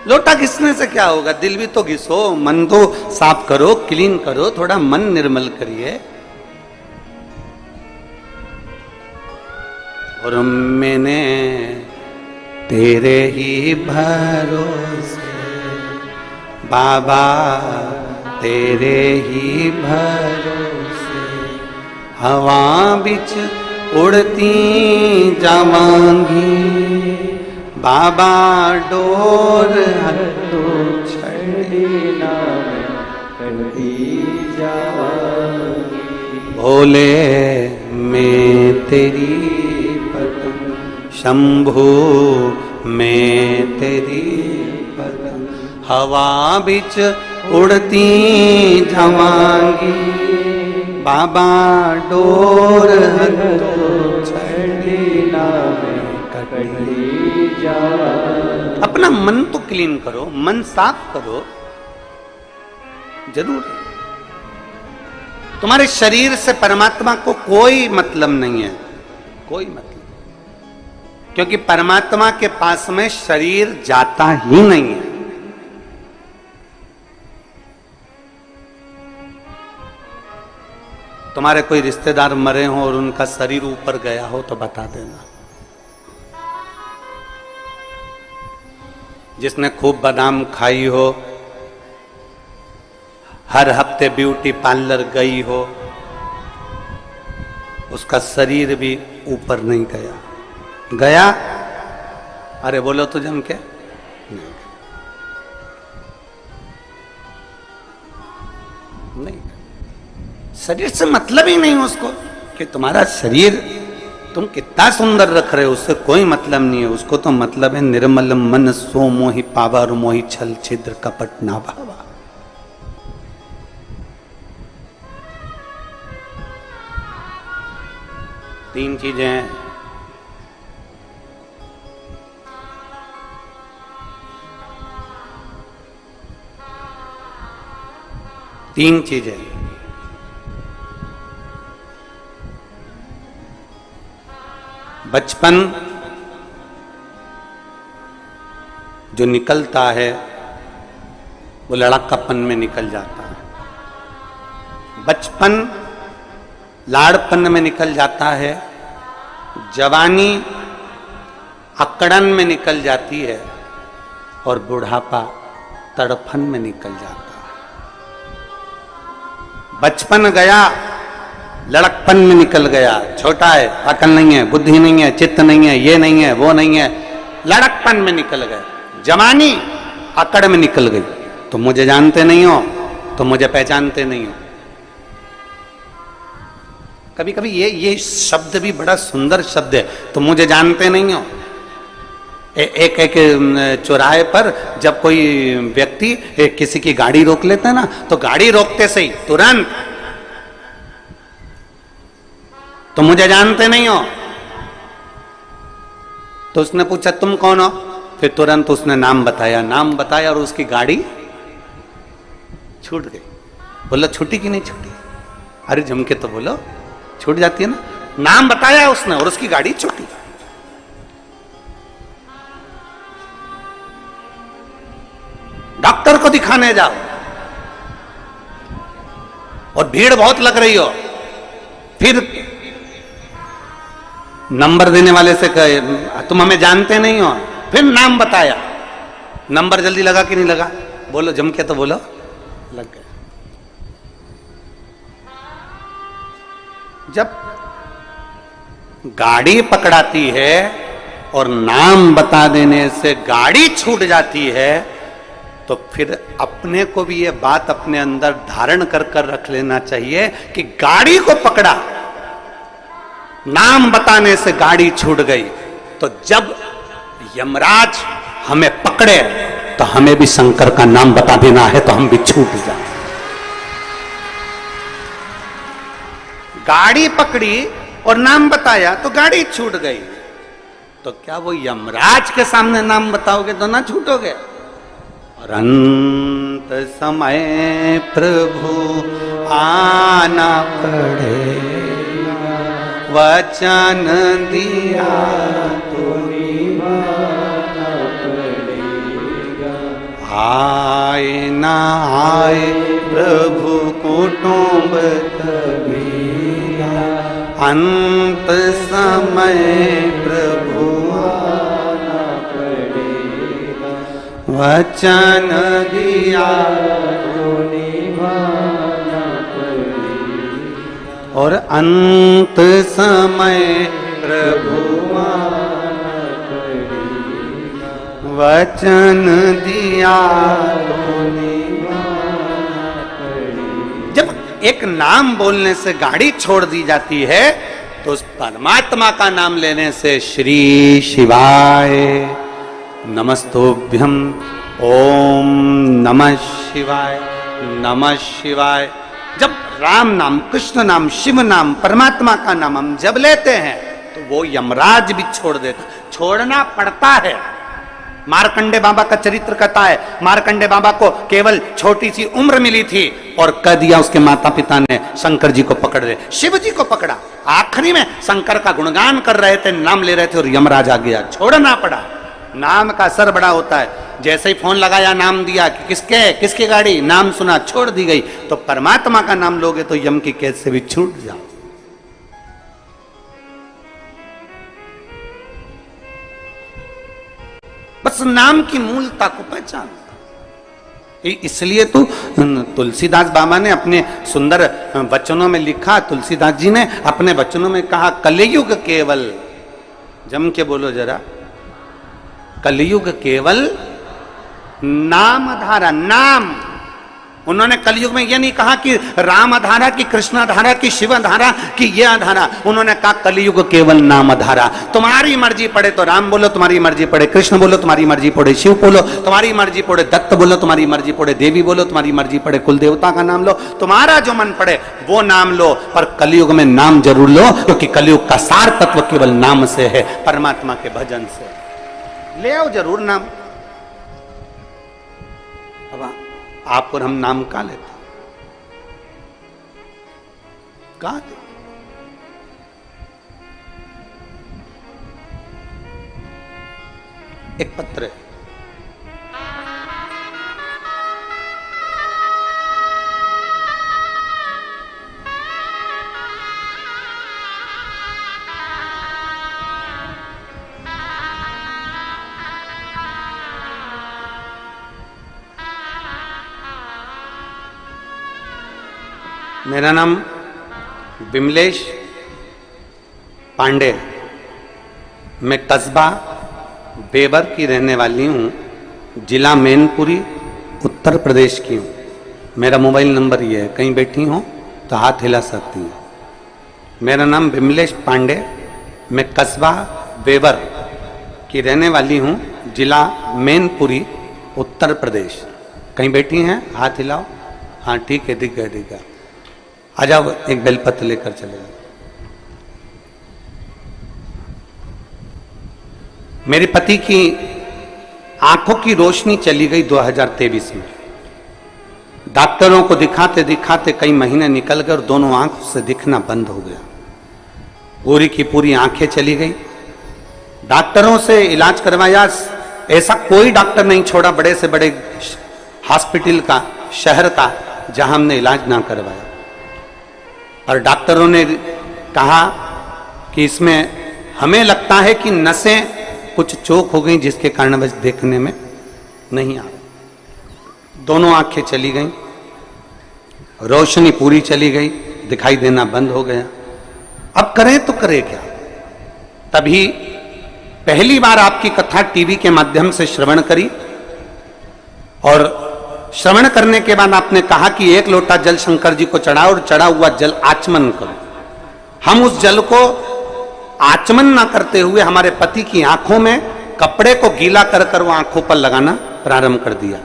लोटा घिसने से क्या होगा? दिल भी तो घिसो, मन तो साफ करो, क्लीन करो, थोड़ा मन निर्मल करिए। और मैंने तेरे ही भरोसे बाबा, तेरे ही भरोसे हवा बिच उड़ती जावांगी, बाबा डोर हटो छड़ी ना करती जावांगी। भोले मैं तेरी पतंग, शंभू मैं तेरी पतंग, हवा बिच उड़ती जावांगी, बाबा डोर हटो छड़ी ना करती। अपना मन तो क्लीन करो, मन साफ करो, जरूर है। तुम्हारे शरीर से परमात्मा को कोई मतलब नहीं है, कोई मतलब, क्योंकि परमात्मा के पास में शरीर जाता ही नहीं है। तुम्हारे कोई रिश्तेदार मरे हो और उनका शरीर ऊपर गया हो तो बता देना। जिसने खूब बादाम खाई हो, हर हफ्ते ब्यूटी पार्लर गई हो, उसका शरीर भी ऊपर नहीं गया। गया? अरे बोलो तो जम के नहीं। शरीर से मतलब ही नहीं उसको कि तुम्हारा शरीर तुम कितना सुंदर रख रहे हो, उससे कोई मतलब नहीं है। उसको तो मतलब है निर्मल मन सो मोहि पावा, और मोहि छल छिद्र कपट ना भावा। तीन चीजें हैं। तीन चीजें, बचपन जो निकलता है वो लड़कापन में निकल जाता है। बचपन लाड़पन में निकल जाता है, जवानी अकड़न में निकल जाती है, और बुढ़ापा तड़फन में निकल जाता है। बचपन गया, लड़कपन में निकल गया, छोटा है, अकल नहीं है, बुद्धि नहीं है, चित्त नहीं है, ये नहीं है, वो नहीं है, लड़कपन में निकल गए। जवानी अकड़ में निकल गई, तुम मुझे जानते नहीं हो, तुम मुझे पहचानते नहीं हो। कभी कभी ये शब्द भी बड़ा सुंदर शब्द है, तुम मुझे जानते नहीं हो। एक चौराहे पर जब कोई व्यक्ति किसी की गाड़ी रोक लेता है ना, तो गाड़ी रोकते से ही तुरंत, तुम मुझे जानते नहीं हो। तो उसने पूछा तुम कौन हो? फिर तुरंत उसने नाम बताया और उसकी गाड़ी छूट गई। बोला छूटी कि नहीं छूटी? अरे जम के तो बोलो, छूट जाती है ना। नाम बताया उसने और उसकी गाड़ी छूटी। डॉक्टर को दिखाने जाओ और भीड़ बहुत लग रही हो, फिर नंबर देने वाले से कहे तुम हमें जानते नहीं हो, फिर नाम बताया, नंबर जल्दी लगा कि नहीं लगा? बोलो जम के तो बोलो, लग गया। जब गाड़ी पकड़ाती है और नाम बता देने से गाड़ी छूट जाती है, तो फिर अपने को भी ये बात अपने अंदर धारण कर कर रख लेना चाहिए कि गाड़ी को पकड़ा, नाम बताने से गाड़ी छूट गई। तो जब यमराज हमें पकड़े तो हमें भी शंकर का नाम बता देना है, तो हम भी छूट जाए। गाड़ी पकड़ी और नाम बताया तो गाड़ी छूट गई, तो क्या वो यमराज के सामने नाम बताओगे तो ना छूटोगे? और अंत समय प्रभु आना पड़ेगा, वचन दिया तो निभाना पड़ेगा। आए ना आए प्रभु कुटुंब कबीरा, अंत समय प्रभु आना पड़ेगा, वचन दिया तो निभाना पड़ेगा। और अंत समय प्रभु आना पड़ेगा, वचन दिया तो निभाना पड़ेगा। जब एक नाम बोलने से गाड़ी छोड़ दी जाती है, तो उस परमात्मा का नाम लेने से श्री शिवाय नमस्तुभ्यं, ओम नमः शिवाय, नमः शिवाय। जब राम नाम, कृष्ण नाम, शिव नाम, परमात्मा का नाम हम जब लेते हैं तो वो यमराज भी छोड़ देता, छोड़ना पड़ता है। मार्कंडे बाबा का चरित्र कहता है, मार्कंडे बाबा को केवल छोटी सी उम्र मिली थी और कह दिया उसके माता पिता ने शंकर जी को पकड़ ले, शिव जी को पकड़ा। आखिरी में शंकर का गुणगान कर रहे थे, नाम ले रहे थे और यमराज आ गया, छोड़ना पड़ा। नाम का असर बड़ा होता है। जैसे ही फोन लगाया, नाम दिया कि किसकी गाड़ी, नाम सुना, छोड़ दी गई। तो परमात्मा का नाम लोगे तो यम की कैद से भी छूट जाओ। बस नाम की मूलता को पहचान। इसलिए तो तुलसीदास बाबा ने अपने सुंदर वचनों में लिखा, तुलसीदास जी ने अपने वचनों में कहा, कलयुग केवल, जम के बोलो जरा, कलयुग केवल नाम धारा। नाम, उन्होंने कलयुग में यह नहीं कहा कि राम धारा की, कृष्ण धारा की, शिव धारा की, यह धारा। उन्होंने कहा कलयुग केवल नाम धारा। तुम्हारी मर्जी पड़े तो राम बोलो, तुम्हारी मर्जी पड़े कृष्ण बोलो, तुम्हारी मर्जी पड़े शिव बोलो, तुम्हारी मर्जी पड़े दत्त बोलो, तुम्हारी मर्जी पड़े देवी बोलो, तुम्हारी मर्जी पड़े कुल देवता का नाम लो, तुम्हारा जो मन पड़े वो नाम लो। पर कलयुग में नाम जरूर लो, क्योंकि कलयुग का सार तत्व केवल नाम से है, परमात्मा के भजन से। ले आओ जरूर नाम। अब आप और हम नाम का लेते, कहा दे? एक पत्र है, मेरा नाम विमलेश पांडे, मैं कस्बा बेबर की रहने वाली हूँ, जिला मैनपुरी, उत्तर प्रदेश की हूँ। मेरा मोबाइल नंबर ये है, कहीं बैठी हो तो हाथ हिला सकती हैं। मेरा नाम विमलेश पांडे, मैं कस्बा बेबर की रहने वाली हूँ, जिला मैनपुरी, उत्तर प्रदेश। कहीं बैठी हैं, हाथ हिलाओ। हाँ ठीक है, दिख गया। आ जाओ, एक बेलपत्र लेकर चले जाओ। मेरे पति की आंखों की रोशनी चली गई 2023 में। डॉक्टरों को दिखाते दिखाते कई महीने निकल गए और दोनों आंखों से दिखना बंद हो गया। पूरी की पूरी आंखें चली गई। डॉक्टरों से इलाज करवाया, ऐसा कोई डॉक्टर नहीं छोड़ा बड़े से बड़े हॉस्पिटल का, शहर का, जहां हमने इलाज ना करवाया। और डॉक्टरों ने कहा कि इसमें हमें लगता है कि नसें कुछ चोक हो गई, जिसके कारण बस देखने में नहीं आ रहा। दोनों आंखें चली गई, रोशनी पूरी चली गई, दिखाई देना बंद हो गया। अब करें तो करें क्या? तभी पहली बार आपकी कथा टीवी के माध्यम से श्रवण करी और श्रवण करने के बाद आपने कहा कि 1 लोटा जल शंकर जी को चढ़ाओ और चढ़ा हुआ जल आचमन करो। हम उस जल को आचमन ना करते हुए हमारे पति की आंखों में कपड़े को गीला कर कर वो आंखों पर लगाना प्रारंभ कर दिया।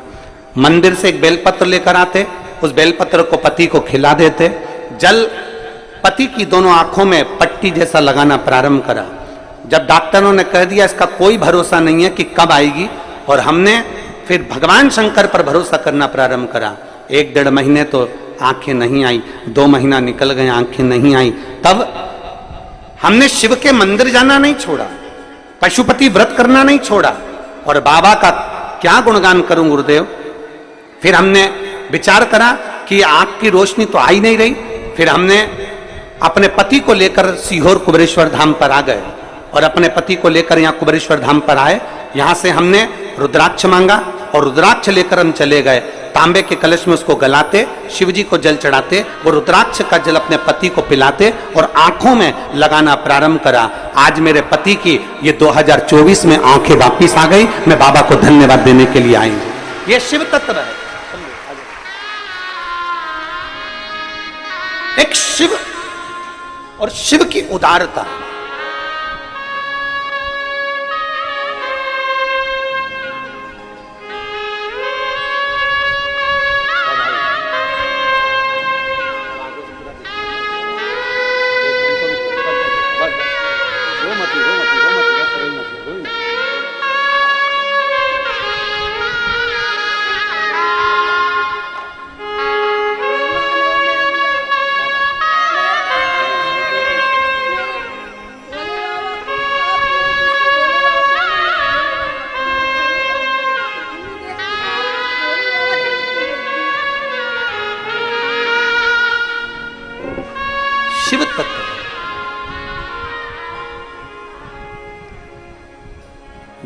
मंदिर से एक बेलपत्र लेकर आते, उस बेलपत्र को पति को खिला देते, जल पति की दोनों आंखों में पट्टी जैसा लगाना प्रारंभ करा। जब डॉक्टरों ने कह दिया इसका कोई भरोसा नहीं है कि कब आएगी, और हमने फिर भगवान शंकर पर भरोसा करना प्रारंभ करा। 1-1.5 महीने तो आंखें नहीं आई, 2 महीना निकल गए, आंखें नहीं आई। तब हमने शिव के मंदिर जाना नहीं छोड़ा, पशुपति व्रत करना नहीं छोड़ा, और बाबा का क्या गुणगान करूं गुरुदेव। फिर हमने विचार करा कि आंख की रोशनी तो आ ही नहीं रही। फिर हमने अपने पति को लेकर सीहोर कुबेरेश्वर धाम पर आ गए, और अपने पति को लेकर यहाँ कुबेरेश्वर धाम पर आए। यहां से हमने रुद्राक्ष मांगा और रुद्राक्ष लेकर हम चले गए। तांबे के कलश में उसको गलाते, शिव जी को जल चढ़ाते, वो रुद्राक्ष का जल अपने पति को पिलाते और आंखों में लगाना प्रारंभ करा। आज मेरे पति की ये 2024 में आंखें वापिस आ गई। मैं बाबा को धन्यवाद देने के लिए आई हूं। ये शिव तत्व है, एक शिव और शिव की उदारता। शिव तत्व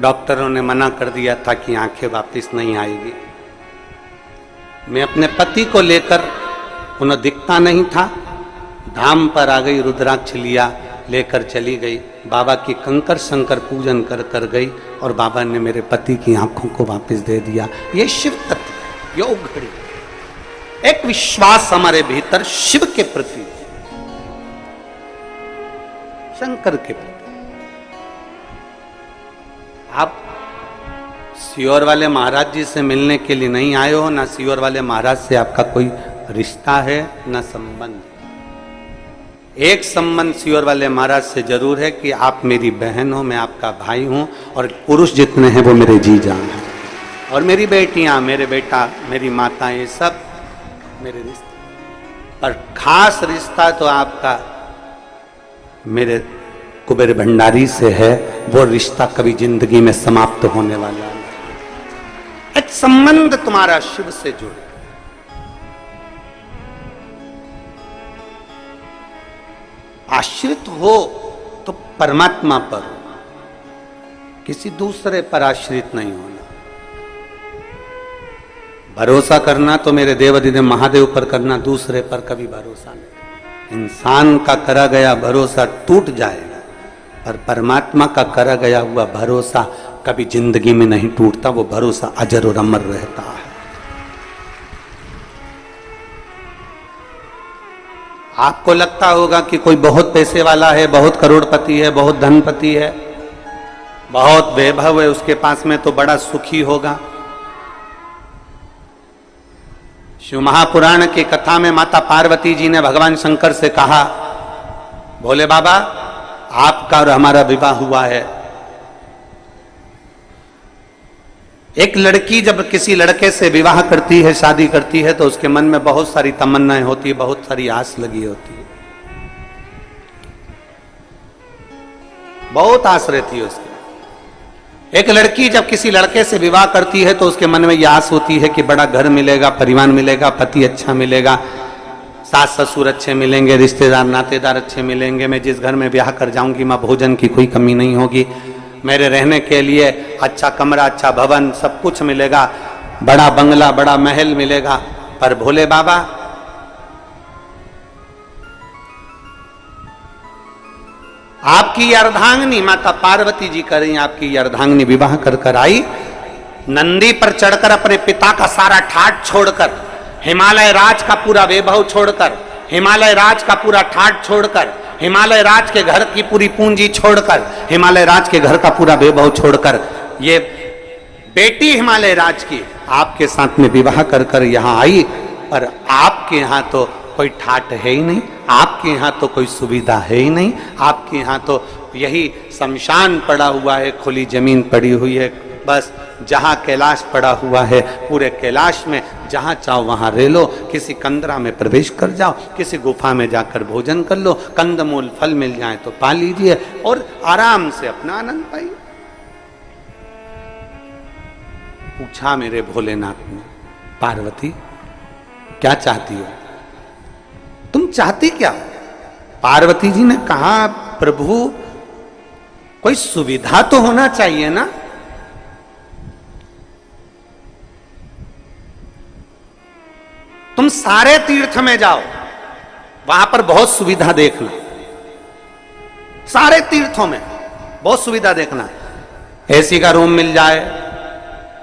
डॉक्टरों ने मना कर दिया था कि आंखें वापस नहीं आएगी। मैं अपने पति को लेकर, उन्हें दिखता नहीं था, धाम पर आ गई, रुद्राक्ष लिया, लेकर चली गई। बाबा की कंकर शंकर पूजन कर कर गई और बाबा ने मेरे पति की आंखों को वापस दे दिया। ये शिव तत्व, योग घड़ी, एक विश्वास हमारे भीतर शिव के प्रति, शंकर के प्रति। आप सीहोर वाले महाराज जी से मिलने के लिए नहीं आए हो, ना सीहोर वाले महाराज से आपका कोई रिश्ता है, ना संबंध। एक संबंध सीहोर वाले महाराज से जरूर है कि आप मेरी बहन हो, मैं आपका भाई हूं, और पुरुष जितने हैं वो मेरे जी जान हैं, और मेरी बेटियां, मेरे बेटा, मेरी माता, ये सब मेरे रिश्ते। पर खास रिश्ता तो आपका मेरे कुबेर भंडारी से है। वो रिश्ता कभी जिंदगी में समाप्त होने वाला है। एक संबंध तुम्हारा शिव से जुड़े। आश्रित हो तो परमात्मा पर हो, किसी दूसरे पर आश्रित नहीं होना। भरोसा करना तो मेरे देवाधिदेव महादेव पर करना, दूसरे पर कभी भरोसा नहीं। इंसान का करा गया भरोसा टूट जाएगा, पर परमात्मा का करा गया हुआ भरोसा कभी जिंदगी में नहीं टूटता। वो भरोसा अजर और अमर रहता है। आपको लगता होगा कि कोई बहुत पैसे वाला है, बहुत करोड़पति है, बहुत धनपति है, बहुत वैभव है उसके पास में, तो बड़ा सुखी होगा। शिव महापुराण की कथा में माता पार्वती जी ने भगवान शंकर से कहा, भोले बाबा आपका और हमारा विवाह हुआ है। एक लड़की जब किसी लड़के से विवाह करती है, शादी करती है, तो उसके मन में बहुत सारी तमन्नाएं होती है, बहुत सारी आस लगी होती है, बहुत आस रहती है उसकी। एक लड़की जब किसी लड़के से विवाह करती है तो उसके मन में यह आस होती है कि बड़ा घर मिलेगा, परिवार मिलेगा, पति अच्छा मिलेगा, सास ससुर अच्छे मिलेंगे, रिश्तेदार नातेदार अच्छे मिलेंगे, मैं जिस घर में ब्याह कर जाऊंगी मां भोजन की कोई कमी नहीं होगी, मेरे रहने के लिए अच्छा कमरा, अच्छा भवन, सब कुछ मिलेगा, बड़ा बंगला, बड़ा महल मिलेगा। पर भोले बाबा आपकी ये अर्धांगिनी माता पार्वती जी कर रही, आपकी ये अर्धांगिनी विवाह कर कर आई, नंदी पर चढ़कर अपने पिता का सारा ठाट छोड़कर, हिमालय राज का पूरा वैभव छोड़कर, हिमालय राज का पूरा ठाट छोड़कर, हिमालय राज के घर की पूरी पूंजी छोड़कर, हिमालय राज के घर का पूरा वैभव छोड़कर, ये बेटी हिमालय राज की आपके साथ में विवाह कर कर यहां आई। पर आपके यहां तो कोई ठाट है ही नहीं, आपके यहाँ तो कोई सुविधा है ही नहीं, आपके यहाँ तो यही शमशान पड़ा हुआ है, खुली जमीन पड़ी हुई है, बस जहाँ कैलाश पड़ा हुआ है, पूरे कैलाश में जहाँ चाहो वहाँ रह लो, किसी कंदरा में प्रवेश कर जाओ, किसी गुफा में जाकर भोजन कर लो, कंदमूल फल मिल जाए तो पा लीजिए और आराम से अपना आनंद पाइए। पूछा मेरे भोलेनाथ ने, पार्वती क्या चाहती हो, तुम चाहती क्या? पार्वती जी ने कहा, प्रभु कोई सुविधा तो होना चाहिए ना। तुम सारे तीर्थ में जाओ, वहां पर बहुत सुविधा देखना, सारे तीर्थों में बहुत सुविधा देखना, एसी का रूम मिल जाए,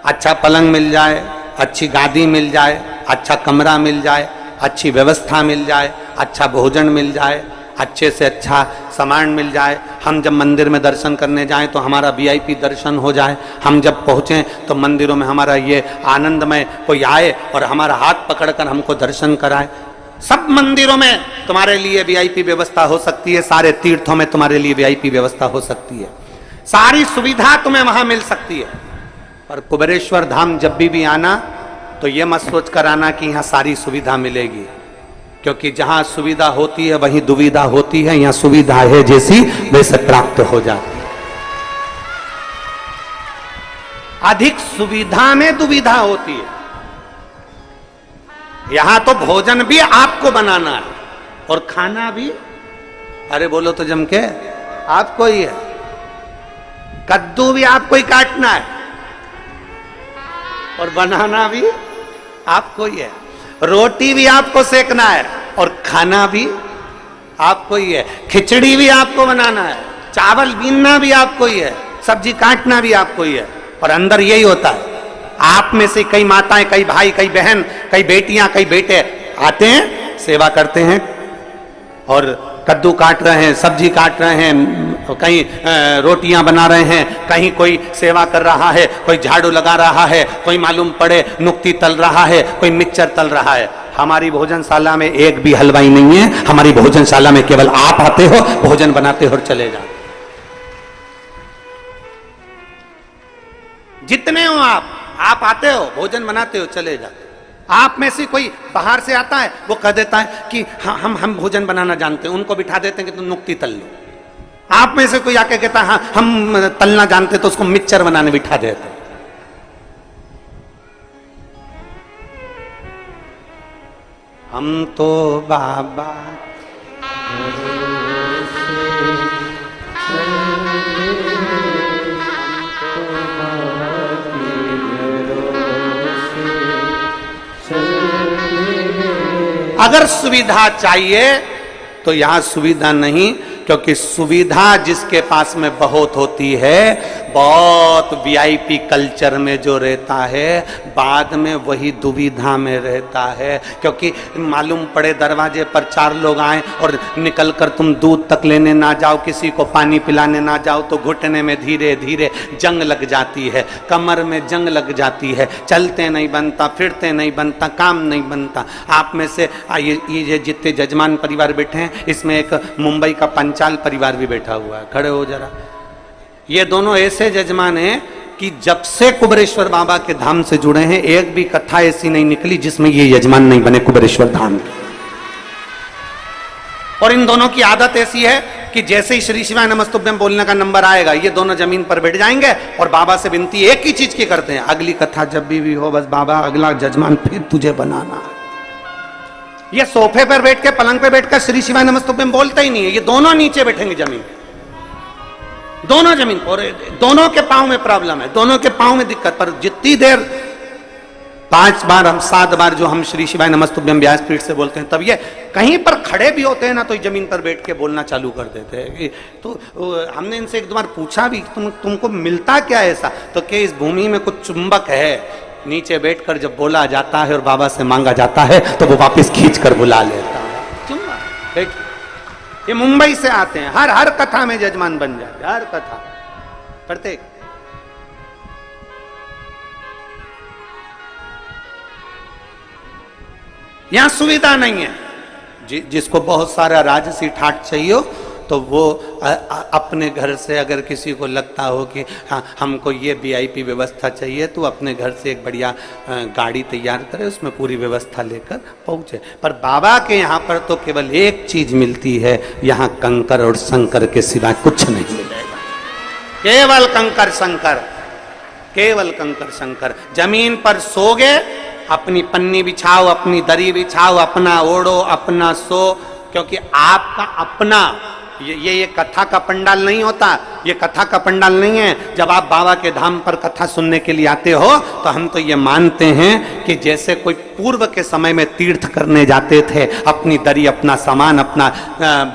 अच्छा पलंग मिल जाए, अच्छी गादी मिल जाए, अच्छा कमरा मिल जाए, अच्छी व्यवस्था मिल जाए, अच्छा भोजन मिल जाए, अच्छे से अच्छा सामान मिल जाए, हम जब मंदिर में दर्शन करने जाएं तो हमारा वीआईपी दर्शन हो जाए, हम जब पहुँचें तो मंदिरों में हमारा ये आनंदमय कोई आए और हमारा हाथ पकड़कर हमको दर्शन कराए। सब मंदिरों में तुम्हारे लिए वीआईपी व्यवस्था हो सकती है, सारे तीर्थों में तुम्हारे लिए वीआईपी व्यवस्था हो सकती है, सारी सुविधा तुम्हें वहां मिल सकती है। पर कुबेरेश्वर धाम जब भी आना तो ये मत सोच कर आना कि यहाँ सारी सुविधा मिलेगी, क्योंकि जहां सुविधा होती है वहीं दुविधा होती है, यहाँ सुविधा है जैसी वैसे प्राप्त हो जाती है। अधिक सुविधा में दुविधा होती है। यहां तो भोजन भी आपको बनाना है और खाना भी, अरे बोलो तो जम के, आपको ही है। कद्दू भी आपको ही काटना है और बनाना भी आपको ही है, रोटी भी आपको सेकना है और खाना भी आपको ही है, खिचड़ी भी आपको बनाना है, चावल बीनना भी आपको ही है, सब्जी काटना भी आपको ही है। और अंदर यही होता है, आप में से कई माताएं, कई भाई, कई बहन, कई बेटियां, कई बेटे आते हैं, सेवा करते हैं और कद्दू काट रहे हैं, सब्जी काट रहे हैं, कहीं रोटियां बना रहे हैं, कहीं कोई सेवा कर रहा है, कोई झाड़ू लगा रहा है, कोई मालूम पड़े नुक्ती तल रहा है, कोई मिक्सचर तल रहा है। हमारी भोजनशाला में एक भी हलवाई नहीं है, हमारी भोजनशाला में केवल आप आते हो, भोजन बनाते हो और चले जाते। जितने हो आप आते हो, भोजन बनाते हो, चले जाते। आप में से कोई बाहर से आता है, वो कह देता है कि हाँ हम भोजन बनाना जानते हैं, उनको बिठा देते हैं कि तुम नुक्ती तल लो। आप में से कोई आके कहता है हाँ हम तलना जानते, तो उसको मिक्सचर बनाने बिठा देते। हम तो बाबा अगर सुविधा चाहिए तो यहां सुविधा नहीं, क्योंकि सुविधा जिसके पास में बहुत होती है, बहुत वीआईपी कल्चर में जो रहता है, बाद में वही दुविधा में रहता है। क्योंकि मालूम पड़े दरवाजे पर 4 लोग आए और निकलकर तुम दूध तक लेने ना जाओ, किसी को पानी पिलाने ना जाओ, तो घुटने में धीरे धीरे जंग लग जाती है, कमर में जंग लग जाती है, चलते नहीं बनता, फिरते नहीं बनता, काम नहीं बनता। आप में से ये जितने जजमान परिवार बैठे हैं, इसमें एक मुंबई का पंचाल परिवार भी बैठा हुआ है, खड़े हो जरा। ये दोनों ऐसे जजमान हैं कि जब से कुबेरेश्वर बाबा के धाम से जुड़े हैं, एक भी कथा ऐसी नहीं निकली जिसमें ये यजमान नहीं बने कुबेरेश्वर धाम के। और इन दोनों की आदत ऐसी है कि जैसे ही श्री शिवाय नमस्तुभ्यम बोलने का नंबर आएगा, ये दोनों जमीन पर बैठ जाएंगे और बाबा से विनती एक ही चीज की करते हैं, अगली कथा जब भी हो, बस बाबा अगला जजमान फिर तुझे बनाना है। ये सोफे पर बैठ के, पलंग पे बैठकर श्री शिवाय नमस्तुभ्यम बोलते ही नहीं है, ये दोनों नीचे बैठेंगे जमीन, दोनों जमीन पर। दोनों के पांव में प्रॉब्लम है, दोनों के पांव में दिक्कत, पर जितनी देर 5 बार हम 7 बार जो हम श्री शिवाय नमस्तुभ्यम व्यासपीठ से बोलते हैं, तब ये कहीं पर खड़े भी होते हैं ना तो जमीन पर बैठ के बोलना चालू कर देते हैं। तो हमने इनसे एक दो बार पूछा भी, तुमको मिलता क्या है ऐसा? तो क्या इस भूमि में कुछ चुंबक है, नीचे बैठकर जब बोला जाता है और बाबा से मांगा जाता है तो वो वापस खींच कर बुला लेता है। चुंबक बैठ, ये मुंबई से आते हैं, हर कथा में जजमान बन जाते, हर कथा प्रत्येक। यहां सुविधा नहीं है। जिसको बहुत सारा राजसी ठाट चाहिए हो तो वो अपने घर से, अगर किसी को लगता हो कि हाँ हमको ये वीआईपी व्यवस्था चाहिए, तो अपने घर से एक बढ़िया गाड़ी तैयार करे, उसमें पूरी व्यवस्था लेकर पहुंचे। पर बाबा के यहाँ पर तो केवल एक चीज मिलती है, यहाँ कंकर और शंकर के सिवा कुछ नहीं मिलेगा। केवल कंकर शंकर, केवल कंकर शंकर। जमीन पर सोगे, अपनी पन्नी बिछाओ, अपनी दरी बिछाओ, अपना ओढ़ो, अपना सो, क्योंकि आपका अपना ये कथा का पंडाल नहीं होता, ये कथा का पंडाल नहीं है। जब आप बाबा के धाम पर कथा सुनने के लिए आते हो तो हम तो ये मानते हैं कि जैसे कोई पूर्व के समय में तीर्थ करने जाते थे, अपनी दरी, अपना सामान, अपना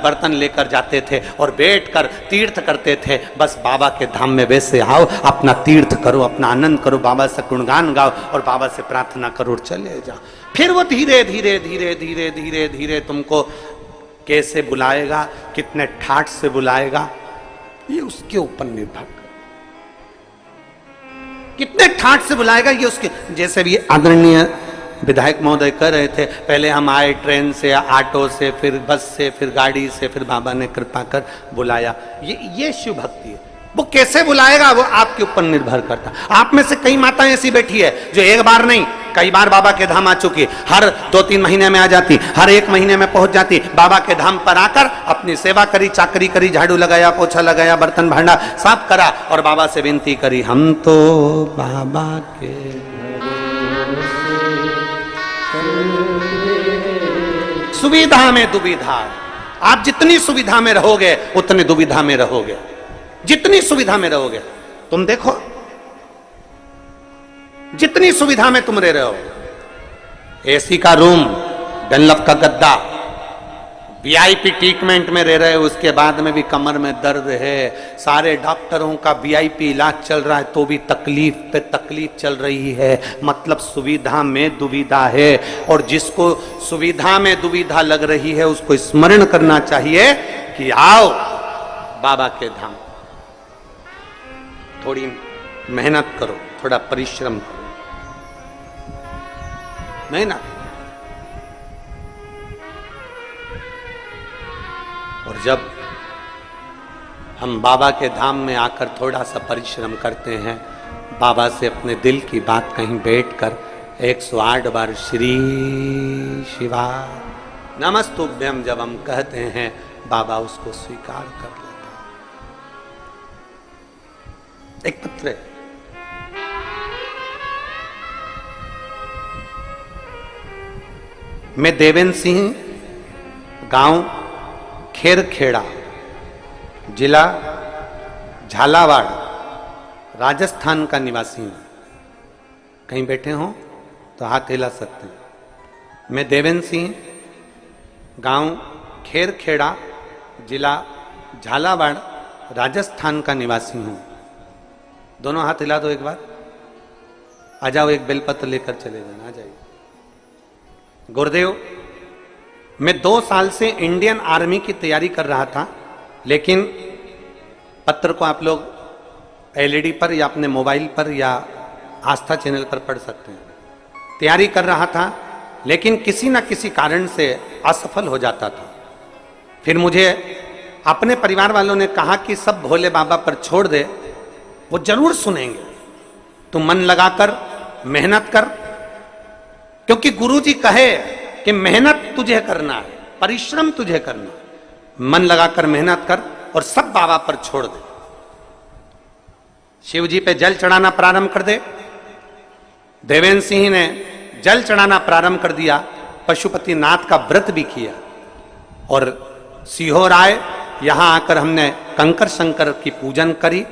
बर्तन लेकर जाते थे और बैठकर तीर्थ करते थे, बस बाबा के धाम में वैसे आओ, अपना तीर्थ करो, अपना आनंद करो, बाबा से गुणगान गाओ और बाबा से प्रार्थना करो और चले जाओ। फिर वो धीरे धीरे धीरे धीरे धीरे धीरे तुमको कैसे बुलाएगा, कितने ठाठ से बुलाएगा, ये उसके ऊपर निर्भर कर। कितने ठाठ से बुलाएगा ये उसके, जैसे भी आदरणीय विधायक महोदय कह रहे थे, पहले हम आए ट्रेन से, ऑटो से, फिर बस से, फिर गाड़ी से, फिर बाबा ने कृपा कर बुलाया। ये शिव भक्ति है। वो कैसे बुलाएगा वो आपके ऊपर निर्भर करता। आप में से कई माताएं ऐसी बैठी है जो एक बार नहीं कई बार बाबा के धाम आ चुकी, हर 2-3 महीने में आ जाती, हर 1 महीने में पहुंच जाती, बाबा के धाम पर आकर अपनी सेवा करी, चाकरी करी, झाड़ू लगाया, पोछा लगाया, बर्तन भांडा साफ करा और बाबा से विनती करी, हम तो बाबा के सुविधा में दुविधा। आप जितनी सुविधा में रहोगे उतनी दुविधा में रहोगे, जितनी सुविधा में रहोगे। तुम देखो जितनी सुविधा में तुम रह रहे हो, एसी का रूम, डनलप का गद्दा, वीआईपी ट्रीटमेंट में रह रहे हो, उसके बाद में भी कमर में दर्द है, सारे डॉक्टरों का वीआईपी इलाज चल रहा है तो भी तकलीफ पे तकलीफ चल रही है, मतलब सुविधा में दुविधा है। और जिसको सुविधा में दुविधा लग रही है उसको स्मरण करना चाहिए कि आओ बाबा के धाम, थोड़ी मेहनत करो, थोड़ा परिश्रम करो, मेहनत। और जब हम बाबा के धाम में आकर थोड़ा सा परिश्रम करते हैं, बाबा से अपने दिल की बात कहीं बैठकर 108 बार श्री शिवा नमस्तुभ्यम जब हम कहते हैं, बाबा उसको स्वीकार कर लेता है। एक पत्र है, मैं देवेंद्र सिंह, गांव खेरखेड़ा, जिला झालावाड़, राजस्थान का निवासी हूं। कहीं बैठे हो तो हाथ हिला सकते हैं। मैं देवेंद्र सिंह, गांव खेरखेड़ा, जिला झालावाड़, राजस्थान का निवासी हूं। दोनों हाथ हिला दो एक बार। आ जाओ, एक बेलपत्र लेकर चले जाना, आ जाइए। गुरुदेव, मैं 2 साल से इंडियन आर्मी की तैयारी कर रहा था, लेकिन पत्र को आप लोग एलईडी पर या अपने मोबाइल पर या आस्था चैनल पर पढ़ सकते हैं। तैयारी कर रहा था लेकिन किसी न किसी कारण से असफल हो जाता था। फिर मुझे अपने परिवार वालों ने कहा कि सब भोले बाबा पर छोड़ दे, वो जरूर सुनेंगे, तुम मन लगाकर मेहनत कर, क्योंकि गुरुजी कहे कि मेहनत तुझे करना है, परिश्रम तुझे करना है, मन लगाकर मेहनत कर और सब बाबा पर छोड़ दे। शिव जी पे जल चढ़ाना प्रारंभ कर दे। देवेंद्र सिंह ने जल चढ़ाना प्रारंभ कर दिया, पशुपति नाथ का व्रत भी किया और सीहोर आए। यहां आकर हमने कंकर शंकर की पूजन करी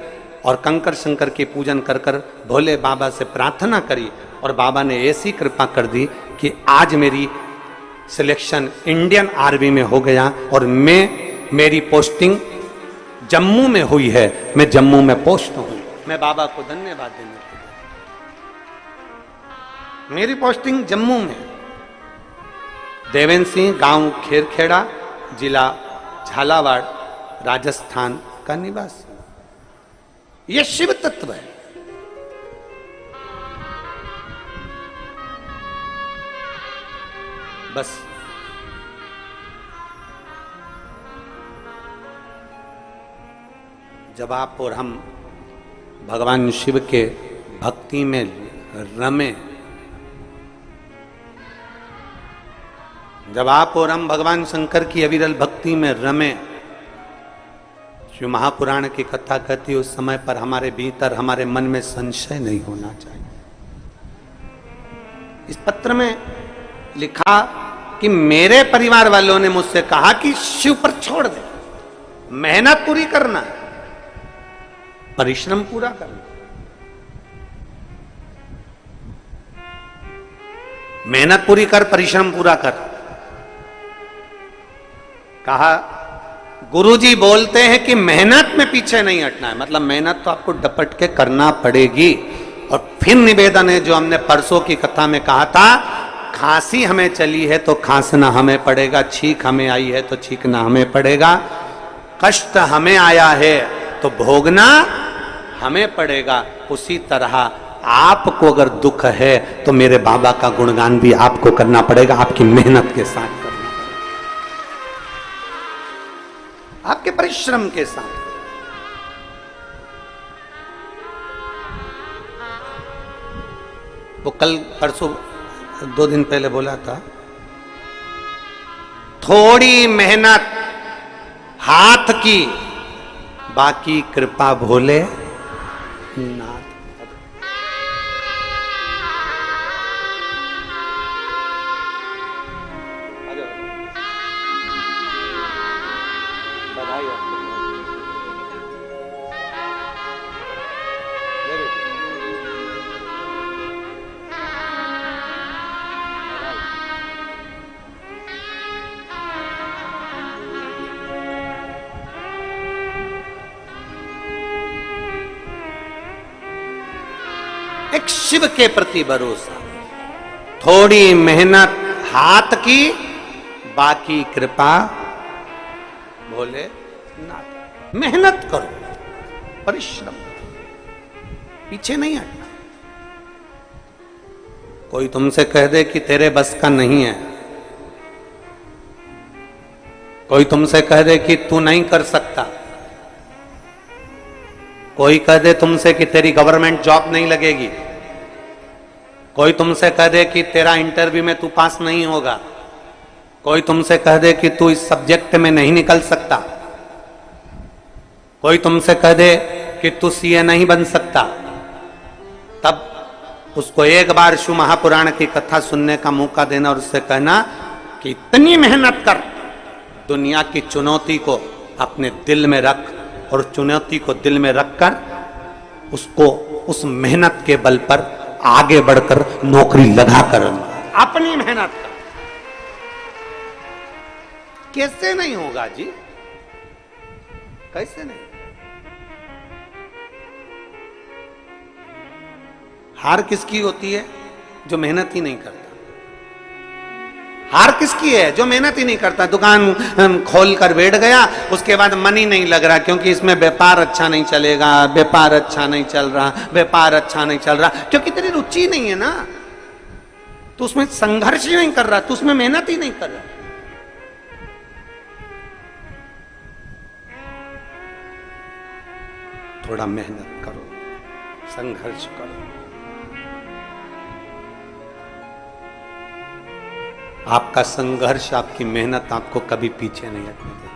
और कंकर शंकर की पूजन कर कर भोले बाबा से प्रार्थना करी और बाबा ने ऐसी कृपा कर दी कि आज मेरी सिलेक्शन इंडियन आर्मी में हो गया और मेरी पोस्टिंग जम्मू में हुई है। मैं जम्मू में पोस्ट हूं। मैं बाबा को धन्यवाद देने के लिए, मेरी पोस्टिंग जम्मू में, देवेंद्र सिंह, गांव खेरखेड़ा, जिला झालावाड़, राजस्थान का निवासी। यह शिव तत्व है। बस जब आप और हम भगवान शिव के भक्ति में रमे, जब आप और हम भगवान शंकर की अविरल भक्ति में रमे, शिव महापुराण की कथा कहती है उस समय पर हमारे भीतर, हमारे मन में संशय नहीं होना चाहिए। इस पत्र में लिखा कि मेरे परिवार वालों ने मुझसे कहा कि शिव पर छोड़ दे, मेहनत पूरी करना, परिश्रम पूरा करना। मेहनत पूरी कर, परिश्रम पूरा कर। कहा गुरुजी बोलते हैं कि मेहनत में पीछे नहीं हटना है, मतलब मेहनत तो आपको डपट के करना पड़ेगी। और फिर निवेदन है जो हमने परसों की कथा में कहा था, खांसी हमें चली है तो खांसना हमें पड़ेगा, छींक हमें आई है तो छींकना हमें पड़ेगा, कष्ट हमें आया है तो भोगना हमें पड़ेगा। उसी तरह आपको अगर दुख है तो मेरे बाबा का गुणगान भी आपको करना पड़ेगा, आपकी मेहनत के साथ करना पड़ेगा, आपके परिश्रम के साथ। वो कल परसों 2 दिन पहले बोला था, थोड़ी मेहनत हाथ की, बाकी कृपा भोले नाथ। एक शिव के प्रति भरोसा, थोड़ी मेहनत हाथ की, बाकी कृपा भोले नाथ। मेहनत करो, परिश्रम करो, पीछे नहीं हटना। कोई तुमसे कह दे कि तेरे बस का नहीं है, कोई तुमसे कह दे कि तू नहीं कर सकता, कोई कह दे तुमसे कि तेरी गवर्नमेंट जॉब नहीं लगेगी, कोई तुमसे कह दे कि तेरा इंटरव्यू में तू पास नहीं होगा, कोई तुमसे कह दे कि तू इस सब्जेक्ट में नहीं निकल सकता, कोई तुमसे कह दे कि तू सीए नहीं बन सकता, तब उसको एक बार शिव महापुराण की कथा सुनने का मौका देना और उससे कहना कि इतनी मेहनत कर, दुनिया की चुनौती को अपने दिल में रख और चुनौती को दिल में रखकर उसको उस मेहनत के बल पर आगे बढ़कर नौकरी लगाकर अपनी मेहनत कर। कैसे नहीं होगा जी, कैसे नहीं? हार किसकी होती है? जो मेहनत ही नहीं करता। हार किसकी है? जो मेहनत ही नहीं करता। दुकान खोल कर बैठ गया, उसके बाद मन ही नहीं लग रहा क्योंकि इसमें व्यापार अच्छा नहीं चलेगा, व्यापार अच्छा नहीं चल रहा, व्यापार अच्छा नहीं चल रहा, क्योंकि तेरी रुचि नहीं है ना, तो उसमें संघर्ष ही नहीं कर रहा, तो उसमें मेहनत ही नहीं कर रहा। थोड़ा मेहनत करो, संघर्ष करो। आपका संघर्ष, आपकी मेहनत आपको कभी पीछे नहीं हटने देगी।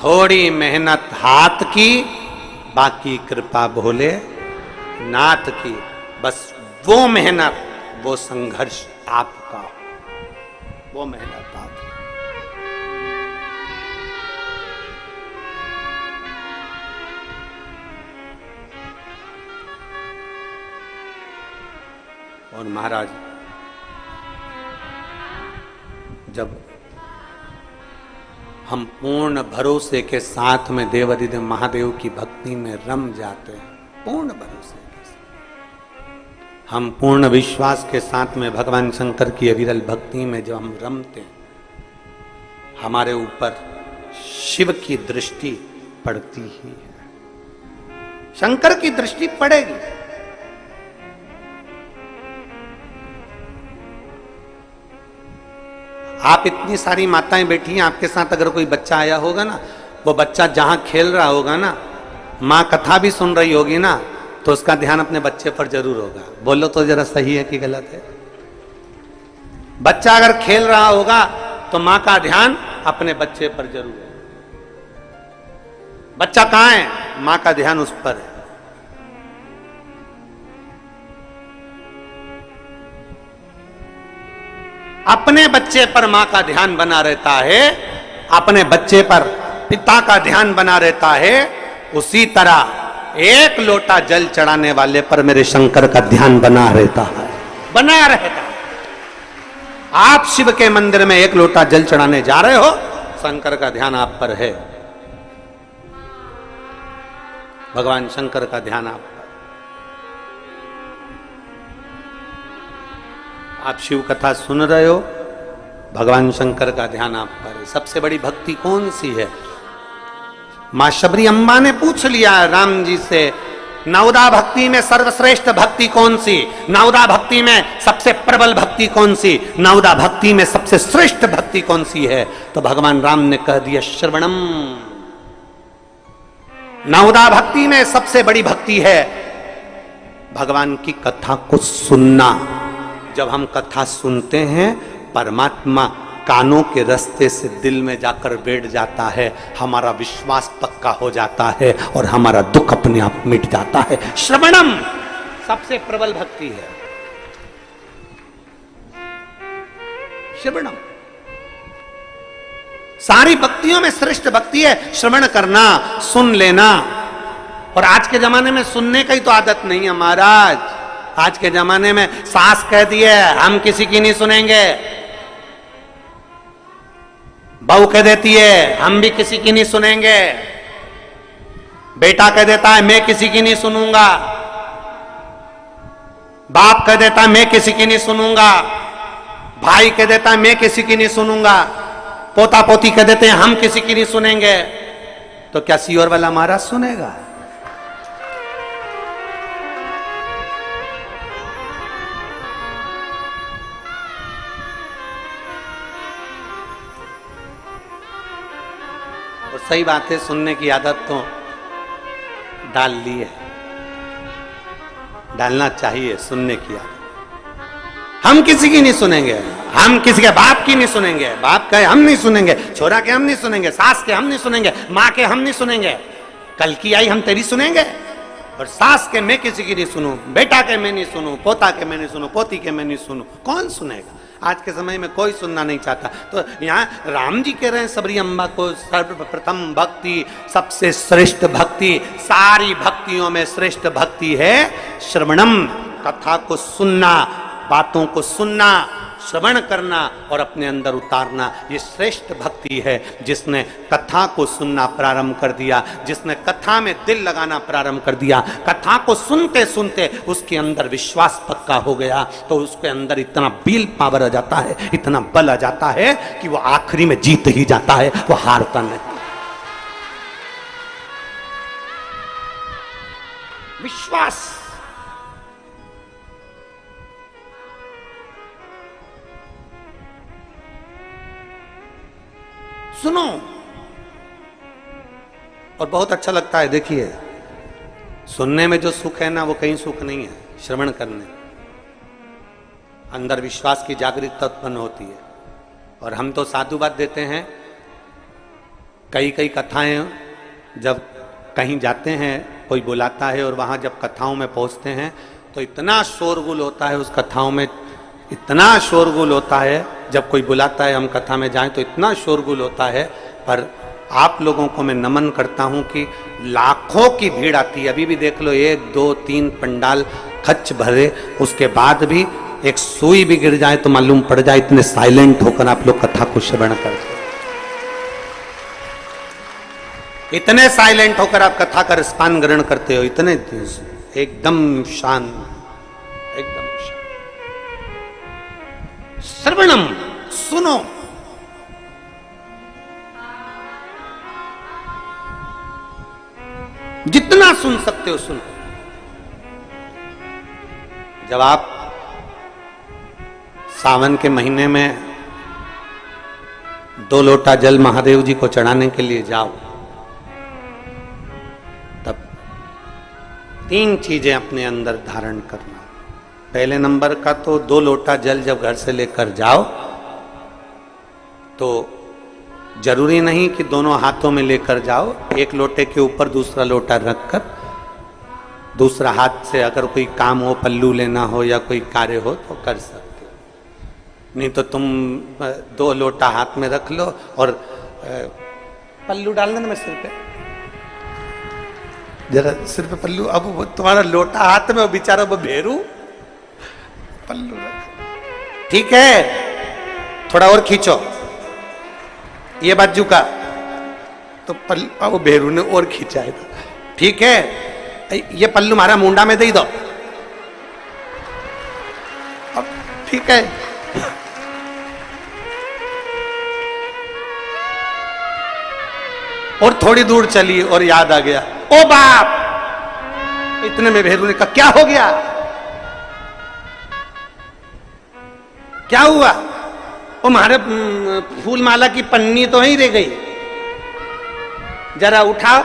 थोड़ी मेहनत हाथ की, बाकी कृपा भोले नाथ की। बस वो मेहनत, वो संघर्ष आपका, वो मेहनत आपकी। और महाराज जब हम पूर्ण भरोसे के साथ में देवाधिदेव महादेव की भक्ति में रम जाते हैं, पूर्ण भरोसे के साथ, हम पूर्ण विश्वास के साथ में भगवान शंकर की अविरल भक्ति में जब हम रमते हैं, हमारे ऊपर शिव की दृष्टि पड़ती ही है, शंकर की दृष्टि पड़ेगी। आप इतनी सारी माताएं बैठी हैं, आपके साथ अगर कोई बच्चा आया होगा ना, वो बच्चा जहां खेल रहा होगा ना, माँ कथा भी सुन रही होगी ना, तो उसका ध्यान अपने बच्चे पर जरूर होगा। बोलो तो जरा सही है कि गलत है? बच्चा अगर खेल रहा होगा तो माँ का ध्यान अपने बच्चे पर जरूर है। बच्चा कहां है? माँ का ध्यान उस पर है। अपने बच्चे पर मां का ध्यान बना रहता है, अपने बच्चे पर पिता का ध्यान बना रहता है, उसी तरह एक लोटा जल चढ़ाने वाले पर मेरे शंकर का ध्यान बना रहता है, बना रहता है। आप शिव के मंदिर में एक लोटा जल चढ़ाने जा रहे हो, शंकर का ध्यान आप पर है, भगवान शंकर का ध्यान आप पर। आप शिव कथा सुन रहे हो, भगवान शंकर का ध्यान आप पर है। सबसे बड़ी भक्ति कौन सी है? मां शबरी अम्बा ने पूछ लिया राम जी से, नवदा भक्ति में सर्वश्रेष्ठ भक्ति कौन सी? नवदा भक्ति में सबसे प्रबल भक्ति कौन सी? नवदा भक्ति में सबसे श्रेष्ठ भक्ति कौन सी है? तो भगवान राम ने कह दिया श्रवणम। नवदा भक्ति में सबसे बड़ी भक्ति है भगवान की कथा को सुनना। जब हम कथा सुनते हैं, परमात्मा कानों के रास्ते से दिल में जाकर बैठ जाता है, हमारा विश्वास पक्का हो जाता है और हमारा दुख अपने आप मिट जाता है। श्रवणम सबसे प्रबल भक्ति है, श्रवणम सारी भक्तियों में श्रेष्ठ भक्ति है। श्रवण करना, सुन लेना। और आज के जमाने में सुनने का ही तो आदत नहीं है महाराज। आज के जमाने में सास कह दी है हम किसी की नहीं सुनेंगे, बहू कह देती है हम भी किसी की नहीं सुनेंगे, बेटा कह देता है मैं किसी की नहीं सुनूंगा, बाप कह देता है मैं किसी की नहीं सुनूंगा, भाई कह देता है मैं किसी की नहीं सुनूंगा, पोता पोती कह देते हैं हम किसी की नहीं सुनेंगे। तो क्या सीओर वाला महाराज सुनेगा? और सही बात है, सुनने की आदत तो डाल ली है, डालना चाहिए सुनने की आदत। हम किसी की नहीं सुनेंगे, हम किसी के बाप की नहीं सुनेंगे, बाप के हम नहीं सुनेंगे, छोरा के हम नहीं सुनेंगे, सास के हम नहीं सुनेंगे, माँ के हम नहीं सुनेंगे, कल की आई हम तेरी सुनेंगे। और सास के मैं किसी की नहीं सुनूं, बेटा के मैं नहीं सुनूं, पोता के मैं नहीं सुनूं, पोती के मैं नहीं सुनूं, कौन सुनेगा? आज के समय में कोई सुनना नहीं चाहता। तो यहाँ राम जी कह रहे हैं सबरी अम्बा को सर्वप्रथम भक्ति, सबसे श्रेष्ठ भक्ति, सारी भक्तियों में श्रेष्ठ भक्ति है श्रवणम, कथा को सुनना, बातों को सुनना, श्रवण करना और अपने अंदर उतारना। ये श्रेष्ठ भक्ति है। जिसने कथा को सुनना प्रारंभ कर दिया, जिसने कथा में दिल लगाना प्रारंभ कर दिया, कथा को सुनते सुनते उसके अंदर विश्वास पक्का हो गया, तो उसके अंदर इतना विल पावर आ जाता है, इतना बल आ जाता है कि वो आखिरी में जीत ही जाता है, वो हारता नहीं। विश्वास सुनो। और बहुत अच्छा लगता है। देखिए, सुनने में जो सुख है ना, वो कहीं सुख नहीं है। श्रवण करने अंदर विश्वास की जागृतता उत्पन्न होती है। और हम तो साधुवाद देते हैं, कई कई कथाएं जब कहीं जाते हैं, कोई बुलाता है और वहां जब कथाओं में पहुंचते हैं तो इतना शोरगुल होता है, उस कथाओं में इतना शोरगुल होता है। जब कोई बुलाता है हम कथा में जाएं तो इतना शोरगुल होता है। पर आप लोगों को मैं नमन करता हूं कि लाखों की भीड़ आती है। अभी भी देख लो, 1 2 3 पंडाल खच्च भरे, उसके बाद भी एक सुई भी गिर जाए तो मालूम पड़ जाए, इतने साइलेंट होकर आप लोग कथा को श्रवण करते, इतने साइलेंट होकर आप कथा का रसपान ग्रहण करते हो, इतने एकदम शांत, एकदम शांत। श्रवणम, सुनो, जितना सुन सकते हो सुनो। जब आप सावन के महीने में 2 लोटा जल महादेव जी को चढ़ाने के लिए जाओ, तब 3 चीजें अपने अंदर धारण करना। पहले नंबर का तो 2 लोटा जल जब घर से लेकर जाओ तो जरूरी नहीं कि दोनों हाथों में लेकर जाओ, एक लोटे के ऊपर दूसरा लोटा रखकर दूसरा हाथ से अगर कोई काम हो, पल्लू लेना हो या कोई कार्य हो तो कर सकते हो, नहीं तो तुम 2 लोटा हाथ में रख लो और पल्लू डालना ना मैं सिर पे, जरा सिर पे पल्लू, अब वो तुम्हारा लोटा हाथ में, वो बेचारा वो भेरू पल्लू रख, ठीक है, थोड़ा और खींचो ये बाजू का, तो पल्लू वो भेरू ने और खींचा है, ठीक है, ये पल्लू मारा मुंडा में दे दो, अब ठीक है, और थोड़ी दूर चली और याद आ गया, ओ बाप, इतने में भेरू ने कहा क्या हो गया, क्या हुआ, ओ हमारे फूल माला की पन्नी तो ही रह गई, जरा उठाओ,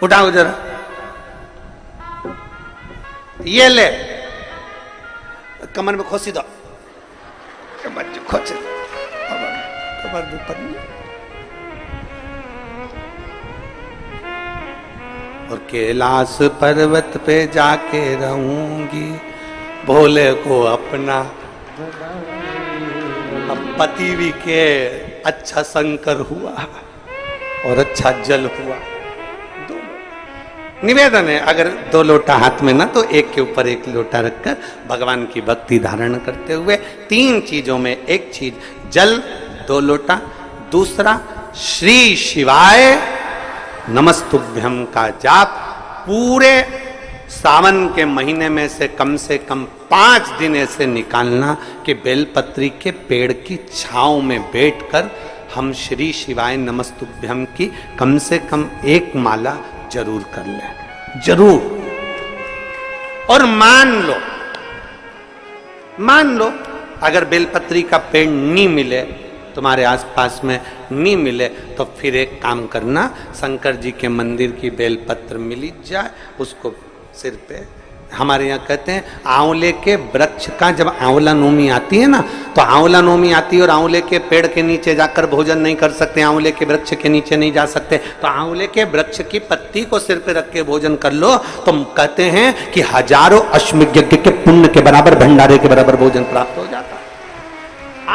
उठाओ जरा, ये ले, कमर में खोसी दो, कमर जो खोसे, कमर में पन्नी, और कैलाश पर्वत पे जाके रहूंगी, भोले को अपना, अब पति भी के अच्छा शंकर हुआ और अच्छा जल हुआ, निवेदन है अगर 2 लोटा हाथ में ना तो एक के ऊपर एक लोटा रखकर भगवान की भक्ति धारण करते हुए 3 चीजों में एक चीज जल 2 लोटा, दूसरा श्री शिवाय नमस्तुभ्यम का जाप पूरे सावन के महीने में से कम 5 दिन ऐसे निकालना कि बेलपत्री के पेड़ की छांव में बैठकर हम श्री शिवाय नमस्तुभ्यम की कम से कम 1 माला जरूर कर लें, जरूर। और मान लो अगर बेलपत्री का पेड़ नहीं मिले, तुम्हारे आसपास में नहीं मिले, तो फिर एक काम करना, शंकर जी के मंदिर की बेलपत्र मिली जाए, उसको सिर पे, हमारे यहाँ कहते हैं आंवले के वृक्ष का जब आंवला नोमी आती है ना, तो आंवला नोमी आती है और आंवले के पेड़ के नीचे जाकर भोजन नहीं कर सकते, आंवले के वृक्ष के नीचे नहीं जा सकते, तो आंवले के वृक्ष की पत्ती को सिर पे रख के भोजन कर लो, तो कहते हैं कि हजारों अश्वमेध यज्ञ के पुण्य के बराबर, भंडारे के बराबर भोजन प्राप्त हो जाता है।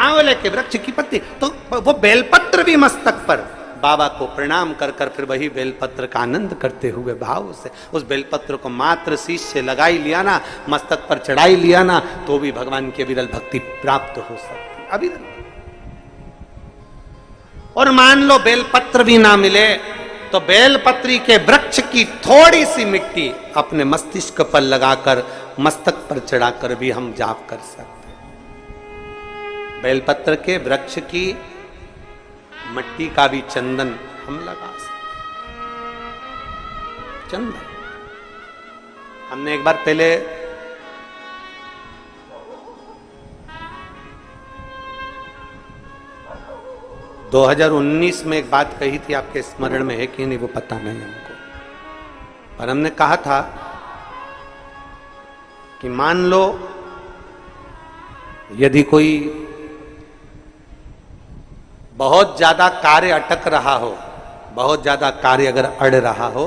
आंवले के वृक्ष की पत्ती, तो वो बेलपत्र भी मस्तक पर बाबा को प्रणाम कर कर फिर वही बेलपत्र का आनंद करते हुए भाव से उस बेलपत्र को मात्र शीश से लगाई लिया ना, मस्तक पर चढ़ाई लिया ना, तो भी भगवान की अविरल भक्ति प्राप्त हो सकती, अविरल। और मान लो बेलपत्र भी ना मिले तो बेलपत्री के वृक्ष की थोड़ी सी मिट्टी अपने मस्तिष्क पर लगाकर मस्तक पर चढ़ाकर भी हम जाप कर सकते। बेलपत्र के वृक्ष की मट्टी का भी चंदन हम लगा सकते। चंदन हमने एक बार पहले दो 2019 में एक बात कही थी, आपके स्मरण में है कि नहीं वो पता नहीं हमको, पर हमने कहा था कि मान लो यदि कोई बहुत ज्यादा कार्य अटक रहा हो, बहुत ज्यादा कार्य अगर अड़ रहा हो,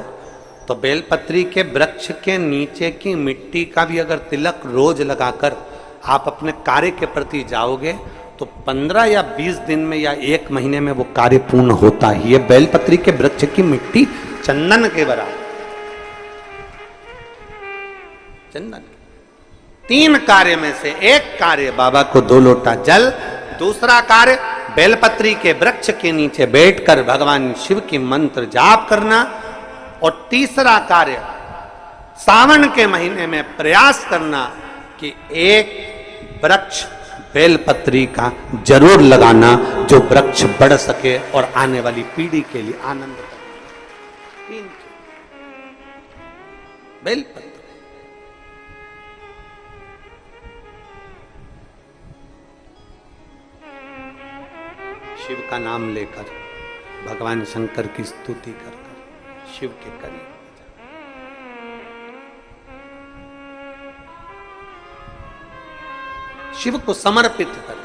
तो बेलपत्री के वृक्ष के नीचे की मिट्टी का भी अगर तिलक रोज लगाकर आप अपने कार्य के प्रति जाओगे तो 15 या 20 दिन में या 1 महीने में वो कार्य पूर्ण होता ही है। बेलपत्री के वृक्ष की मिट्टी चंदन के बराबर, चंदन की। 3 कार्य में से एक कार्य बाबा को 2 लोटा जल, दूसरा कार्य बेलपत्री के वृक्ष के नीचे बैठकर भगवान शिव की मंत्र जाप करना, और तीसरा कार्य सावन के महीने में प्रयास करना कि एक वृक्ष बेलपत्री का जरूर लगाना, जो वृक्ष बढ़ सके और आने वाली पीढ़ी के लिए आनंद करे। बेलपत्र शिव का नाम लेकर, भगवान शंकर की स्तुति कर शिव के करीब, शिव को समर्पित कर,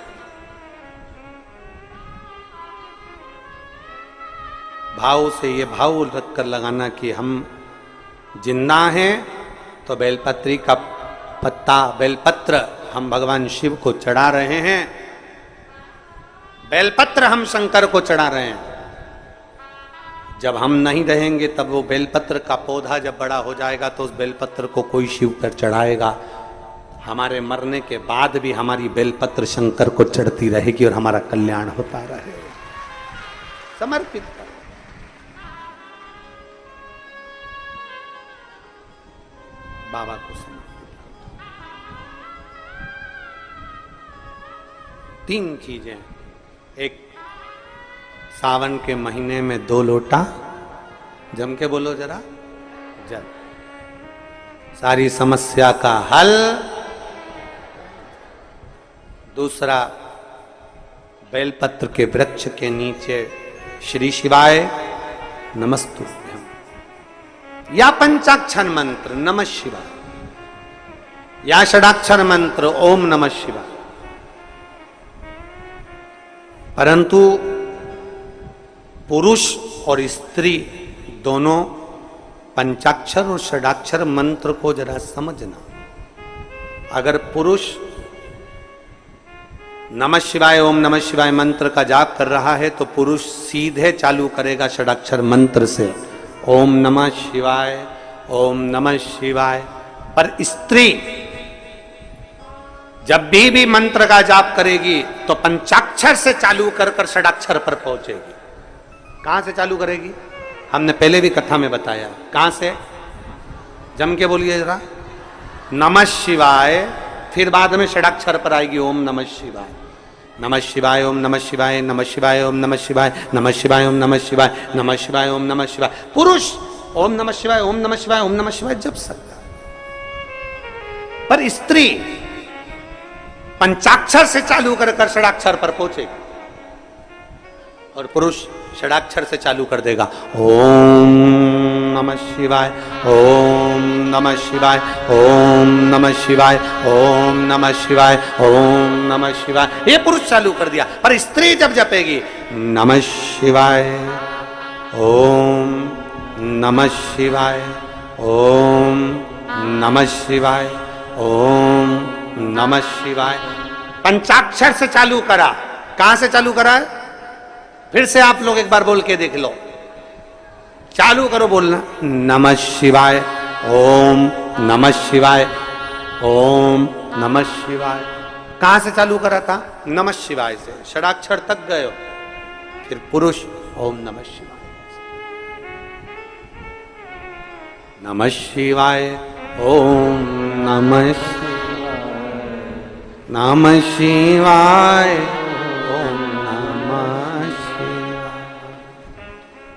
भाव से ये भाव रखकर लगाना कि हम जिंदा हैं तो बेलपत्री का पत्ता, बेलपत्र हम भगवान शिव को चढ़ा रहे हैं, बेलपत्र हम शंकर को चढ़ा रहे हैं। जब हम नहीं रहेंगे तब वो बेलपत्र का पौधा जब बड़ा हो जाएगा तो उस बेलपत्र को कोई शिव पर चढ़ाएगा। हमारे मरने के बाद भी हमारी बेलपत्र शंकर को चढ़ती रहेगी और हमारा कल्याण होता रहेगा। समर्पित कर, बाबा को समर्पित कर। 3 चीजें, एक सावन के महीने में 2 लोटा, जम के बोलो जरा, जल, सारी समस्या का हल। दूसरा, बेलपत्र के वृक्ष के नीचे श्री शिवाय नमस्तुभ्यं, या पंचाक्षर मंत्र नमः शिवाय, या षडाक्षर मंत्र ओम नमः शिवाय। परंतु पुरुष और स्त्री दोनों पंचाक्षर और षडाक्षर मंत्र को जरा समझना। अगर पुरुष नमः शिवाय ओम नमः शिवाय मंत्र का जाप कर रहा है तो पुरुष सीधे चालू करेगा षडाक्षर मंत्र से, ओम नमः शिवाय ओम नमः शिवाय। पर स्त्री जब भी मंत्र का जाप करेगी तो पंचाक्षर से चालू कर षडाक्षर पर पहुंचेगी। कहां से चालू करेगी? हमने पहले भी कथा में बताया। कहां से? जम के बोलिए जरा, नमः शिवाय, फिर बाद में षडाक्षर पर आएगी ओम नमः शिवाय, नमः शिवाय ओम नमः शिवाय, नमः शिवाय ओम नमः शिवाय, नमः शिवाय ओम नमः शिवाय, नमः शिवाय ओम नमः शिवाय। पुरुष ओम नमः शिवाय ओम नमः शिवाय ओम नमः शिवाय जप सकता है, पर स्त्री पंचाक्षर से चालू कर षडाक्षर पर पहुंचेगी और पुरुष षडाक्षर से चालू कर देगा, ओम नमः शिवाय ओम नमः शिवाय ओम नमः शिवाय ओम नमः शिवाय ओम नमः शिवाय। ये पुरुष चालू कर दिया, पर स्त्री जब जपेगी नमः शिवाय ओम नमः शिवाय ओम नमः शिवाय ओम नमः शिवाय, पंचाक्षर से चालू करा। कहां से चालू करा है? फिर से आप लोग एक बार बोल के देख लो, चालू करो बोलना, नमः शिवाय ओम नमः शिवाय ओम नमः शिवाय। कहां से चालू करा था? नमः शिवाय से, षडाक्षर तक गए हो। फिर पुरुष ओम नमः शिवाय, नमः शिवाय ओम नमः शिवाय, नमः शिवाय ओम नमः शिवाय।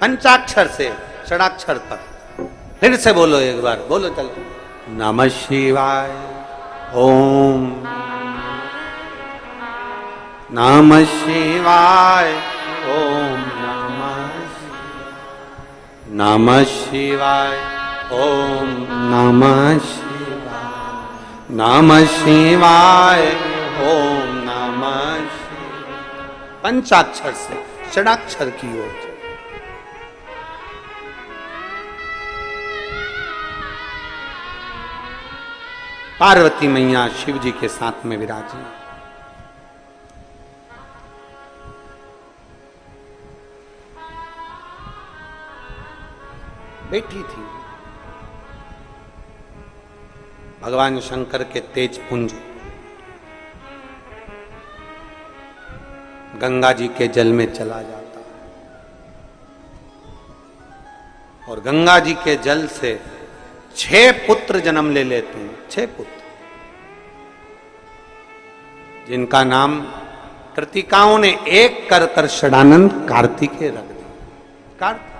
पंचाक्षर से षडाक्षर तक। फिर से बोलो एक बार, बोलो चलो, नमः शिवाय ओम नमः शिवाय ओम नमः शिवाय ओम नमः शिवाय, नमः शिवाय ओम नमः शिवाय। पंचाक्षर से षडाक्षर की ओर। पार्वती मैया शिव जी के साथ में विराजी, बैठी थी। भगवान शंकर के तेज पुंज गंगा जी के जल में चला जाता है और गंगा जी के जल से 6 पुत्र जन्म ले लेते हैं। 6 पुत्र जिनका नाम कृतिकाओं ने एक कर कर षडानंद कार्तिकेय रख दिया। कार्तिक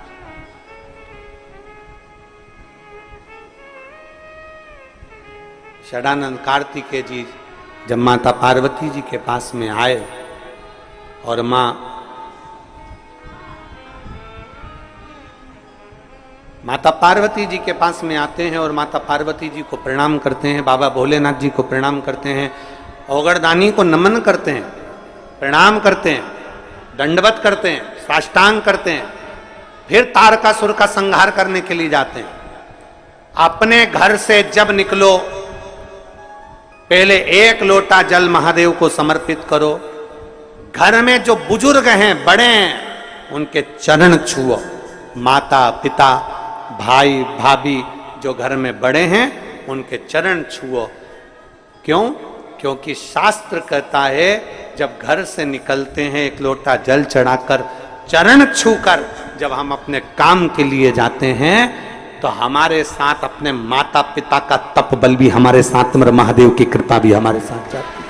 षडानंद कार्तिकेय जी जब माता पार्वती जी के पास में आए और माता पार्वती जी के पास में आते हैं और माता पार्वती जी को प्रणाम करते हैं, बाबा भोलेनाथ जी को प्रणाम करते हैं, औगड़दानी को नमन करते हैं, प्रणाम करते हैं, दंडवत करते हैं, साष्टांग करते हैं, फिर तारकासुर का संहार करने के लिए जाते हैं। अपने घर से जब निकलो पहले 1 लोटा जल महादेव को समर्पित करो। घर में जो बुजुर्ग हैं, बड़े हैं, उनके चरण छुओ। माता पिता भाई भाभी जो घर में बड़े हैं उनके चरण छुओ। क्यों? क्योंकि शास्त्र कहता है जब घर से निकलते हैं 1 लोटा जल चढ़ाकर चरण छूकर जब हम अपने काम के लिए जाते हैं तो हमारे साथ अपने माता पिता का तप बल भी हमारे साथ, महादेव की कृपा भी हमारे साथ जाती है।